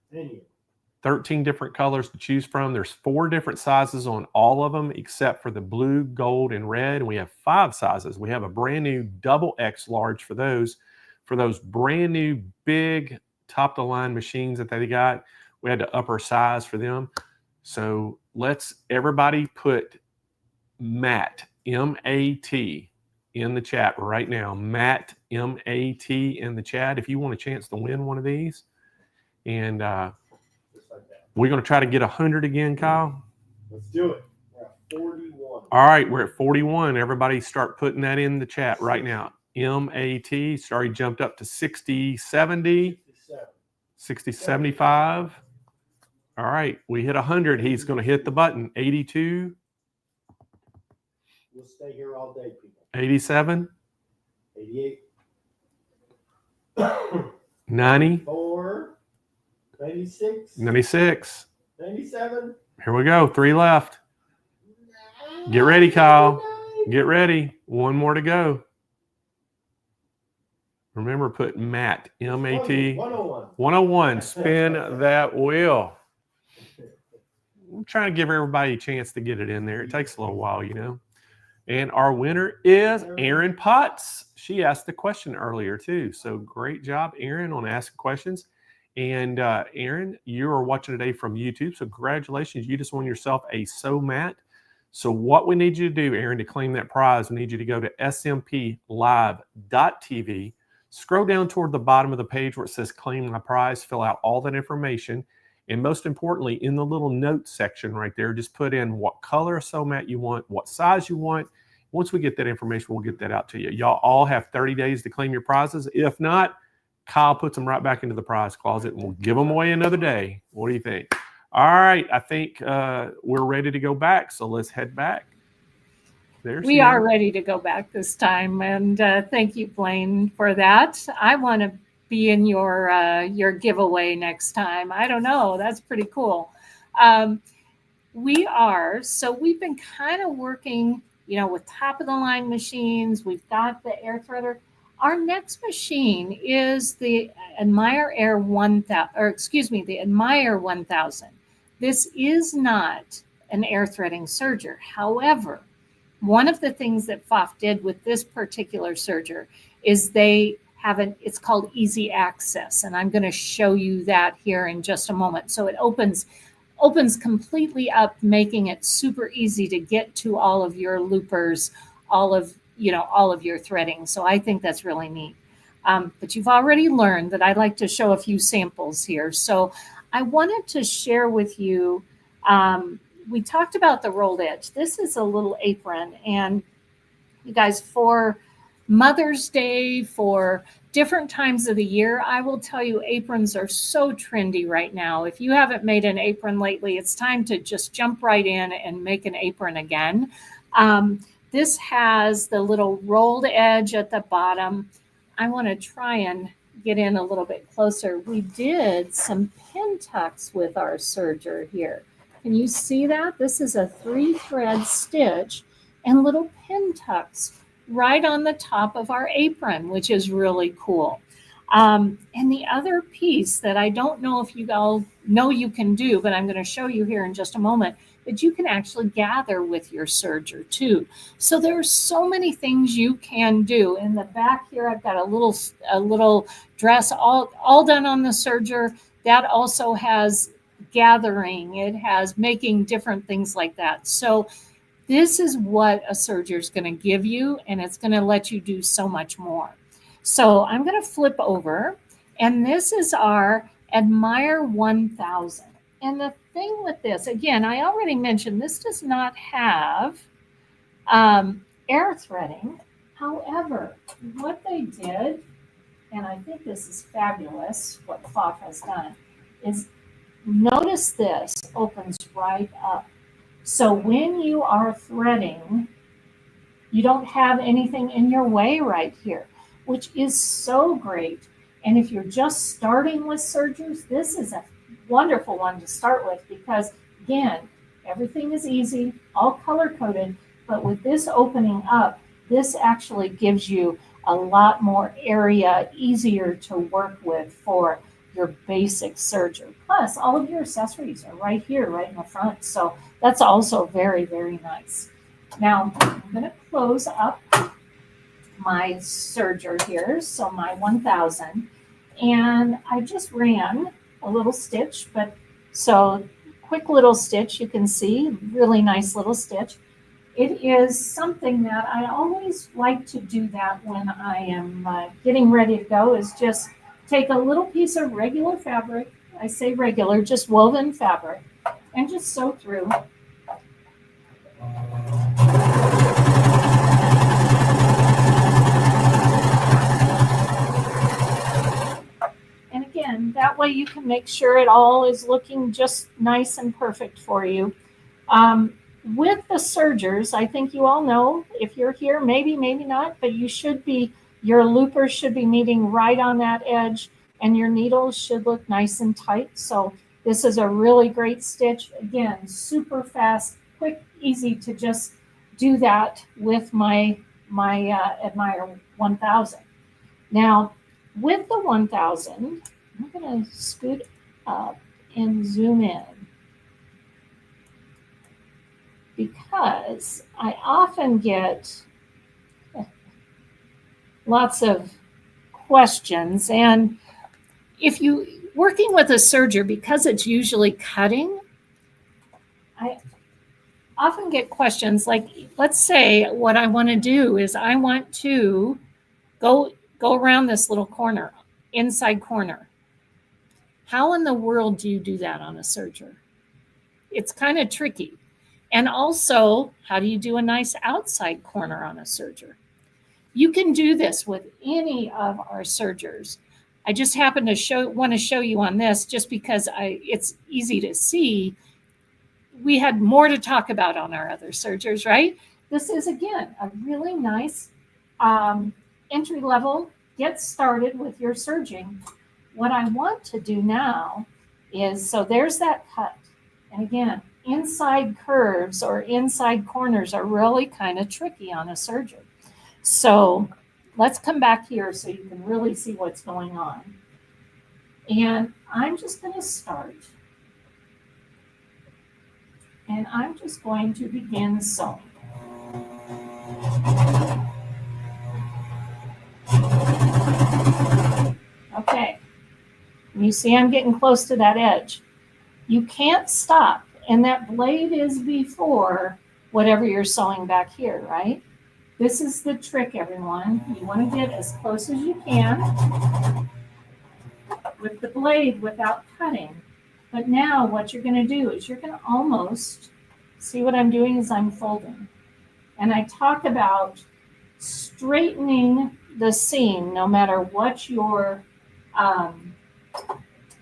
13 different colors to choose from. There's 4 different sizes on all of them except for the blue, gold, and red. And we have 5 sizes. We have a brand new double X large for those brand new big top-of-the-line machines that they got. We had to up our size for them. So let's everybody put Matt, M-A-T, in the chat right now. Matt, M-A-T, in the chat if you want a chance to win one of these. And we're going to try to get 100 again, Kyle. let's do it. We're at 41. All right, we're at 41. Everybody start putting that in the chat right now. M-A-T, sorry, jumped up to 60, 70, 60, 75. All right, we hit 100. He's going to hit the button. 82. We'll stay here all day, people. 87. 88. 90. 94. 96. 96. 97. Here we go. 3 left. Get ready, Kyle. Get ready. 1 more to go. Remember, put Matt, M-A-T, 101. 101, spin that wheel. I'm trying to give everybody a chance to get it in there. It takes a little while, you know. And our winner is Erin Potts. She asked the question earlier too. So great job, Erin, on asking questions. And Erin, you are watching today from YouTube. So congratulations. You just won yourself a sew mat. So what we need you to do, Erin, to claim that prize, we need you to go to smplive.tv. Scroll down toward the bottom of the page where it says claim my prize, fill out all that information. And most importantly, in the little notes section right there, just put in what color sew mat you want, what size you want. Once we get that information, we'll get that out to you. Y'all all have 30 days to claim your prizes. If not, Kyle puts them right back into the prize closet and we'll give them away another day. What do you think? All right, I think we're ready to go back, so let's head back. We are ready to go back this time, and thank you, Blaine, for that. I want to be in your giveaway next time. I don't know. That's pretty cool. We've been kind of working, you know, with top of the line machines. We've got the air threader. Our next machine is the Admire Air 1000, or excuse me, the Admire 1000. This is not an air threading serger. However, one of the things that Pfaff did with this particular serger is they have it's called easy access. And I'm going to show you that here in just a moment. So it opens completely up, making it super easy to get to all of your loopers, all of your threading. So I think that's really neat. But you've already learned that I like to show a few samples here. So I wanted to share with you, we talked about the rolled edge. This is a little apron, and you guys, for Mother's Day, for different times of the year, I will tell you aprons are so trendy right now. If you haven't made an apron lately, it's time to just jump right in and make an apron again. This has the little rolled edge at the bottom. I want to try and get in a little bit closer. We did some pin tucks with our serger here. Can you see that? This is a 3-thread stitch and little pin tucks right on the top of our apron, which is really cool. And the other piece that I don't know if you all know you can do, but I'm going to show you here in just a moment, that you can actually gather with your serger too. So there are so many things you can do. In the back here, I've got a little dress all done on the serger. That also has gathering. It has making different things like that. So this is what a serger is going to give you, and it's going to let you do so much more. So I'm going to flip over, and this is our Admire 1000. And the thing with this, again, I already mentioned this does not have air threading. However, what they did, and I think this is fabulous, what Pfaff has done, is notice this opens right up. So when you are threading, you don't have anything in your way right here, which is so great. And if you're just starting with sergers, this is a wonderful one to start with because, again, everything is easy, all color-coded, but with this opening up, this actually gives you a lot more area, easier to work with for your basic serger. Plus, all of your accessories are right here, right in the front. So that's also very, very nice. Now, I'm going to close up my serger here, so my 1000. And I just ran a little stitch, but so quick little stitch, you can see, really nice little stitch. It is something that I always like to do that when I am getting ready to go, is just take a little piece of regular fabric, I say regular, just woven fabric, and just sew through. And again, that way you can make sure it all is looking just nice and perfect for you. With the sergers, I think you all know, if you're here, maybe not, but you should be, your loopers should be meeting right on that edge, and your needles should look nice and tight. So this is a really great stitch. Again, super fast, quick, easy to just do that with my Admire 1000. Now, with the 1000, I'm going to scoot up and zoom in because I often get lots of questions. And if you working with a serger, because it's usually cutting, I often get questions like, let's say what I want to do is I want to go around this little corner, inside corner. How in the world do you do that on a serger? It's kind of tricky. And also, how do you do a nice outside corner on a serger? You can do this with any of our sergers. I just happen to want to show you on this just because it's easy to see. We had more to talk about on our other sergers, right? This is, again, a really nice entry level, get started with your serging. What I want to do now is, so there's that cut. And again, inside curves or inside corners are really kind of tricky on a serger. So let's come back here so you can really see what's going on. And I'm just going to start. And I'm just going to begin sewing. Okay. You see I'm getting close to that edge. You can't stop. And that blade is before whatever you're sewing back here, right? This is the trick, everyone. You want to get as close as you can with the blade without cutting. But now what you're going to do is you're going to almost, see what I'm doing is I'm folding. And I talk about straightening the seam no matter what your,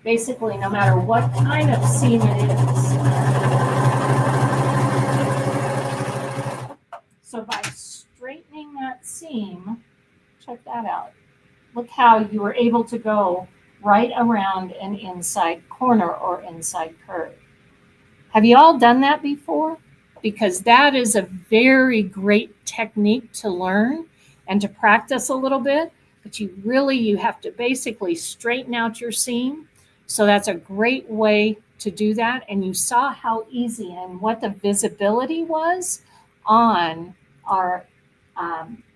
basically no matter what kind of seam it is. So by straightening that seam, check that out. Look how you were able to go right around an inside corner or inside curve. Have you all done that before? Because that is a very great technique to learn and to practice a little bit, but you have to basically straighten out your seam. So that's a great way to do that. And you saw how easy and what the visibility was on our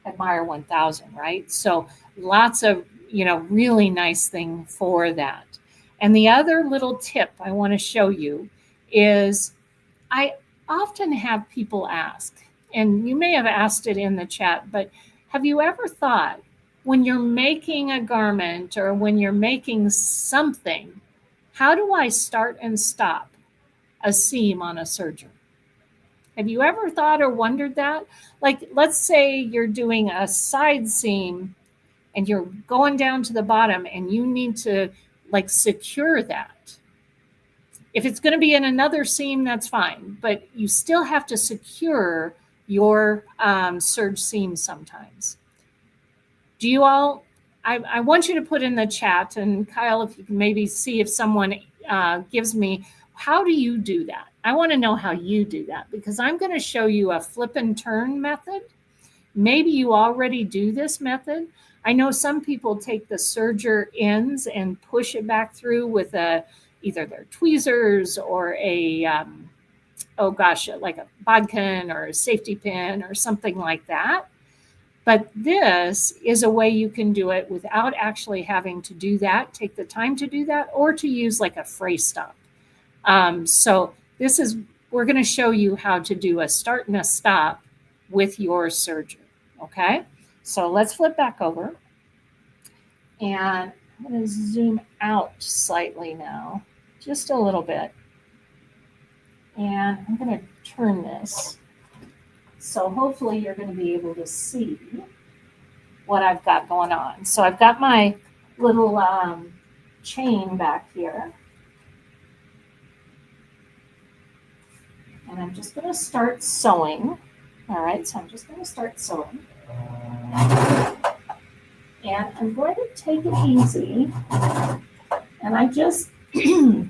Admire 1000, right? So lots of, really nice thing for that. And the other little tip I want to show you is I often have people ask, and you may have asked it in the chat, but have you ever thought when you're making a garment or when you're making something, how do I start and stop a seam on a serger? Have you ever thought or wondered that? Like, let's say you're doing a side seam and you're going down to the bottom and you need to secure that. If it's going to be in another seam, that's fine, but you still have to secure your serge seam sometimes. Do you all, I want you to put in the chat, and Kyle, if you can maybe see if someone gives me, how do you do that? I want to know how you do that, because I'm going to show you a flip and turn method. Maybe you already do this method. I know some people take the serger ends and push it back through with either their tweezers or like a bodkin or a safety pin or something like that. But this is a way you can do it without actually having to do that, take the time to do that, or to use like a fray stop. So we're going to show you how to do a start and a stop with your serger. Okay, so let's flip back over. And I'm going to zoom out slightly now, just a little bit. And I'm going to turn this. So hopefully you're going to be able to see what I've got going on. So I've got my little chain back here. And I'm just going to start sewing. All right, so I'm just going to start sewing. And I'm going to take it easy. And I just,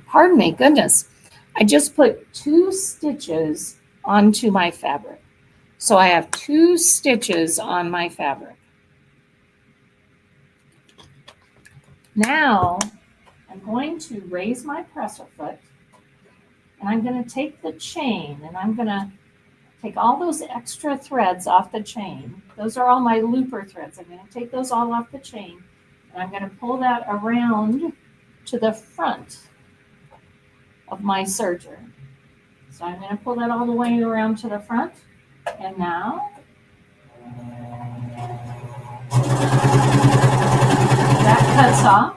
pardon me, goodness, I just put 2 stitches onto my fabric. So I have 2 stitches on my fabric. Now I'm going to raise my presser foot, and I'm going to take the chain, and I'm going to take all those extra threads off the chain. Those are all my looper threads. I'm going to take those all off the chain, and I'm going to pull that around to the front of my serger. So I'm going to pull that all the way around to the front, and now that cuts off.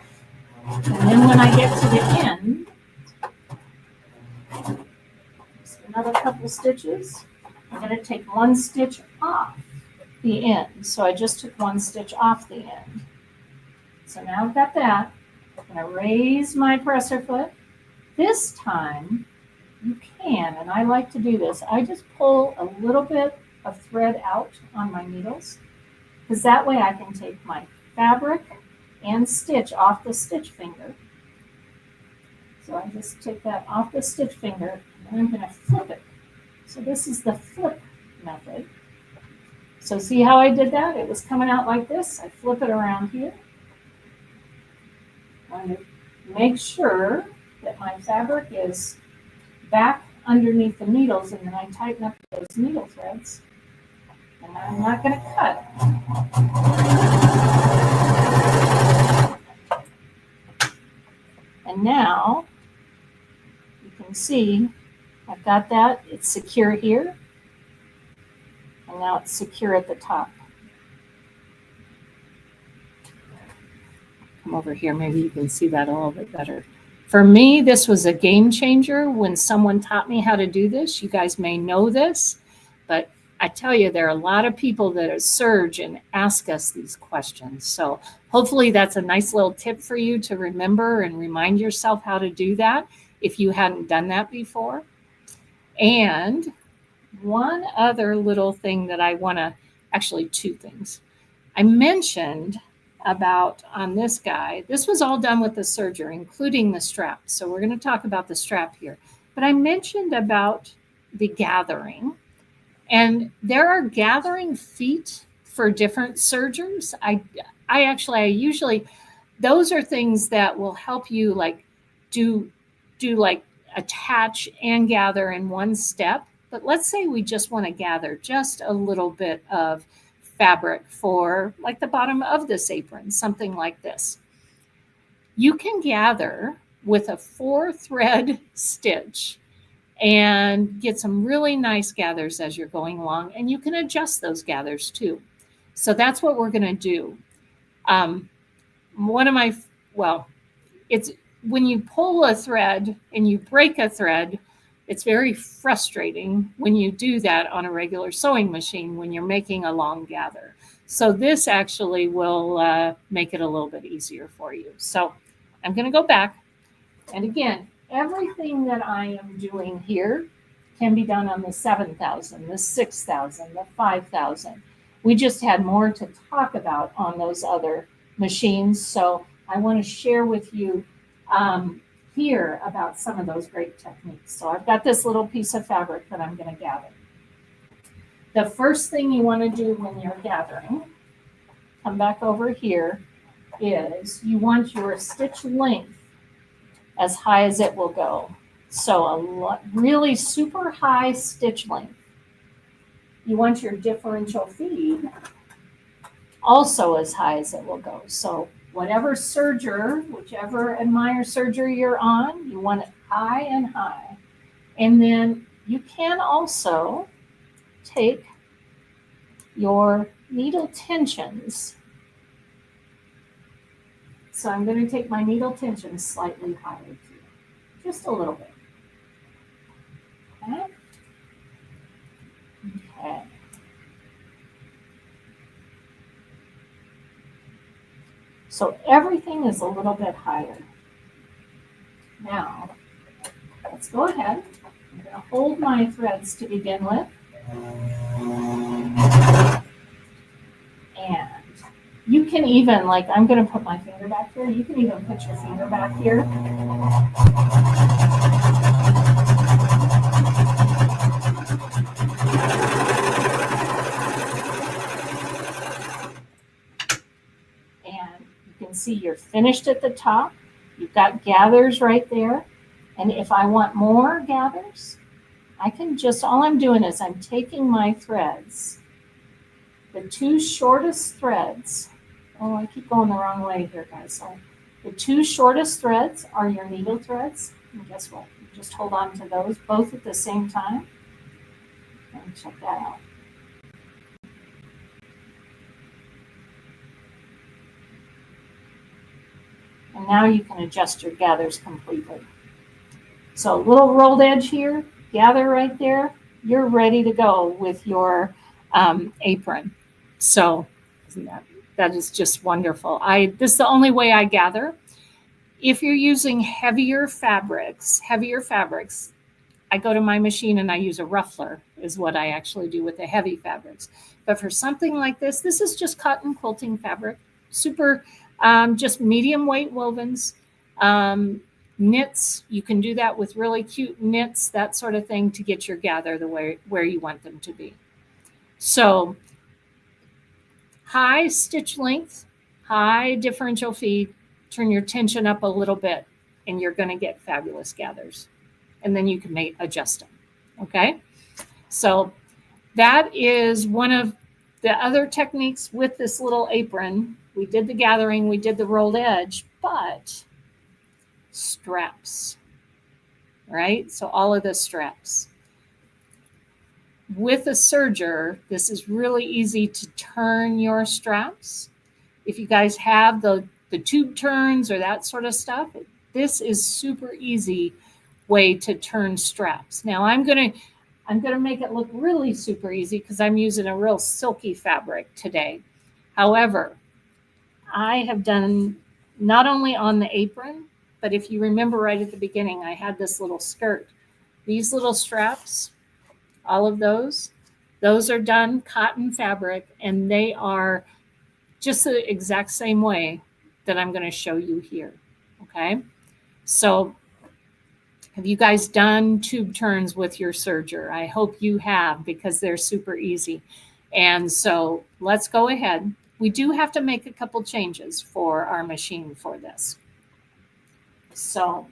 And then when I get to the end, just another couple stitches. I'm going to take one stitch off the end. So I just took one stitch off the end. So now I've got that. I'm going to raise my presser foot. This time you can, and I like to do this, I just pull a little bit of thread out on my needles, because that way I can take my fabric and stitch off the stitch finger. So I just take that off the stitch finger, and then I'm going to flip it. So this is the flip method. So see how I did that? It was coming out like this. I flip it around here. I want to make sure that my fabric is back underneath the needles, and then I tighten up those needle threads. And I'm not going to cut. And now you can see I've got that. It's secure here. And now it's secure at the top. Come over here. Maybe you can see that a little bit better. For me, this was a game changer when someone taught me how to do this. You guys may know this, but I tell you, there are a lot of people that surge and ask us these questions. So hopefully that's a nice little tip for you to remember and remind yourself how to do that if you hadn't done that before. And one other little thing that I want to, actually two things. I mentioned about on this guy, this was all done with the serger, including the strap. So we're going to talk about the strap here. But I mentioned about the gathering. And there are gathering feet for different sergers. I usually, those are things that will help you like do like attach and gather in one step. But let's say we just want to gather just a little bit of fabric for like the bottom of this apron, something like this. You can gather with a 4-thread stitch and get some really nice gathers as you're going along, and you can adjust those gathers too. So that's what we're going to do. It's when you pull a thread and you break a thread, it's very frustrating when you do that on a regular sewing machine when you're making a long gather. So this actually will make it a little bit easier for you. So I'm going to go back, and again, everything that I am doing here can be done on the 7,000, the 6,000, the 5,000. We just had more to talk about on those other machines. So I want to share with you here about some of those great techniques. So I've got this little piece of fabric that I'm going to gather. The first thing you want to do when you're gathering, come back over here, is you want your stitch length as high as it will go. So a really super high stitch length. You want your differential feed also as high as it will go. So whatever serger, whichever admire serger you're on, you want it high and high. And then you can also take your needle tensions. So I'm going to take my needle tensions slightly higher too, just a little bit. Okay. Okay. So everything is a little bit higher. Now, let's go ahead. I'm going to hold my threads to begin with. And you can even, like, I'm going to put my finger back here. You can even put your finger back here. And you can see easy. You're finished at the top. You've got gathers right there. And if I want more gathers, I can just, all I'm doing is I'm taking my threads, the two shortest threads. Oh, I keep going the wrong way here, guys. So the two shortest threads are your needle threads. And guess what? You just hold on to those both at the same time. And check that out. And now you can adjust your gathers completely. So little rolled edge here, gather right there. You're ready to go with your apron. So that is just wonderful. This is the only way I gather. If you're using heavier fabrics, I go to my machine and I use a ruffler is what I actually do with the heavy fabrics. But for something like this is just cotton quilting fabric, super, just medium weight wovens, knits. You can do that with really cute knits, that sort of thing, to get your gather the way where you want them to be. So high stitch length, high differential feed, turn your tension up a little bit, and you're going to get fabulous gathers. And then you can adjust them. Okay. So that is one of the other techniques with this little apron. We did the gathering, we did the rolled edge, but straps, right? So all of the straps. With a serger, this is really easy to turn your straps. If you guys have the tube turns or that sort of stuff, this is super easy way to turn straps. Now I'm gonna make it look really super easy because I'm using a real silky fabric today. However, I have done not only on the apron, but if you remember right at the beginning, I had this little skirt. These little straps, all of those are done cotton fabric, and they are just the exact same way that I'm going to show you here. Okay. So have you guys done tube turns with your serger? I hope you have, because they're super easy. And so let's go ahead. We do have to make a couple changes for our machine for this. So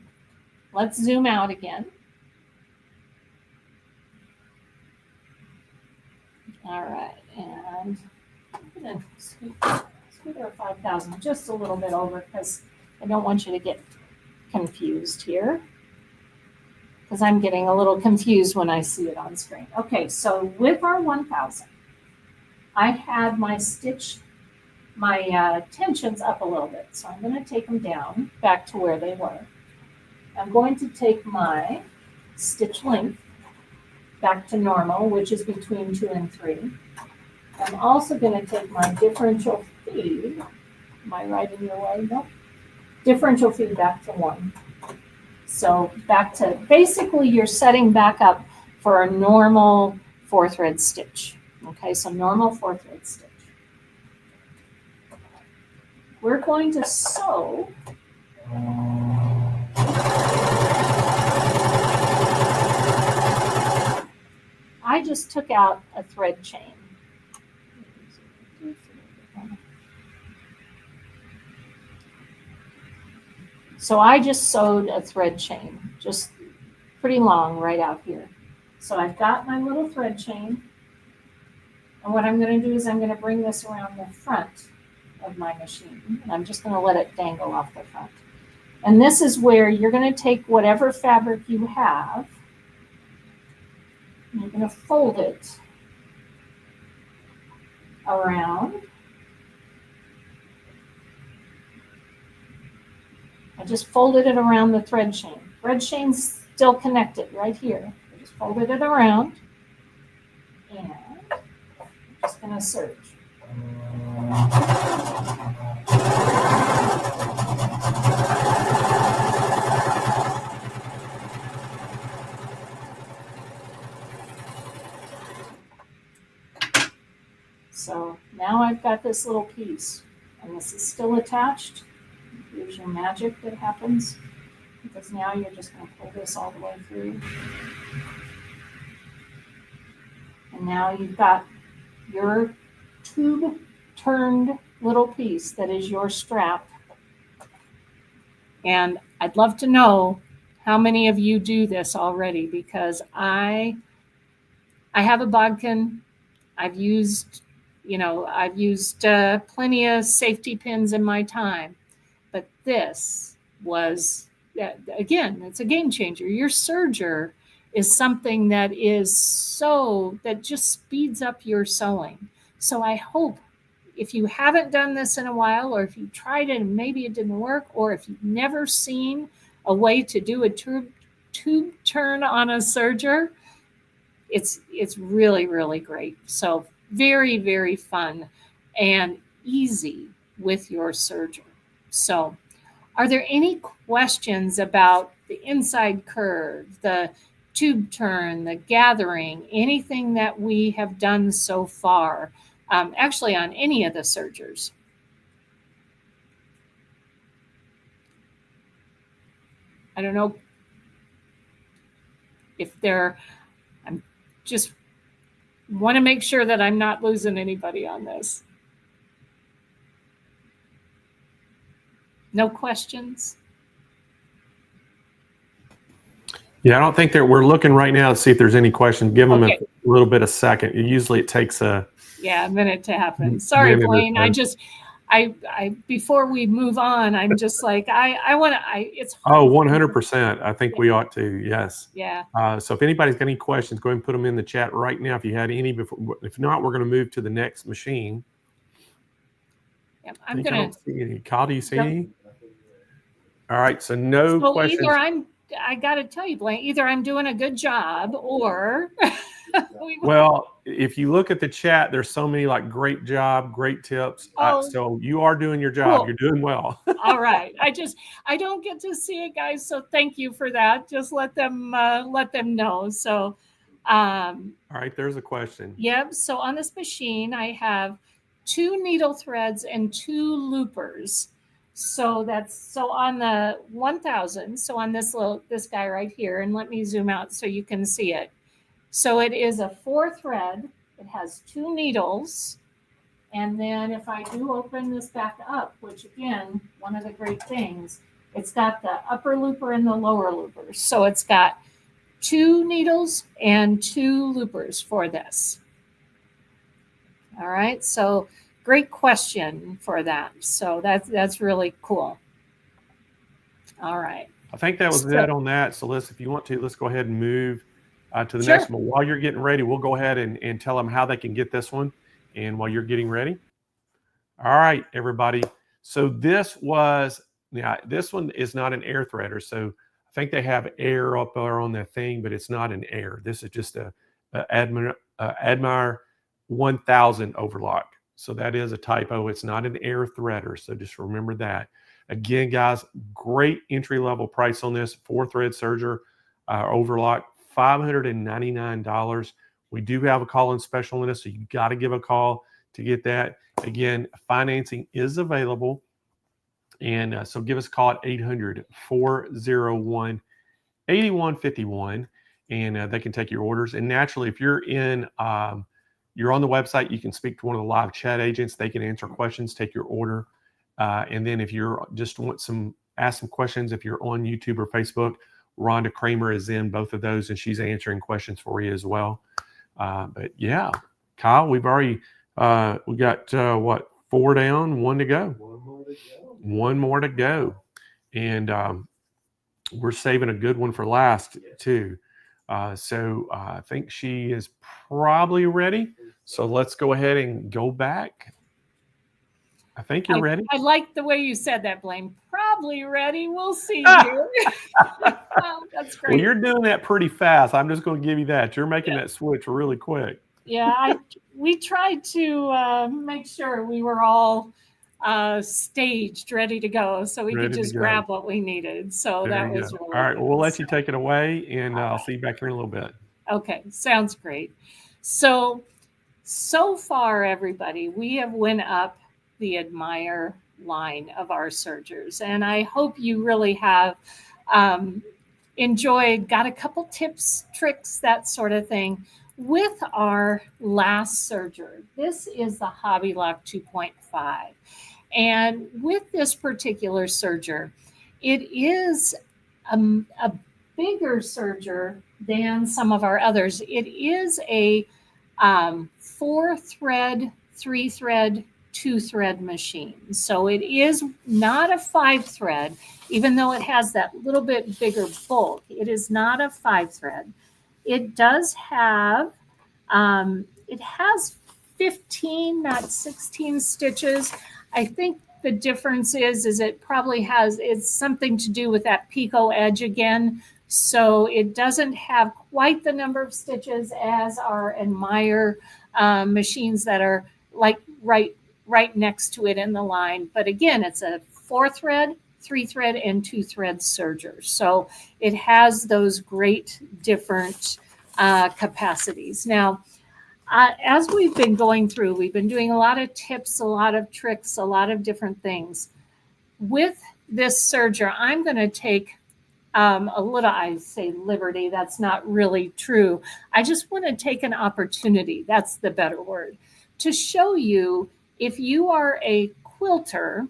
let's zoom out again. All right, and I'm going to scoot our 5,000 just a little bit over because I don't want you to get confused here, because I'm getting a little confused when I see it on screen. Okay, so with our 1,000, I had my tensions up a little bit. So I'm going to take them down back to where they were. I'm going to take my stitch length back to normal, which is between 2 and 3. I'm also going to take my differential feed. Am I right in your way? Nope. Differential feed back to 1. So back to, basically you're setting back up for a normal 4-thread stitch. Okay, so normal 4-thread stitch. We're going to sew I just took out a thread chain. So I just sewed a thread chain, just pretty long right out here. So I've got my little thread chain. And what I'm going to do is I'm going to bring this around the front of my machine. And I'm just going to let it dangle off the front. And this is where you're going to take whatever fabric you have, and you're going to fold it around. I just folded it around the thread chain. Thread chain's still connected right here. I just folded it around, and I'm just going to serge. So now I've got this little piece, and this is still attached. Here's your magic that happens, because now you're just going to pull this all the way through. And now you've got your tube turned little piece that is your strap And I'd love to know how many of you do this already, because I have a bodkin. I've used plenty of safety pins in my time, but this was, again, it's a game changer. Your serger is something that just speeds up your sewing. So I hope, if you haven't done this in a while, or if you tried it and maybe it didn't work, or if you've never seen a way to do a tube turn on a serger, it's really, really great. So very, very fun and easy with your serger. So are there any questions about the inside curve, the tube turn, the gathering, anything that we have done so far, actually on any of the sergers? I don't know if I'm just want to make sure that I'm not losing anybody on this. No questions? Yeah, I don't think that we're looking right now to see if there's any questions. Give them Okay. a little bit of second. Usually it takes a minute to happen. Sorry, minute or Blaine. so. I before we move on, I'm just like, I want to, it's hard. Oh, 100%. I think we ought to. Yes. Yeah. So if anybody's got any questions, go ahead and put them in the chat right now. If you had any before, if not, we're going to move to the next machine. Yeah, I don't see any. Kyle, do you see any? All right. So so questions. Either I got to tell you, Blaine, either I'm doing a good job or. Well, if you look at the chat, there's so many like great job, great tips. So you are doing your job. Cool. You're doing well. All right. I don't get to see it, guys. So thank you for that. Just let them know. So, all right. There's a question. Yep. So on this machine, I have 2 needle threads and 2 loopers. So on the 1000. So on this guy right here, and let me zoom out so you can see it. So it is a 4 thread. It has 2 needles. And then if I do open this back up, which again, one of the great things, it's got the upper looper and the lower loopers. So it's got 2 needles and 2 loopers for this. All right. So great question for that. So that's really cool. All right. I think that was it on that. So if you want to, let's go ahead and move to the next one. While you're getting ready, we'll go ahead and tell them how they can get this one. And while you're getting ready. All right, everybody. So this one is not an air threader. So I think they have air up there on that thing, but it's not an air. This is just a Admire 1000 overlock. So that is a typo. It's not an air threader. So just remember that. Again, guys, great entry-level price on this. 4-thread serger overlock, $599. We do have a call-in special on this, so you got to give a call to get that. Again, financing is available. And so give us a call at 800-401-8151, and they can take your orders. And naturally, if you're you're on the website, you can speak to one of the live chat agents. They can answer questions, take your order. And then if you're just ask some questions, if you're on YouTube or Facebook, Rhonda Kramer is in both of those, and she's answering questions for you as well. But yeah, Kyle, we've already we got 4 down, 1 to go. One more to go, and we're saving a good one for last too. So I think she is probably ready. So let's go ahead and go back. I think you're ready. I like the way you said that, Blaine. Probably ready. We'll see here. Oh, that's great. Well, you're doing that pretty fast. I'm just going to give you that. You're making that switch really quick. Yeah, we tried to make sure we were all staged, ready to go, so we could just grab what we needed. So that was really all right. good. We'll let you take it away, and I'll see you back here in a little bit. Okay, sounds great. So far, everybody, we have went up the Admire line of our sergers, and I hope you really have enjoyed, got a couple tips, tricks, that sort of thing with our last serger. This is the Hobby Lock 2.5. And with this particular serger, it is a bigger serger than some of our others. It is a 4-thread, 3-thread, 2-thread machine. So it is not a 5-thread, even though it has that little bit bigger bulk. It is not a 5-thread. It does have, it has 15, not 16 stitches. I think the difference is it probably has, it's something to do with that picot edge again. So it doesn't have quite the number of stitches as our Admire machines that are like right next to it in the line. But again, it's a 4-thread, 3-thread, and 2-thread serger. So it has those great different capacities. Now, as we've been going through, we've been doing a lot of tips, a lot of tricks, a lot of different things. With this serger, I'm going to take a little, I say liberty, that's not really true. I just want to take an opportunity, that's the better word, to show you, if you are a quilter,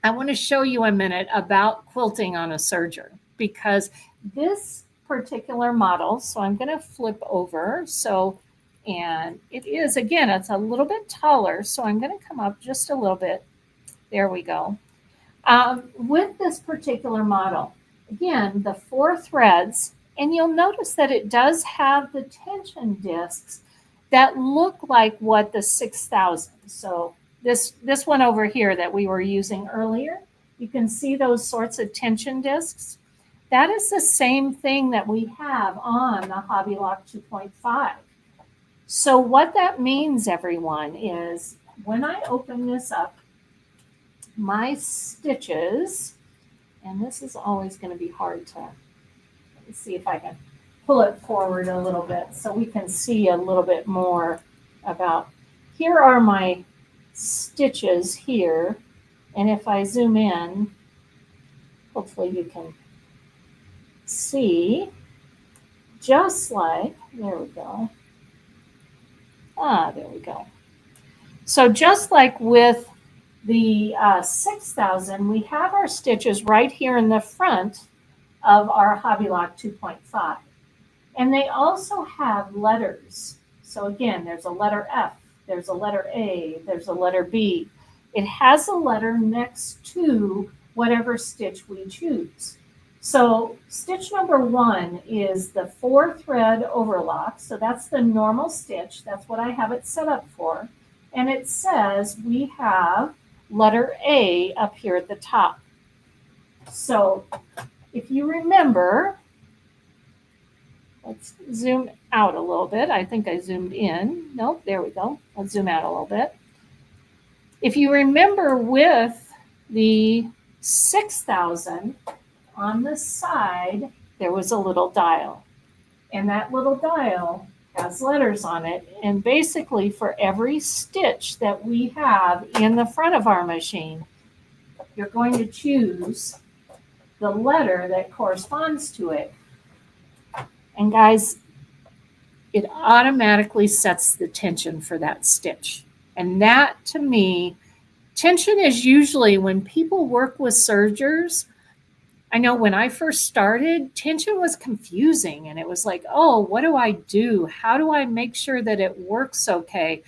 I want to show you a minute about quilting on a serger, because this particular model, so I'm going to flip over. So, and it is, again, it's a little bit taller. So I'm going to come up just a little bit. There we go. With this particular model, again, the 4 threads, and you'll notice that it does have the tension discs that look like what the 6000. So this one over here that we were using earlier, you can see those sorts of tension discs. That is the same thing that we have on the Hobby Lock 2.5. So what that means, everyone, is when I open this up, my stitches, and this is always going to be hard to, let's see if I can pull it forward a little bit so we can see a little bit more about, here are my stitches here. And if I zoom in, hopefully you can see, just like, there we go. There we go. So just like with the 6000, we have our stitches right here in the front of our Hobby Lock 2.5. And they also have letters. So again, there's a letter F, there's a letter A, there's a letter B. It has a letter next to whatever stitch we choose. So stitch number 1 is the 4-thread overlock. So that's the normal stitch. That's what I have it set up for. And it says we have letter A up here at the top. So if you remember, let's zoom out a little bit. I think I zoomed in. Nope, there we go. Let's zoom out a little bit. If you remember with the 6000, on the side, there was a little dial. And that little dial has letters on it. And basically for every stitch that we have in the front of our machine, you're going to choose the letter that corresponds to it. And guys, it automatically sets the tension for that stitch. And that, to me, tension is usually when people work with sergers. I know when I first started, tension was confusing, and it was like, oh, what do I do? How do I make sure that it works okay?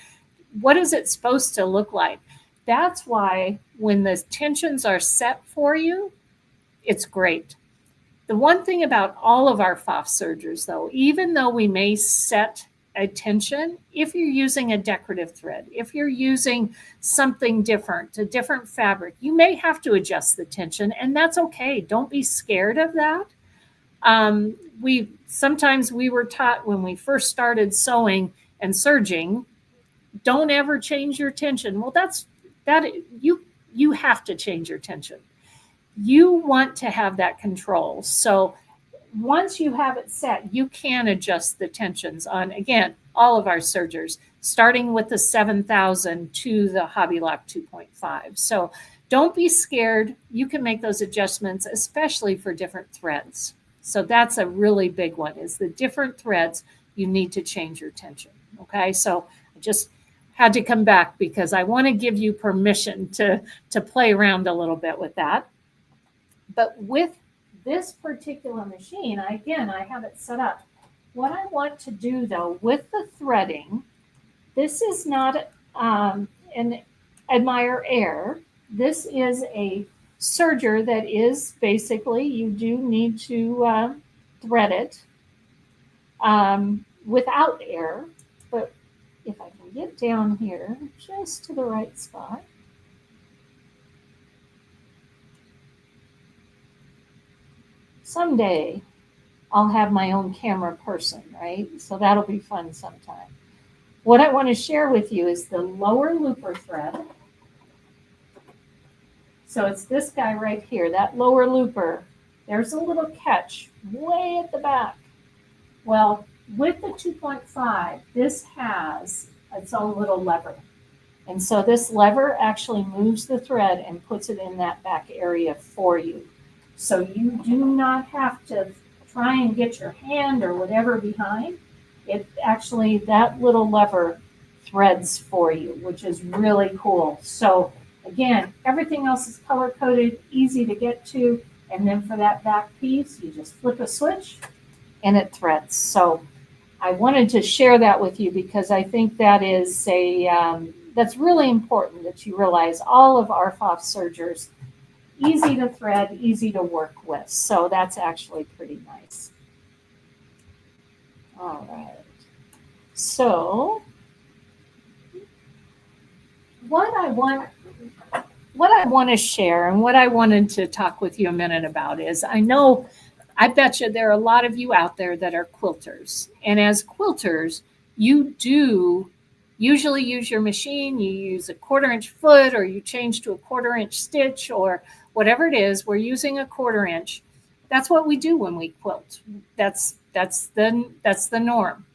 What is it supposed to look like? That's why when the tensions are set for you, it's great. The one thing about all of our Pfaff sergers, though, even though we may set a tension, if you're using a decorative thread, if you're using something different, a different fabric, you may have to adjust the tension, and that's okay. Don't be scared of that. Sometimes we were taught when we first started sewing and serging, don't ever change your tension. Well, you have to change your tension. You want to have that control. So once you have it set, you can adjust the tensions on, again, all of our sergers, starting with the 7000 to the Hobby Lock 2.5. So don't be scared. You can make those adjustments, especially for different threads. So that's a really big one, is the different threads, you need to change your tension. Okay, so I just had to come back because I want to give you permission to play around a little bit with that. But with this particular machine, I have it set up. What I want to do though, with the threading, this is not an Admire Air. This is a serger that is basically, you do need to thread it without air. But if I can get down here just to the right spot, someday I'll have my own camera person, right? So that'll be fun sometime. What I want to share with you is the lower looper thread. So it's this guy right here, that lower looper. There's a little catch way at the back. Well, with the 2.5, this has its own little lever. And so this lever actually moves the thread and puts it in that back area for you. So you do not have to try and get your hand or whatever behind. It actually, that little lever threads for you, which is really cool. So again, everything else is color coded, easy to get to. And then for that back piece, you just flip a switch and it threads. So I wanted to share that with you because I think that is that's really important that you realize all of our Pfaff sergers, easy to thread, easy to work with. So that's actually pretty nice. All right. So what I want to share and what I wanted to talk with you a minute about is I bet you there are a lot of you out there that are quilters. And as quilters, you do usually use your machine, you use a 1/4 inch foot, or you change to a 1/4 inch stitch, or whatever it is, we're using a 1/4 inch. That's what we do when we quilt. That's the norm.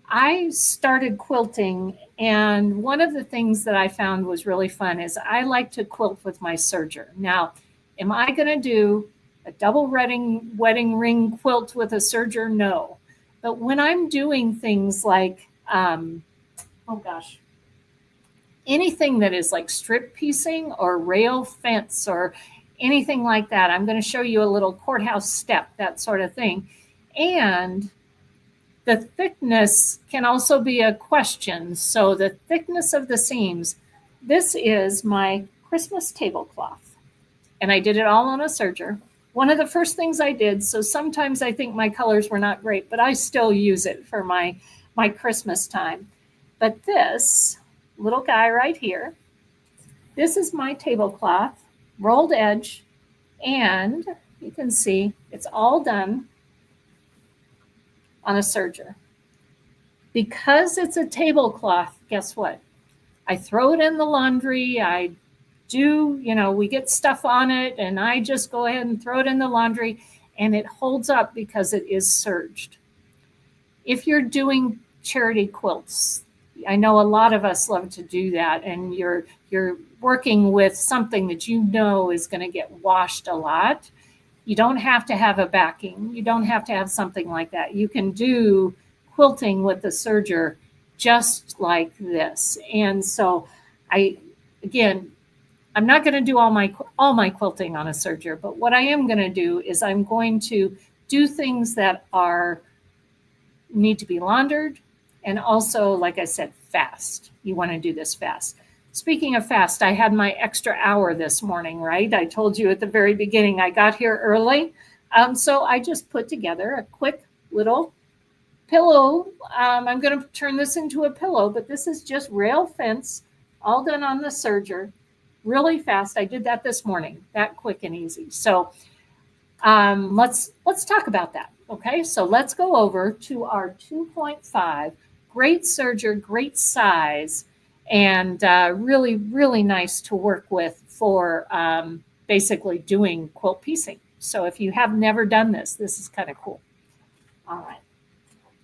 I started quilting, and one of the things that I found was really fun is I like to quilt with my serger. Now, am I going to do a double wedding ring quilt with a serger? No. But when I'm doing things like, anything that is like strip piecing or rail fence or anything like that, I'm going to show you a little courthouse step, that sort of thing. And the thickness can also be a question. So the thickness of the seams, this is my Christmas tablecloth. And I did it all on a serger. One of the first things I did, so sometimes I think my colors were not great, but I still use it for my Christmas time. But this little guy right here, this is my tablecloth, rolled edge, and you can see it's all done on a serger. Because it's a tablecloth, guess what? I throw it in the laundry. I do, we get stuff on it, and I just go ahead and throw it in the laundry, and it holds up because it is serged. If you're doing charity quilts, I know a lot of us love to do that, and you're working with something that you know is going to get washed a lot. You don't have to have a backing. You don't have to have something like that. You can do quilting with the serger just like this. And so I'm not going to do all my quilting on a serger, but what I am going to do is I'm going to do things that need to be laundered, and also, like I said, fast. You want to do this fast. Speaking of fast, I had my extra hour this morning, right? I told you at the very beginning, I got here early. So I just put together a quick little pillow. I'm going to turn this into a pillow, but this is just rail fence, all done on the serger, really fast. I did that this morning, that quick and easy. So let's talk about that. Okay, so let's go over to our 2.5. Great serger, great size, and really, really nice to work with for basically doing quilt piecing. So if you have never done this, this is kind of cool. All right.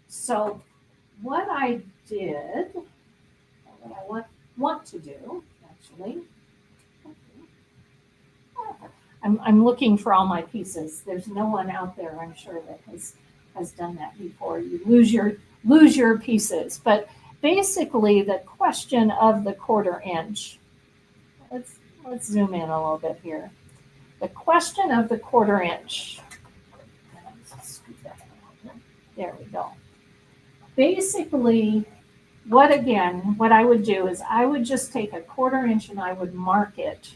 So what I did, what I want to do, actually, I'm looking for all my pieces. There's no one out there, I'm sure, that has done that before. You lose your pieces. But basically, the question of the 1/4 inch. Let's zoom in a little bit here. the question of the 1/4 inch. There we go. Basically, what I would do is I would just take a 1/4 inch and I would mark it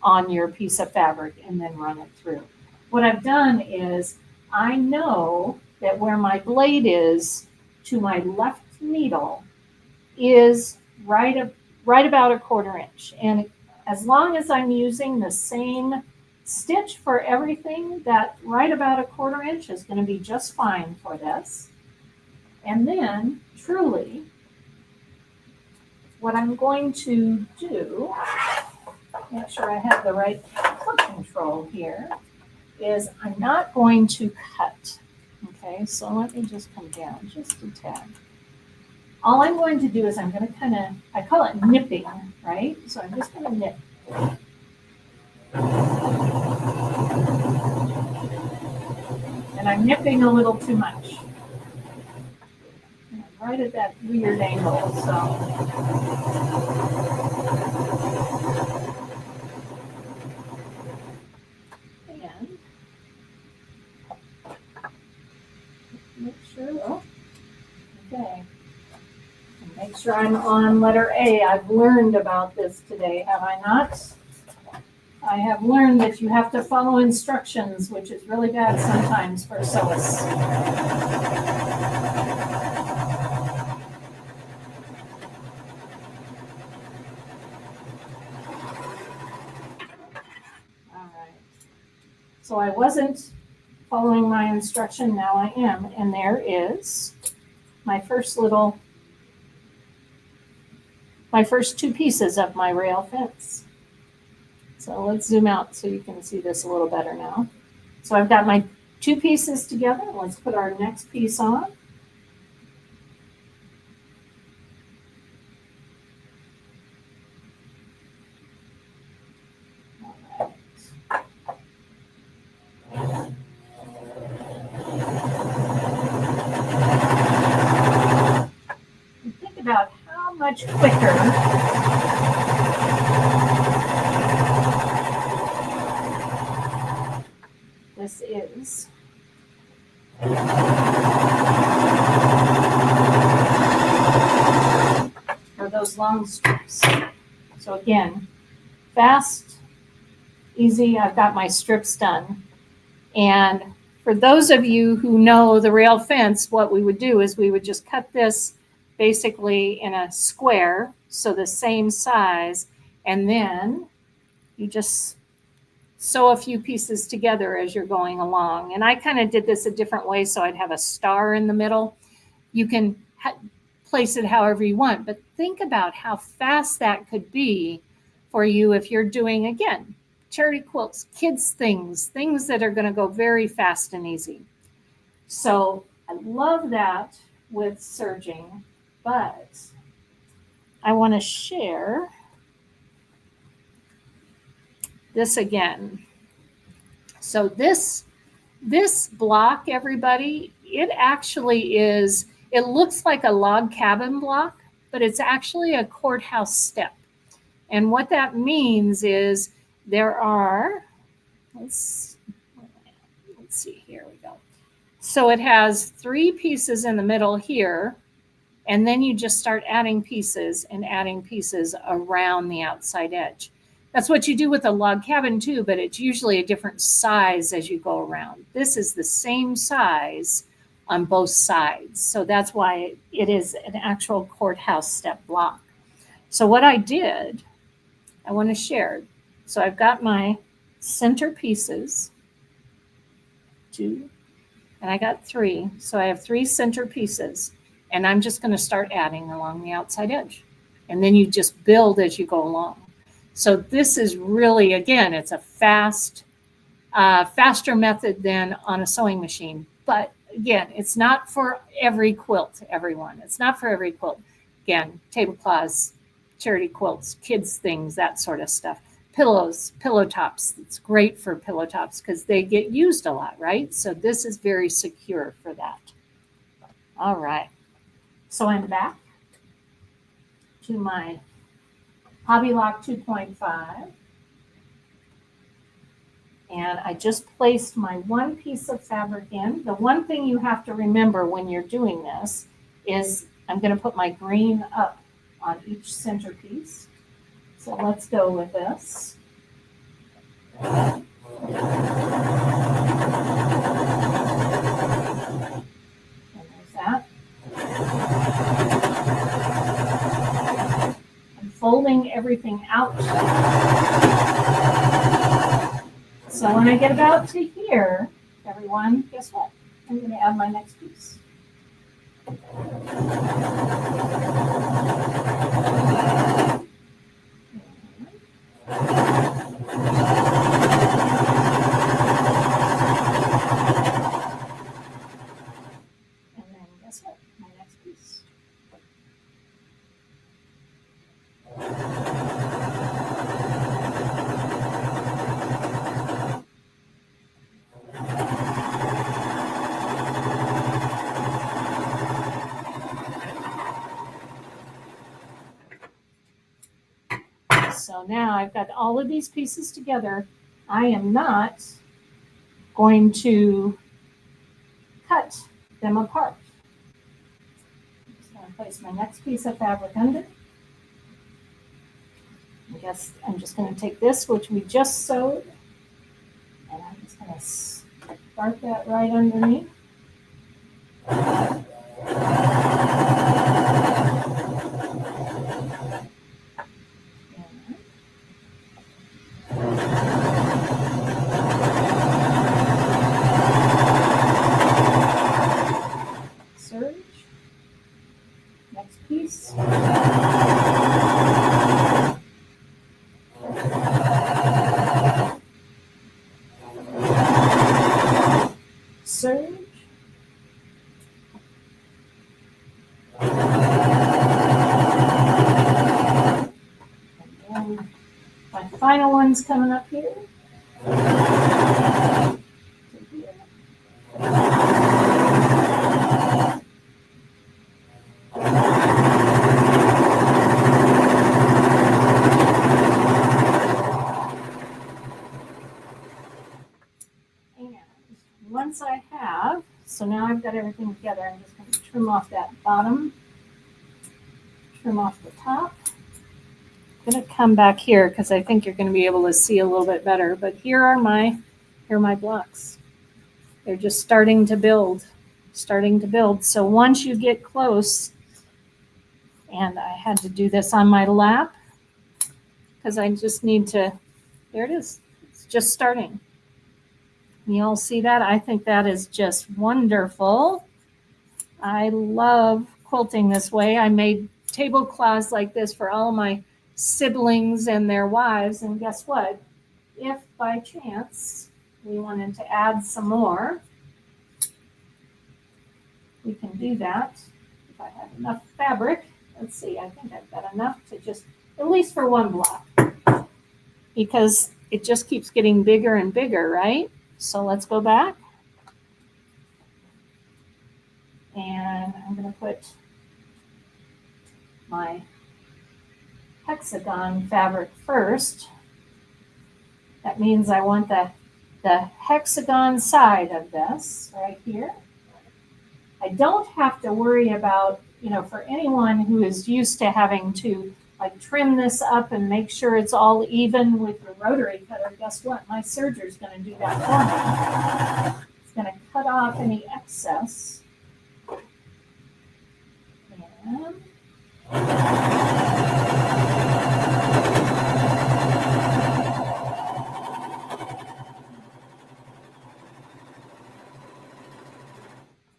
on your piece of fabric and then run it through. What I've done is I know that where my blade is to my left needle is right about a 1/4 inch. And as long as I'm using the same stitch for everything, that right about a 1/4 inch is going to be just fine for this. And then truly, what I'm going to do, make sure I have the right foot control here, is I'm not going to cut. Okay, so let me just come down just a tad. All I'm going to do is I'm going to kind of, I call it nipping, right? So I'm just going to nip. And I'm nipping a little too much. Right at that weird angle, so. And make sure, oh, okay. And make sure I'm on letter A. I've learned about this today, have I not? I have learned that you have to follow instructions, which is really bad sometimes for sewists. So I wasn't following my instruction, now I am. And there is my first 2 pieces of my rail fence. So let's zoom out so you can see this a little better now. So I've got my 2 pieces together. Let's put our next piece on. About how much quicker this is. For those long strips. So again, fast, easy, I've got my strips done. And for those of you who know the rail fence, what we would do is we would just cut this basically in a square, so the same size, and then you just sew a few pieces together as you're going along. And I kind of did this a different way, so I'd have a star in the middle. You can place it however you want, but think about how fast that could be for you if you're doing, again, charity quilts, kids things that are going to go very fast and easy. So I love that with serging. But I want to share this again. So this block, everybody, it actually is, it looks like a log cabin block, but it's actually a courthouse step. And what that means is there are, let's see, here we go. So it has 3 pieces in the middle here. And then you just start adding pieces around the outside edge. That's what you do with a log cabin too, but it's usually a different size as you go around. This is the same size on both sides. So that's why it is an actual courthouse step block. So what I did, I want to share. So I've got my center pieces, 2, and I got 3. So I have 3 center pieces. And I'm just going to start adding along the outside edge. And then you just build as you go along. So this is really, again, it's a faster method than on a sewing machine. But again, it's not for every quilt, everyone. It's not for every quilt. Again, tablecloths, charity quilts, kids things, that sort of stuff. Pillows, pillow tops. It's great for pillow tops because they get used a lot, right? So this is very secure for that. All right. So I'm back to my Hobby Lock 2.5. And I just placed my one piece of fabric in. The one thing you have to remember when you're doing this is I'm going to put my green up on each center piece. So let's go with this. And there's that. I'm folding everything out. So when I get about to here, everyone, guess what? I'm going to add my next piece. And then guess what? My next piece. So now I've got all of these pieces together. I am not going to cut them apart. I'm just going to place my next piece of fabric under. I guess I'm just going to take this, which we just sewed, and I'm just going to start that right underneath. Serge, next piece. Serge. And then my final one's coming up here. Once I have, so now I've got everything together, I'm just going to trim off that bottom, trim off the top. I'm going to come back here because I think you're going to be able to see a little bit better, but here are my blocks. They're just starting to build. So once you get close, and I had to do this on my lap because I just need to, there it is. It's just starting. You all see that? I think that is just wonderful. I love quilting this way. I made tablecloths like this for all my siblings and their wives. And guess what? If by chance we wanted to add some more, we can do that. If I have enough fabric, let's see, I think I've got enough to just, at least for one block, because it just keeps getting bigger and bigger, right? So let's go back. And I'm going to put my hexagon fabric first. That means I want the hexagon side of this right here. I don't have to worry about, for anyone who is used to having to like trim this up and make sure it's all even with the rotary cutter, guess what? My serger is going to do that for me. It's going to cut off any excess. And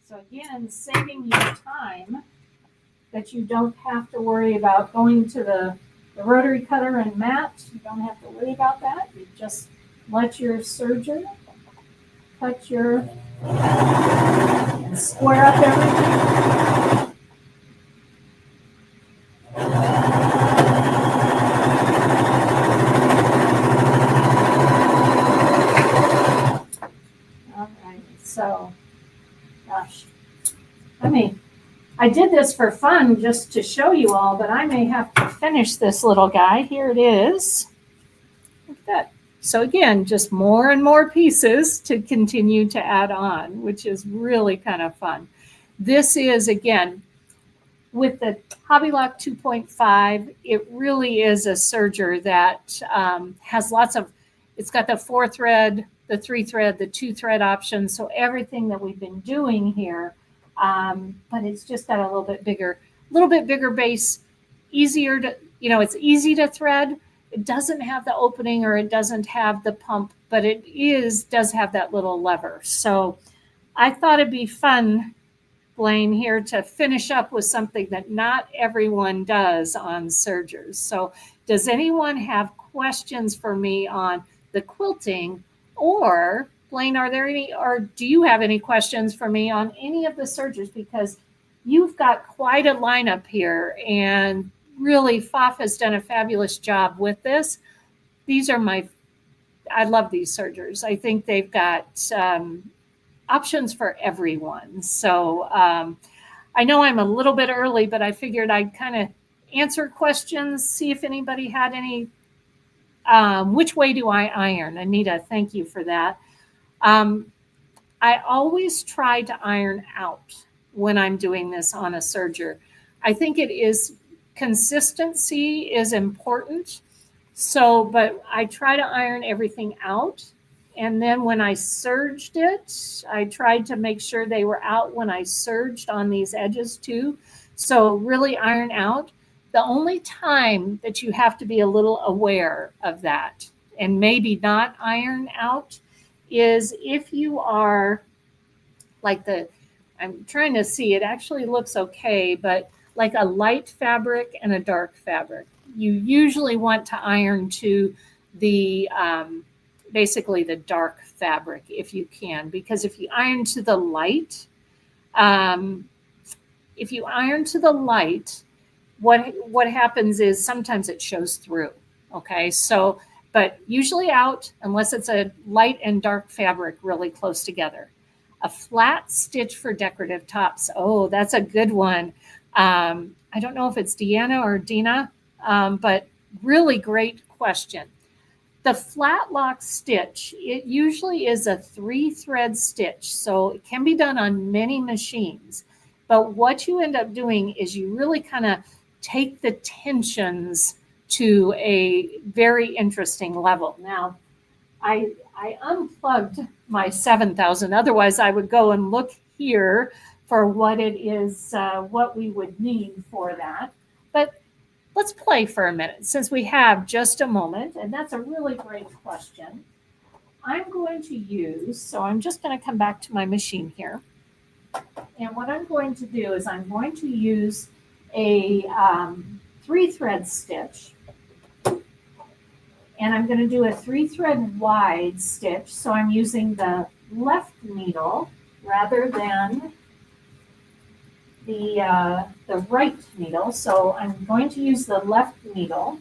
so again, saving you time that you don't have to worry about going to the rotary cutter and mat. You don't have to worry about that. You just let your serger cut your and square up everything. All right, so, gosh, I did this for fun just to show you all, but I may have to finish this little guy. Here it is. Look at that So again, just more and more pieces to continue to add on, which is really kind of fun. This is, again, with the Hobby Lock 2.5, it really is a serger that has lots of, it's got the 4-thread, the 3-thread, the 2-thread option. So everything that we've been doing here, but it's just got a little bit bigger base, easier to, it's easy to thread. It doesn't have the opening or it doesn't have the pump, but it does have that little lever. So I thought it'd be fun, Blaine, here to finish up with something that not everyone does on Sergers. So does anyone have questions for me on the quilting, or Blaine, are there any, or do you have any questions for me on any of the Sergers? Because you've got quite a lineup here, and really Pfaff has done a fabulous job with this. These are I love these Sergers. I think they've got options for everyone. So I know I'm a little bit early, but I figured I'd kind of answer questions, see if anybody had any. Which way do I iron? Anita, thank you for that. I always try to iron out when I'm doing this on a serger. I think consistency is important. So, but I try to iron everything out. And then when I serged it, I tried to make sure they were out when I serged on these edges too. So really iron out. The only time that you have to be a little aware of that and maybe not iron out is if you are like I'm trying to see, it actually looks okay, but like a light fabric and a dark fabric. You usually want to iron to the, basically the dark fabric if you can, because if you iron to the light, what happens is sometimes it shows through. Okay, so, but usually out unless it's a light and dark fabric really close together. A flat stitch for decorative tops. Oh, that's a good one. I don't know if it's Deanna or Dina, but really great question. The flat lock stitch, it usually is a 3-thread stitch, so it can be done on many machines. But what you end up doing is you really kind of take the tensions to a very interesting level. Now, I unplugged my 7000. Otherwise, I would go and look here for what it is, what we would need for that. But let's play for a minute since we have just a moment. And that's a really great question. I'm going to use, so I'm just going to come back to my machine here. And what I'm going to do is I'm going to use a 3-thread stitch. And I'm going to do a 3-thread wide stitch. So I'm using the left needle rather than the right needle. So I'm going to use the left needle.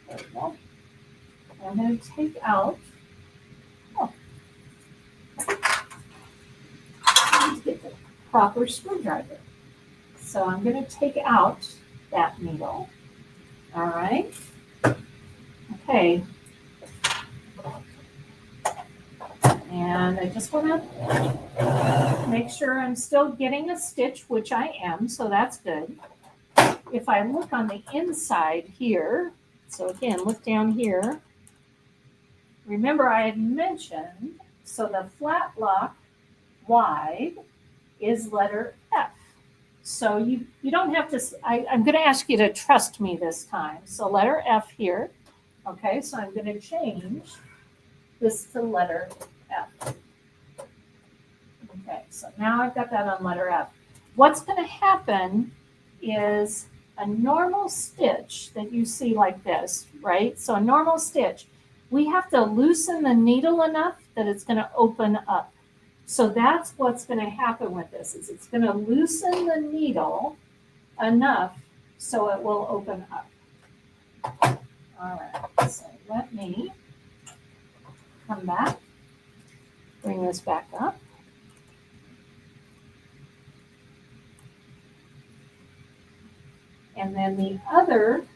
There we go. I'm going to take out, get the proper screwdriver. So I'm going to take out that needle. All right. Okay. And I just want to make sure I'm still getting a stitch, which I am, so that's good. If I look on the inside here, so again, look down here. Remember I had mentioned, so the flat lock wide is letter F. So you don't have to, I'm going to ask you to trust me this time. So letter F here. Okay, so I'm going to change this to letter F. Okay, so now I've got that on letter F. What's going to happen is a normal stitch that you see like this, right? So a normal stitch, we have to loosen the needle enough that it's going to open up. So that's what's going to happen with this, is it's going to loosen the needle enough so it will open up. All right, so let me come back, bring this back up. And then the other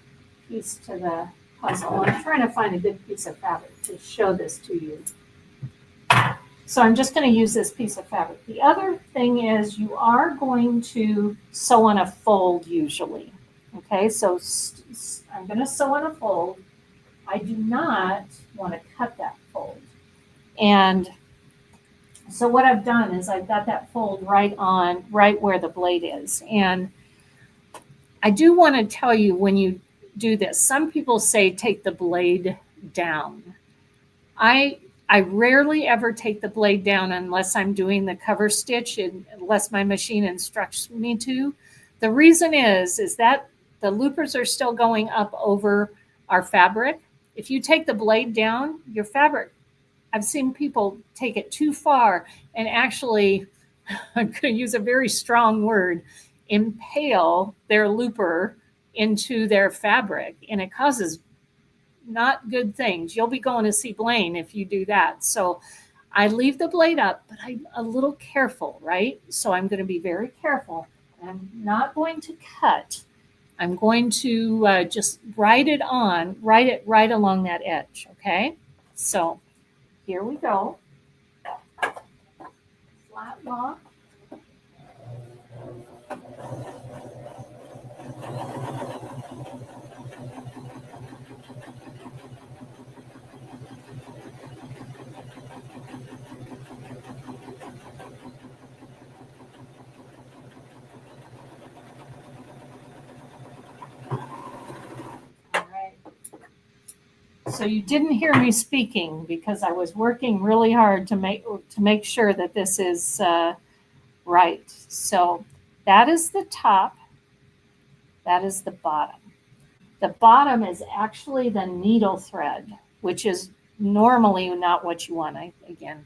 piece to the puzzle. I'm trying to find a good piece of fabric to show this to you. So I'm just going to use this piece of fabric. The other thing is you are going to sew on a fold usually. Okay, so I'm going to sew on a fold. I do not want to cut that fold. And so what I've done is I've got that fold right where the blade is. And I do want to tell you when you do this, some people say take the blade down. I rarely ever take the blade down unless I'm doing the cover stitch, unless my machine instructs me to. The reason is that the loopers are still going up over our fabric. If you take the blade down, your fabric, I've seen people take it too far and actually, I'm going to use a very strong word, impale their looper into their fabric, and it causes not good things. You'll be going to see Blaine if you do that. So I leave the blade up, but I'm a little careful, right? So I'm going to be very careful. I'm not going to cut. I'm going to just write it right along that edge, okay? So here we go. Flat lock. So you didn't hear me speaking because I was working really hard to make sure that this is right. So that is the top. That is the bottom. The bottom is actually the needle thread, which is normally not what you want. Again,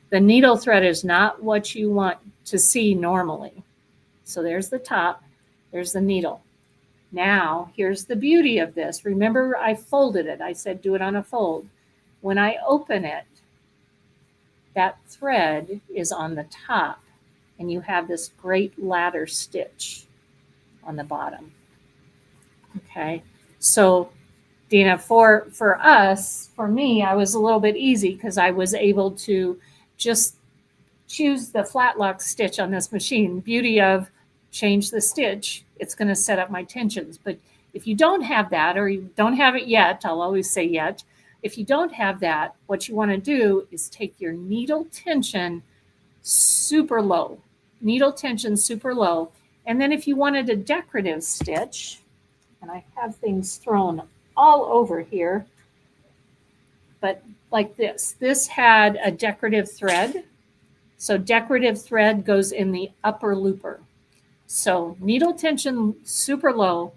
the needle thread is not what you want to see normally. So there's the top. There's the needle. Now, here's the beauty of this. Remember, I folded it. I said do it on a fold. When I open it, that thread is on the top, and you have this great ladder stitch on the bottom. Okay, so Dina, for me, I was a little bit easy because I was able to just choose the flat lock stitch on this machine. Beauty of change the stitch, it's going to set up my tensions. But if you don't have that, or you don't have it yet, I'll always say yet, if you don't have that, what you want to do is take your needle tension super low, and then if you wanted a decorative stitch, and I have things thrown all over here, but like this had a decorative thread. So decorative thread goes in the upper looper. So needle tension super low,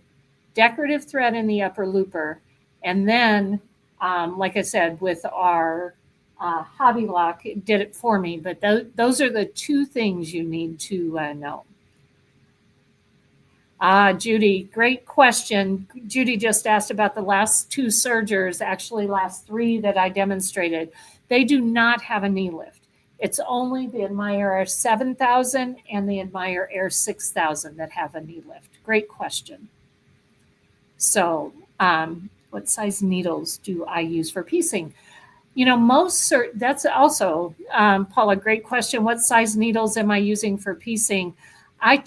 decorative thread in the upper looper, and then, like I said, with our hobby lock, it did it for me. But those are the two things you need to know. Judy, great question. Judy just asked about the last two Sergers, actually last three that I demonstrated. They do not have a knee lift. It's only the Admire Air 7000 and the Admire Air 6000 that have a knee lift. Great question. So what size needles do I use for piecing? You know, that's also, Paula, great question. What size needles am I using for piecing? I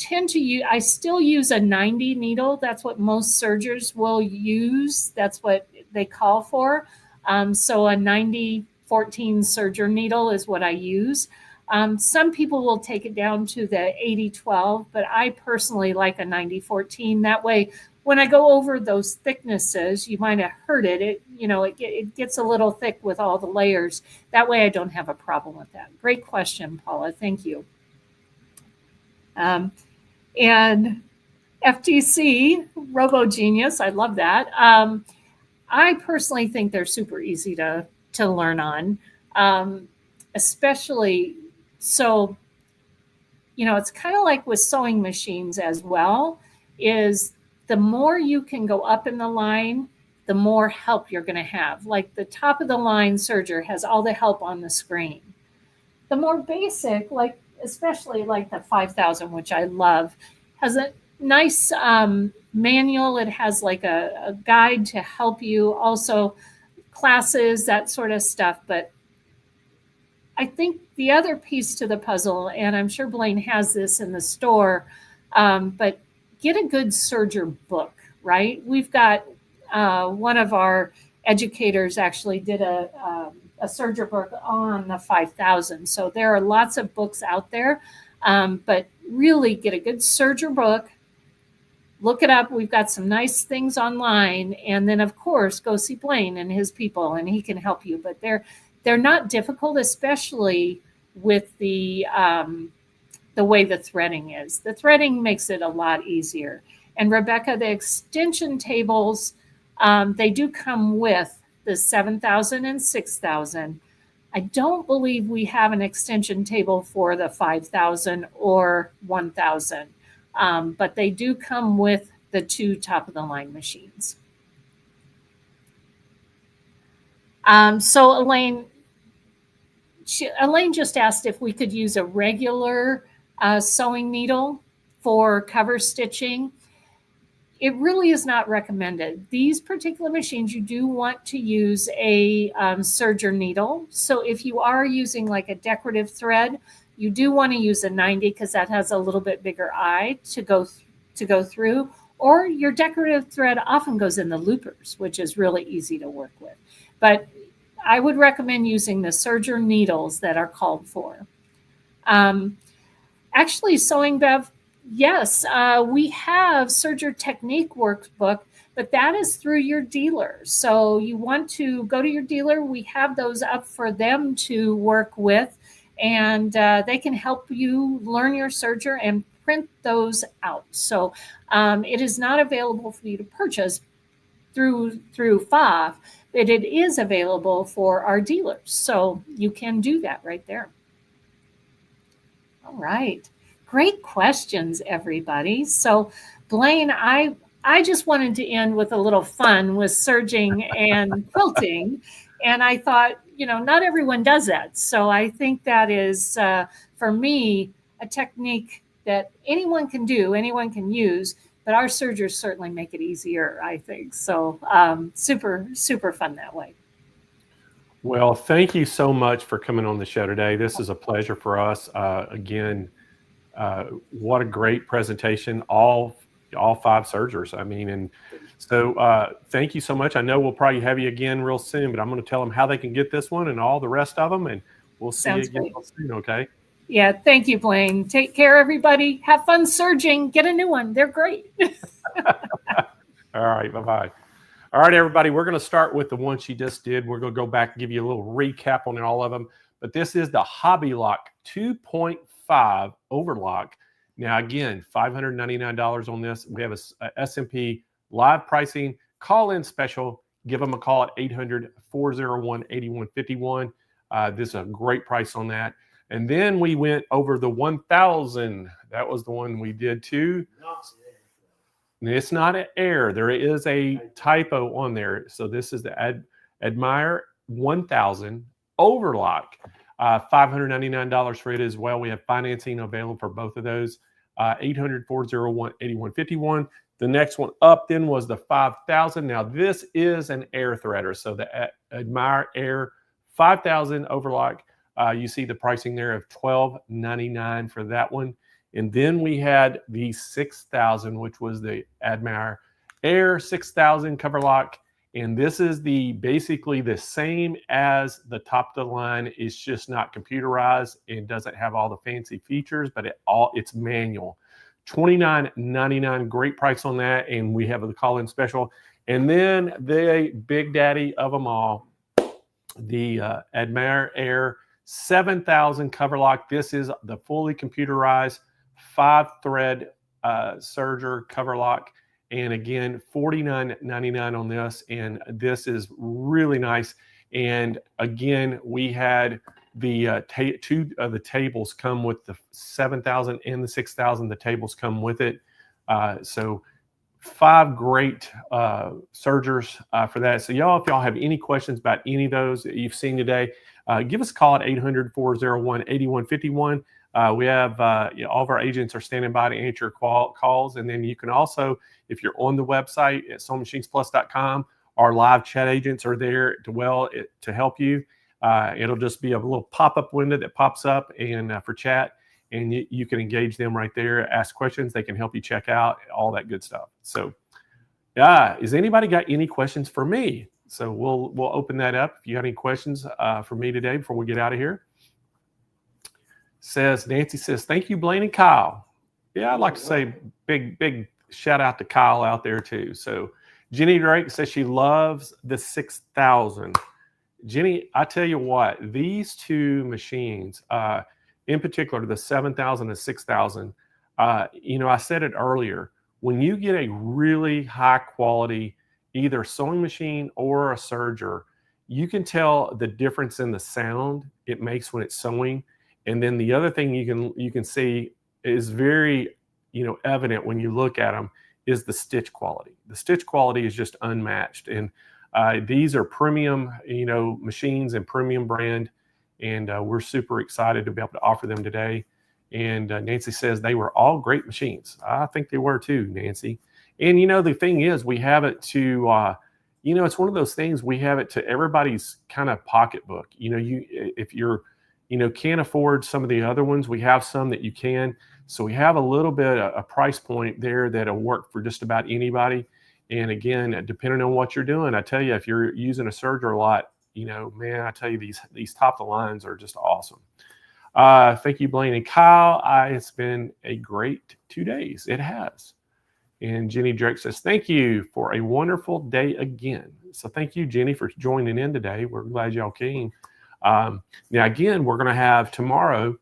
still use a 90 needle. That's what most sergers will use. That's what they call for. So a 90-14 serger needle is what I use. Some people will take it down to the 80-12, but I personally like a 90-14. That way, when I go over those thicknesses, you might have heard it. It gets a little thick with all the layers. That way, I don't have a problem with that. Great question, Paula. Thank you. And FTC, Robo Genius, I love that. I personally think they're super easy to learn on, especially so, it's kind of like with sewing machines as well, is the more you can go up in the line, the more help you're going to have. Like the top of the line serger has all the help on the screen. The more basic, especially like the 5000, which I love, has a nice manual. It has like a guide to help you, also classes, that sort of stuff. But I think the other piece to the puzzle, and I'm sure Blaine has this in the store, but get a good Serger book, right? We've got one of our educators actually did a Serger book on the 5000. So there are lots of books out there, but really get a good Serger book. Look it up. We've got some nice things online. And then, of course, go see Blaine and his people, and he can help you. But they're not difficult, especially with the way the threading is. The threading makes it a lot easier. And Rebecca, the extension tables, they do come with the 7,000 and 6,000. I don't believe we have an extension table for the 5,000 or 1,000, but they do come with the 2 top-of-the-line machines. So Elaine just asked if we could use a regular sewing needle for cover stitching. It really is not recommended. These particular machines, you do want to use a serger needle. So if you are using like a decorative thread, you do want to use a 90 because that has a little bit bigger eye to go through. Or your decorative thread often goes in the loopers, which is really easy to work with. But I would recommend using the serger needles that are called for. Actually, Sewing Bev, yes, we have Serger Technique Workbook, but that is through your dealer. So you want to go to your dealer. We have those up for them to work with, and they can help you learn your serger and print those out. So it is not available for you to purchase through Pfaff, but it is available for our dealers. So you can do that right there. All right. Great questions, everybody. So Blaine, I just wanted to end with a little fun with serging and quilting. And I thought, not everyone does that. So I think that is, for me, a technique that anyone can do, anyone can use, but our sergers certainly make it easier, I think. So super, super fun that way. Well, thank you so much for coming on the show today. This is a pleasure for us. Again, what a great presentation, all 5 sergers. I mean, and so thank you so much. I know we'll probably have you again real soon, but I'm going to tell them how they can get this one and all the rest of them, and we'll see you again real soon, okay? Yeah, thank you, Blaine. Take care, everybody. Have fun serging. Get a new one. They're great. All right, bye-bye. All right, everybody, we're going to start with the one she just did. We're going to go back and give you a little recap on all of them. But this is the Hobby Lock 2.5 overlock. Now, again, $599 on this. We have a S&P live pricing call-in special. Give them a call at 800-401-8151. This is a great price on that. And then we went over the 1,000. That was the one we did too. It's not an error. There is a typo on there. So this is the Admire 1000 overlock. $599 for it as well. We have financing available for both of those. 800-401-8151. The next one up then was the 5000. Now this is an air threader. So the Admire Air 5000 overlock. You see the pricing there of $12.99 for that one. And then we had the 6000, which was the Admire Air 6000 cover lock. And this is basically the same as the top of the line. It's just not computerized. It doesn't have all the fancy features, but it's manual. $29.99, great price on that. And we have the call-in special. And then the big daddy of them all, the Admire Air 7000 cover lock. This is the fully computerized 5-thread serger cover lock. And again, $49.99 on this. And this is really nice. And again, we had the 2 of the tables come with the 7,000 and the 6,000. The tables come with it. So 5 great sergers for that. So y'all, if y'all have any questions about any of those that you've seen today, give us a call at 800-401-8151. We have all of our agents are standing by to answer your calls. And then you can also, if you're on the website at SewingMachinesPlus.com, our live chat agents are there to help you. It'll just be a little pop-up window that pops up and for chat, and you can engage them right there, ask questions. They can help you check out all that good stuff. So, has anybody got any questions for me? So we'll open that up. If you got any questions for me today before we get out of here. Nancy says, thank you, Blaine and Kyle. Yeah, I'd like to say big shout out to Kyle out there too. So Jenny Drake says she loves the 6000. Jenny, I tell you what, these two machines, in particular, the 7000 and 6000, I said it earlier, when you get a really high quality, either sewing machine or a serger, you can tell the difference in the sound it makes when it's sewing. And then the other thing you can see is very, evident when you look at them is the stitch quality. The stitch quality is just unmatched. And these are premium, machines and premium brand. And we're super excited to be able to offer them today. And Nancy says they were all great machines. I think they were too, Nancy. And, the thing is, we have it to, it's one of those things, we have it to everybody's kind of pocketbook. If you're, can't afford some of the other ones, we have some that you can. So we have a little bit a price point there that'll work for just about anybody. And again, depending on what you're doing, I tell you, if you're using a serger a lot, man, I tell you, these top of the lines are just awesome. Thank you, Blaine and Kyle. It's been a great 2 days. It has. And Jenny Drake says, thank you for a wonderful day again. So thank you, Jenny, for joining in today. We're glad y'all came. Now, again, we're going to have tomorrow,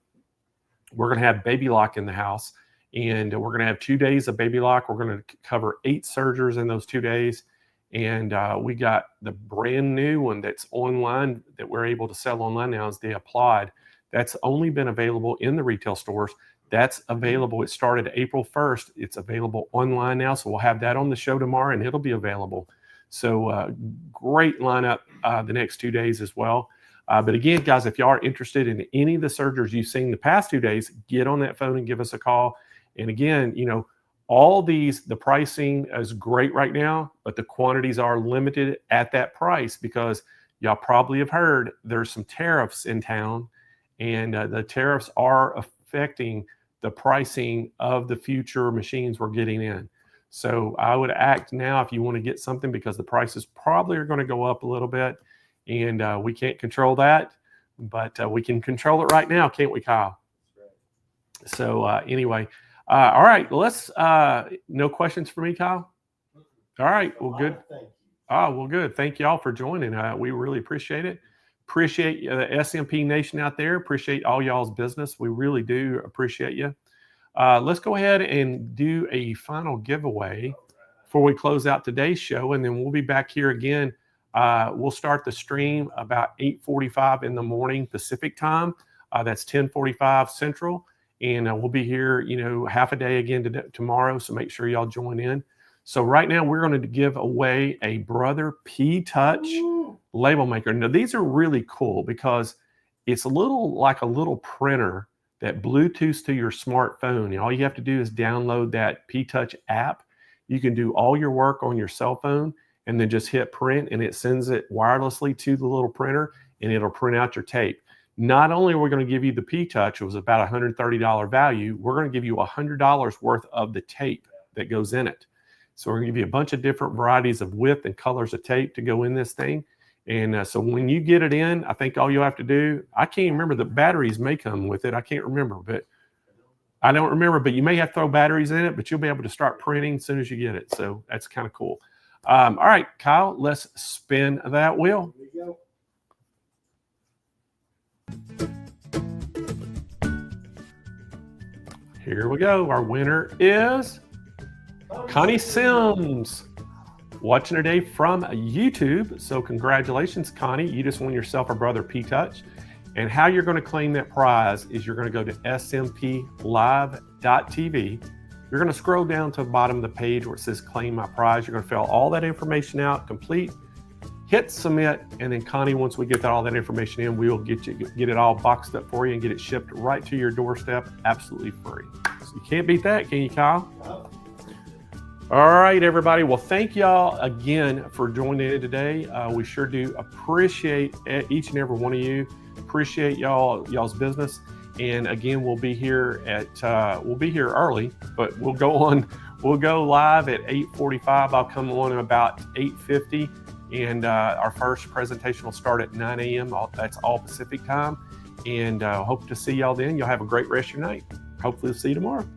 we're going to have Baby Lock in the house. And we're going to have 2 days of Baby Lock. We're going to cover 8 sergers in those 2 days. And we got the brand new one that's online that we're able to sell online now is the Applied. That's only been available in the retail stores. That's available. It started April 1st. It's available online now. So we'll have that on the show tomorrow and it'll be available. So great lineup the next 2 days as well. But again, guys, if you are interested in any of the sergers you've seen the past 2 days, get on that phone and give us a call. And again, all the pricing is great right now, but the quantities are limited at that price because y'all probably have heard there's some tariffs in town, and the tariffs are affecting the pricing of the future machines we're getting in. So I would act now if you want to get something because the prices probably are going to go up a little bit, and we can't control that, but we can control it right now, can't we, Kyle? So anyway. All right, let's, no questions for me, Kyle? All right, well, good. Oh, well, good. Thank you all for joining. We really appreciate it. Appreciate the SMP Nation out there. Appreciate all y'all's business. We really do appreciate you. Let's go ahead and do a final giveaway before we close out today's show, and then we'll be back here again. We'll start the stream about 8:45 in the morning Pacific time. That's 10:45 Central. And we'll be here, half a day again tomorrow. So make sure y'all join in. So right now we're going to give away a Brother P Touch label maker. Now these are really cool because it's like a little printer that Bluetooths to your smartphone. And all you have to do is download that P Touch app. You can do all your work on your cell phone and then just hit print, and it sends it wirelessly to the little printer, and it'll print out your tape. Not only are we going to give you the P-Touch, it was about $130 value, we're going to give you $100 worth of the tape that goes in it. So we're going to give you a bunch of different varieties of width and colors of tape to go in this thing. And so when you get it in, I think all you'll have to do, I can't remember, the batteries may come with it. I can't remember, but I don't remember, but you may have to throw batteries in it, but you'll be able to start printing as soon as you get it. So that's kind of cool. All right, Kyle, let's spin that wheel. Here we go. Here we go. Our winner is Connie Sims, watching today from YouTube. So congratulations, Connie. You just won yourself a Brother P-Touch. And how you're going to claim that prize is you're going to go to smplive.tv. You're going to scroll down to the bottom of the page where it says claim my prize. You're going to fill all that information out, complete, hit submit, and then Connie, once we get all that information in, we will get it all boxed up for you and get it shipped right to your doorstep, absolutely free. So you can't beat that, can you, Kyle? Oh, All right, everybody. Well, thank y'all again for joining in today. We sure do appreciate each and every one of you. Appreciate y'all's business. And again, we'll be here early, but we'll go live at 8:45. I'll come on at about 8:50, and our first presentation will start at 9 a.m. That's all Pacific time. And hope to see y'all then. Y'all have a great rest of your night. Hopefully, we'll see you tomorrow.